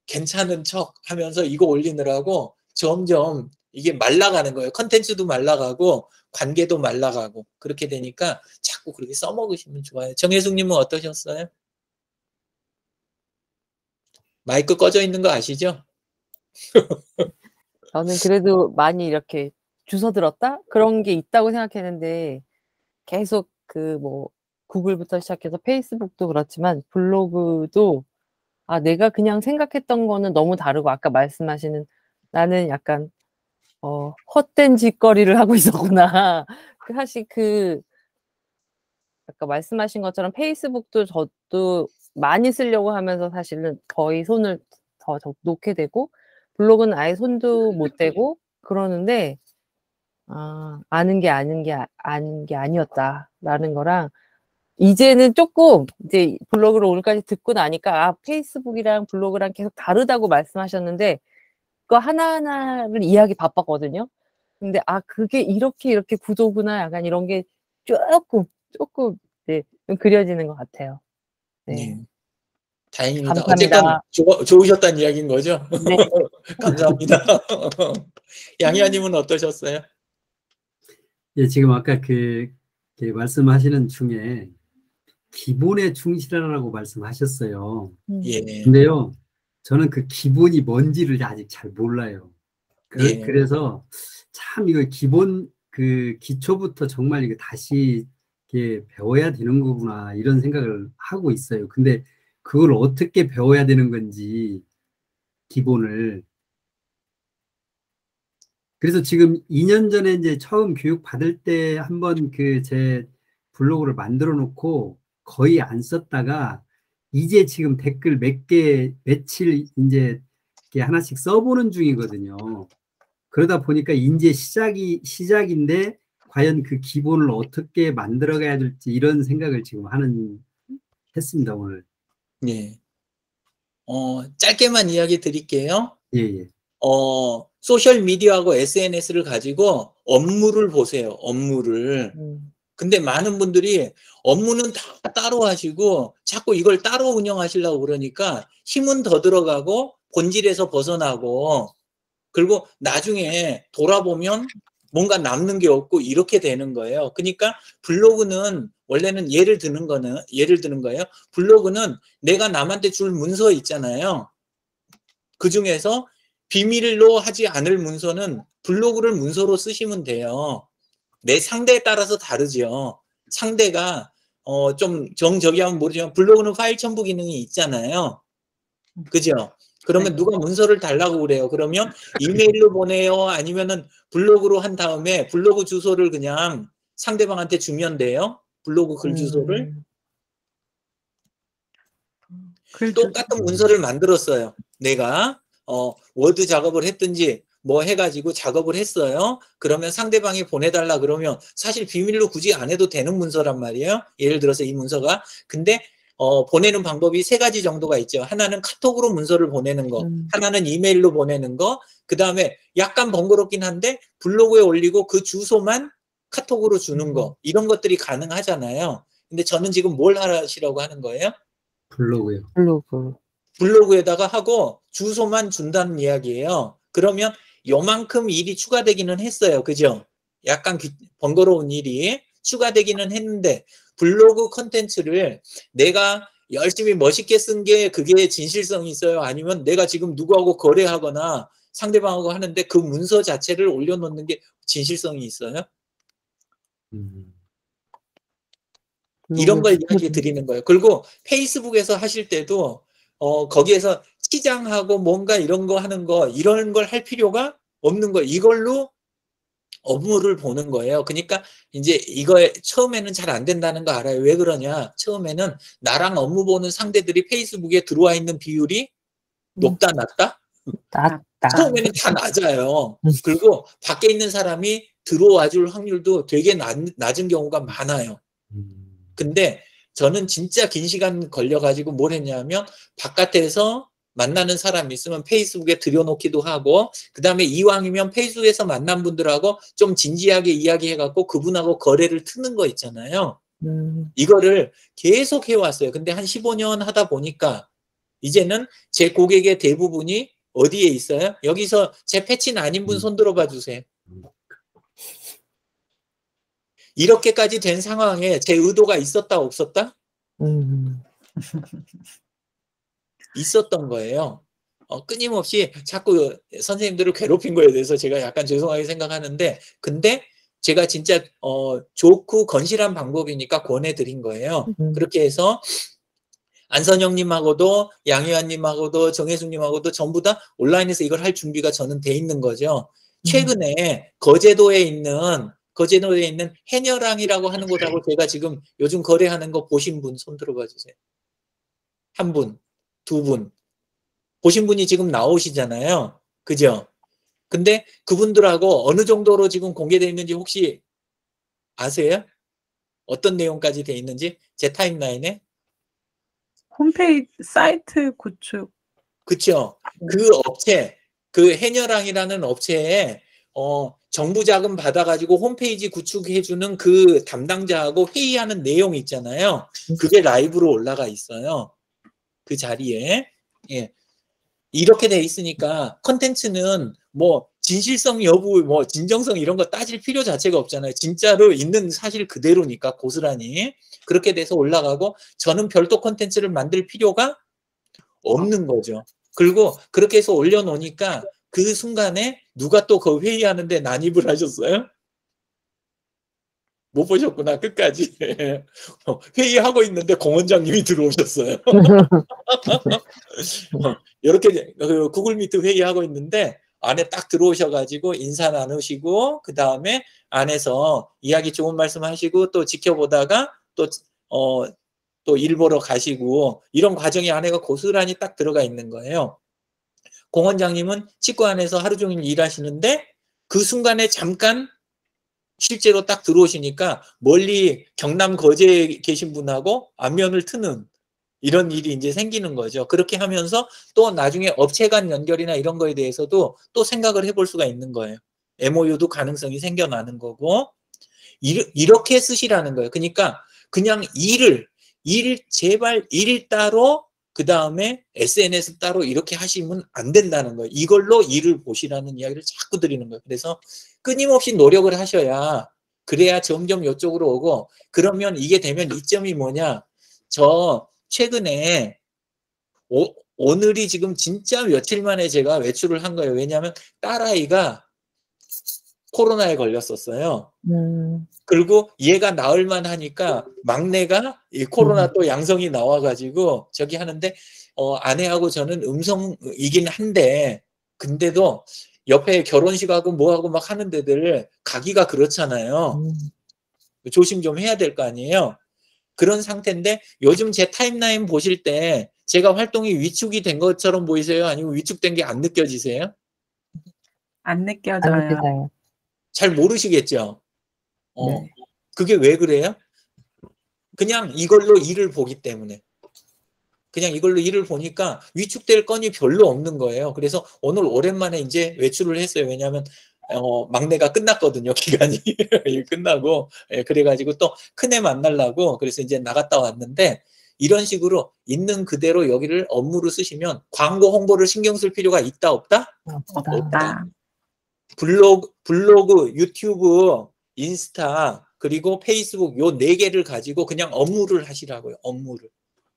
괜찮은 척 하면서 이거 올리느라고 점점 이게 말라가는 거예요. 컨텐츠도 말라가고, 관계도 말라가고, 그렇게 되니까 자꾸 그렇게 써먹으시면 좋아요. 정혜숙님은 어떠셨어요? 마이크 꺼져 있는 거 아시죠? 저는 그래도 많이 이렇게 주워 들었다? 그런 게 있다고 생각했는데, 계속 구글부터 시작해서 페이스북도 그렇지만, 블로그도, 내가 그냥 생각했던 거는 너무 다르고, 아까 말씀하시는, 나는 약간, 헛된 짓거리를 하고 있었구나. 사실 아까 말씀하신 것처럼 페이스북도 저도 많이 쓰려고 하면서 사실은 거의 손을 더 놓게 되고, 블로그는 아예 손도 못 대고 그러는데, 아는 게 아니었다라는 거랑, 이제는 조금 이제 블로그를 오늘까지 듣고 나니까 페이스북이랑 블로그랑 계속 다르다고 말씀하셨는데, 그거 하나하나를 이해하기 바빴거든요. 근데 그게 이렇게 구조구나, 약간 이런 게 조금 네, 좀 그려지는 것 같아요. 네. 다행입니다. 감사합니다. 어쨌건 좋으셨다는 이야기인 거죠? 네. 감사합니다. 양희아님은 어떠셨어요? 예, 지금 아까 그 말씀하시는 중에 기본에 충실하라고 말씀하셨어요. 예. 근데요, 저는 그 기본이 뭔지를 아직 잘 몰라요. 예. 그래서 참 이거 기초부터 정말 이거 다시 이렇게 배워야 되는 거구나, 이런 생각을 하고 있어요. 근데 그걸 어떻게 배워야 되는 건지, 기본을. 그래서 지금 2년 전에 이제 처음 교육 받을 때 한번 제 블로그를 만들어 놓고 거의 안 썼다가, 이제 지금 댓글 며칠 이제 이렇게 하나씩 써보는 중이거든요. 그러다 보니까 이제 시작인데, 과연 그 기본을 어떻게 만들어가야 될지, 이런 생각을 지금 했습니다, 오늘. 예. 짧게만 이야기 드릴게요. 예, 예. 소셜미디어하고 SNS를 가지고 업무를 보세요. 업무를. 근데 많은 분들이 업무는 다 따로 하시고 자꾸 이걸 따로 운영하시려고 그러니까 힘은 더 들어가고 본질에서 벗어나고, 그리고 나중에 돌아보면 뭔가 남는 게 없고 이렇게 되는 거예요. 그러니까 블로그는 원래는 예를 드는 거예요. 블로그는 내가 남한테 줄 문서 있잖아요. 그 중에서 비밀로 하지 않을 문서는 블로그를 문서로 쓰시면 돼요. 내 상대에 따라서 다르죠. 상대가 좀 정저기하면 모르지만 블로그는 파일 첨부 기능이 있잖아요. 그죠? 그러면 누가 문서를 달라고 그래요. 그러면 이메일로 보내요? 아니면은 블로그로 한 다음에 블로그 주소를 그냥 상대방한테 주면 돼요? 블로그 글 주소를. 똑같은 문서를 만들었어요. 내가 워드 작업을 했든지 뭐 해가지고 작업을 했어요. 그러면 상대방이 보내달라 그러면 사실 비밀로 굳이 안 해도 되는 문서란 말이에요. 예를 들어서 이 문서가. 근데 보내는 방법이 3가지 정도가 있죠. 하나는 카톡으로 문서를 보내는 거, 하나는 이메일로 보내는 거, 그 다음에 약간 번거롭긴 한데 블로그에 올리고 그 주소만 카톡으로 주는 거, 이런 것들이 가능하잖아요. 근데 저는 지금 뭘 하시라고 하는 거예요? 블로그요. 블로그에다가 하고 주소만 준다는 이야기예요. 그러면 요만큼 일이 추가되기는 했어요. 그죠? 약간 번거로운 일이 추가되기는 했는데, 블로그 컨텐츠를 내가 열심히 멋있게 쓴 게 그게 진실성이 있어요? 아니면 내가 지금 누구하고 거래하거나 상대방하고 하는데 그 문서 자체를 올려놓는 게 진실성이 있어요? 이런 걸 블로그 이야기 드리는 거예요. 그리고 페이스북에서 하실 때도 거기에서 치장하고 뭔가 이런 거 하는 거 이런 걸 할 필요가 없는 거예요. 이걸로 업무를 보는 거예요. 그러니까 이제 이거 처음에는 잘 안 된다는 거 알아요. 왜 그러냐? 처음에는 나랑 업무 보는 상대들이 페이스북에 들어와 있는 비율이 높다 낮다? 낮다. 처음에는 다 낮아요. 그리고 밖에 있는 사람이 들어와 줄 확률도 되게 낮은 경우가 많아요. 근데 저는 진짜 긴 시간 걸려가지고 뭘 했냐면 바깥에서 만나는 사람이 있으면 페이스북에 들여놓기도 하고 그 다음에 이왕이면 페이스북에서 만난 분들하고 좀 진지하게 이야기해갖고 그분하고 거래를 트는 거 있잖아요. 이거를 계속 해왔어요. 근데 한 15년 하다 보니까 이제는 제 고객의 대부분이 어디에 있어요? 여기서 제 패친 아닌 분 손 들어봐 주세요. 이렇게까지 된 상황에 제 의도가 있었다 없었다? 있었던 거예요. 끊임없이 자꾸 선생님들을 괴롭힌 거에 대해서 제가 약간 죄송하게 생각하는데 근데 제가 진짜 좋고 건실한 방법이니까 권해드린 거예요. 그렇게 해서 안선영님하고도 양희환님하고도 정혜숙님하고도 전부 다 온라인에서 이걸 할 준비가 저는 돼 있는 거죠. 최근에 거제도에 있는 해녀랑이라고 하는 곳하고 제가 지금 요즘 거래하는 거 보신 분 손 들어봐 주세요. 한 분, 두 분. 보신 분이 지금 나오시잖아요. 그죠? 근데 그분들하고 어느 정도로 지금 공개되어 있는지 혹시 아세요? 어떤 내용까지 되어 있는지? 제 타임라인에? 홈페이지 사이트 구축. 그쵸? 그 업체, 그 해녀랑이라는 업체에 정부 자금 받아가지고 홈페이지 구축해주는 그 담당자하고 회의하는 내용이 있잖아요. 그게 라이브로 올라가 있어요. 그 자리에. 예. 이렇게 돼 있으니까 컨텐츠는 뭐 진실성 여부, 뭐 진정성 이런 거 따질 필요 자체가 없잖아요. 진짜로 있는 사실 그대로니까 고스란히. 그렇게 돼서 올라가고 저는 별도 컨텐츠를 만들 필요가 없는 거죠. 그리고 그렇게 해서 올려놓으니까 그 순간에 누가 또 그 회의하는데 난입을 하셨어요? 못 보셨구나 끝까지. 회의하고 있는데 공원장님이 들어오셨어요. 이렇게 구글 미트 회의하고 있는데 안에 딱 들어오셔가지고 인사 나누시고 그 다음에 안에서 이야기 좋은 말씀 하시고 또 지켜보다가 또 일 보러 가시고 이런 과정이 안에가 고스란히 딱 들어가 있는 거예요. 공원장님은 치과 안에서 하루 종일 일하시는데 그 순간에 잠깐 실제로 딱 들어오시니까 멀리 경남 거제에 계신 분하고 안면을 트는 이런 일이 이제 생기는 거죠. 그렇게 하면서 또 나중에 업체 간 연결이나 이런 거에 대해서도 또 생각을 해볼 수가 있는 거예요. MOU도 가능성이 생겨나는 거고 이렇게 쓰시라는 거예요. 그러니까 그냥 제발 일 따로 그 다음에 SNS 따로 이렇게 하시면 안 된다는 거예요. 이걸로 일을 보시라는 이야기를 자꾸 드리는 거예요. 그래서 끊임없이 노력을 하셔야 그래야 점점 이쪽으로 오고 그러면 이게 되면 이점이 뭐냐. 저 최근에 오늘이 지금 진짜 며칠 만에 제가 외출을 한 거예요. 왜냐하면 딸아이가 코로나에 걸렸었어요. 그리고 얘가 나을만 하니까 막내가 이 코로나 또 양성이 나와가지고 저기 하는데 아내하고 저는 음성이긴 한데 근데도 옆에 결혼식하고 뭐하고 막 하는 데들 가기가 그렇잖아요. 조심 좀 해야 될 거 아니에요. 그런 상태인데 요즘 제 타임라인 보실 때 제가 활동이 위축이 된 것처럼 보이세요? 아니면 위축된 게 안 느껴지세요? 안 느껴져요. 잘 모르시겠죠? 네. 그게 왜 그래요? 그냥 이걸로 일을 보기 때문에. 그냥 이걸로 일을 보니까 위축될 건이 별로 없는 거예요. 그래서 오늘 오랜만에 이제 외출을 했어요. 왜냐하면 막내가 끝났거든요. 기간이 끝나고 그래가지고 또 큰애 만나려고 그래서 이제 나갔다 왔는데 이런 식으로 있는 그대로 여기를 업무로 쓰시면 광고 홍보를 신경 쓸 필요가 있다 없다? 없다. 블로그, 유튜브, 인스타 그리고 페이스북 요 4개를 가지고 그냥 업무를 하시라고요. 업무를.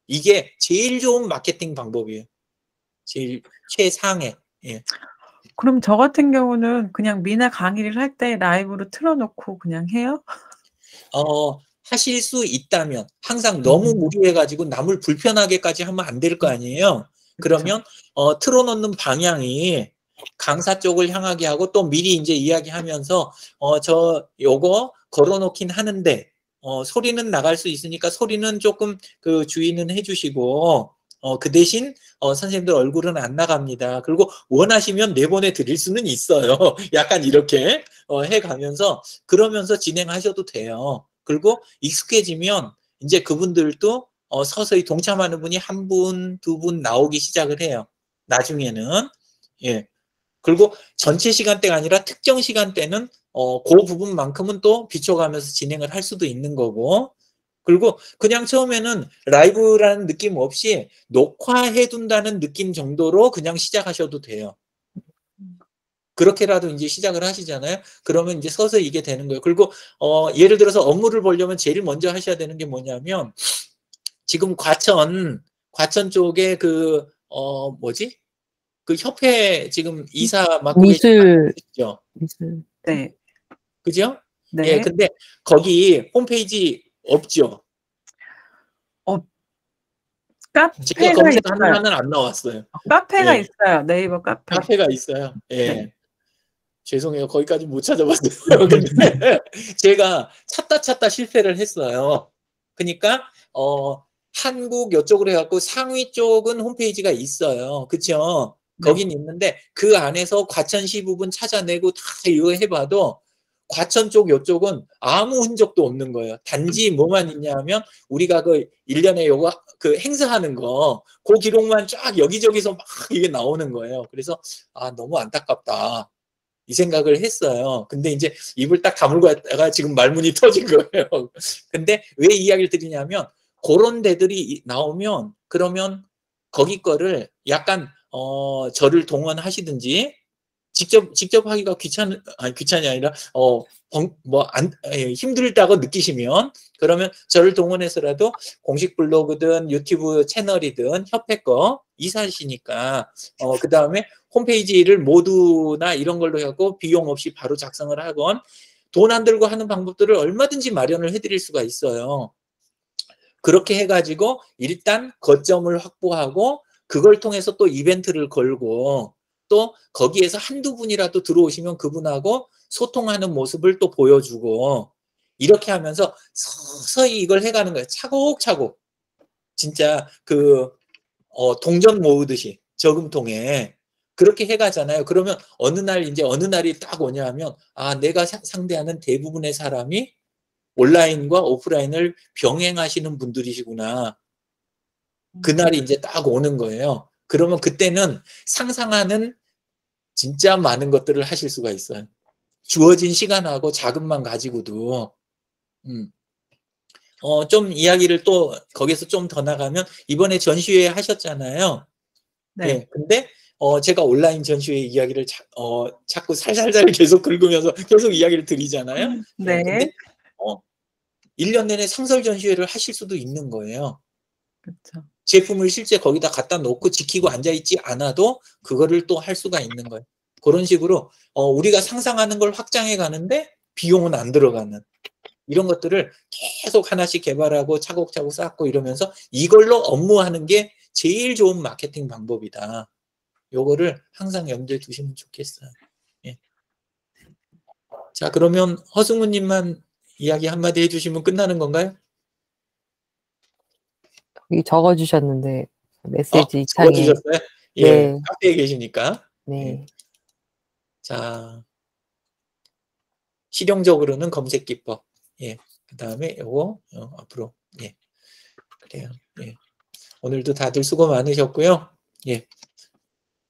이게 제일 좋은 마케팅 방법이에요. 제일 최상의. 예. 그럼 저 같은 경우는 그냥 미나 강의를 할 때 라이브로 틀어놓고 그냥 해요? 하실 수 있다면 항상 너무 무리해가지고 남을 불편하게까지 하면 안 될 거 아니에요. 그러면 틀어놓는 방향이 강사 쪽을 향하게 하고 또 미리 이제 이야기하면서 저 요거 걸어놓긴 하는데 소리는 나갈 수 있으니까 소리는 조금 그 주의는 해주시고 그 대신 선생님들 얼굴은 안 나갑니다. 그리고 원하시면 내보내 드릴 수는 있어요. 약간 이렇게 해가면서 그러면서 진행하셔도 돼요. 그리고 익숙해지면 이제 그분들도 서서히 동참하는 분이 한 분, 두 분 나오기 시작을 해요. 나중에는. 예. 그리고 전체 시간대가 아니라 특정 시간대는 그 부분만큼은 또 비춰가면서 진행을 할 수도 있는 거고, 그리고 그냥 처음에는 라이브라는 느낌 없이 녹화해둔다는 느낌 정도로 그냥 시작하셔도 돼요. 그렇게라도 이제 시작을 하시잖아요. 그러면 이제 서서히 이게 되는 거예요. 그리고 예를 들어서 업무를 보려면 제일 먼저 하셔야 되는 게 뭐냐면, 지금 과천 쪽에 그 뭐지? 그 협회 지금 이사 맡고 계시죠? 미술. 네. 그죠? 네. 예, 근데 거기 홈페이지 없죠? 제가 카페가 있어요. 검색하면 안 나왔어요. 카페가 예. 있어요. 네이버 카페. 카페가 있어요. 예. 네. 죄송해요. 거기까지 못 찾아봤어요. 근데 제가 찾다 실패를 했어요. 그러니까 한국 이쪽으로 해갖고 상위 쪽은 홈페이지가 있어요. 그렇죠? 거긴 있는데 그 안에서 과천시 부분 찾아내고 다 이거 해봐도 과천 쪽 이쪽은 아무 흔적도 없는 거예요. 단지 뭐만 있냐 하면 우리가 그 1년에 요거 그 행사하는 거 그 기록만 쫙 여기저기서 막 이게 나오는 거예요. 그래서 너무 안타깝다. 이 생각을 했어요. 근데 이제 입을 딱 다물고 있다가 지금 말문이 터진 거예요. 근데 왜 이야기를 드리냐면 그런 데들이 나오면 그러면 거기 거를 약간 저를 동원하시든지 직접 하기가 귀찮이 아니라 힘들다고 느끼시면 그러면 저를 동원해서라도 공식 블로그든 유튜브 채널이든 협회 거 이사시니까 그 다음에 홈페이지를 모두나 이런 걸로 하고 비용 없이 바로 작성을 하건 돈 안 들고 하는 방법들을 얼마든지 마련을 해드릴 수가 있어요. 그렇게 해가지고 일단 거점을 확보하고 그걸 통해서 또 이벤트를 걸고 또 거기에서 한두 분이라도 들어오시면 그분하고 소통하는 모습을 또 보여주고 이렇게 하면서 서서히 이걸 해가는 거예요. 차곡차곡. 진짜 그 동전 모으듯이 저금통에 그렇게 해가잖아요. 그러면 어느 날이 딱 오냐 하면 내가 상대하는 대부분의 사람이 온라인과 오프라인을 병행하시는 분들이시구나. 그날이 이제 딱 오는 거예요. 그러면 그때는 상상하는 진짜 많은 것들을 하실 수가 있어요. 주어진 시간하고 자금만 가지고도. 좀 이야기를 또 거기서 좀 더 나가면 이번에 전시회 하셨잖아요. 네. 예, 근데 제가 온라인 전시회 이야기를 자꾸 살살살 계속 긁으면서 계속 이야기를 드리잖아요. 네. 근데 1년 내내 상설 전시회를 하실 수도 있는 거예요. 그렇죠. 제품을 실제 거기다 갖다 놓고 지키고 앉아있지 않아도 그거를 또 할 수가 있는 거예요. 그런 식으로 우리가 상상하는 걸 확장해 가는데 비용은 안 들어가는 이런 것들을 계속 하나씩 개발하고 차곡차곡 쌓고 이러면서 이걸로 업무하는 게 제일 좋은 마케팅 방법이다. 요거를 항상 염두에 두시면 좋겠어요. 예. 자, 그러면 허승우님만 이야기 한마디 해주시면 끝나는 건가요? 여기 적어주셨는데 메시지 창에. 적어주셨어요? 예, 네. 카페에 계시니까. 네. 자, 실용적으로는 검색 기법. 예, 그 다음에 요거 앞으로. 예, 그래요. 예, 오늘도 다들 수고 많으셨고요. 예,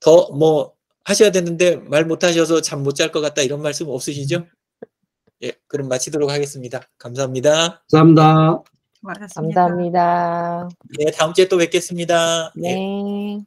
더 뭐 하셔야 되는데 말 못하셔서 잠 못 잘 것 같다 이런 말씀 없으시죠? 예, 그럼 마치도록 하겠습니다. 감사합니다. 감사합니다. 수고하셨습니다. 감사합니다. 네, 다음 주에 또 뵙겠습니다. 예. 네.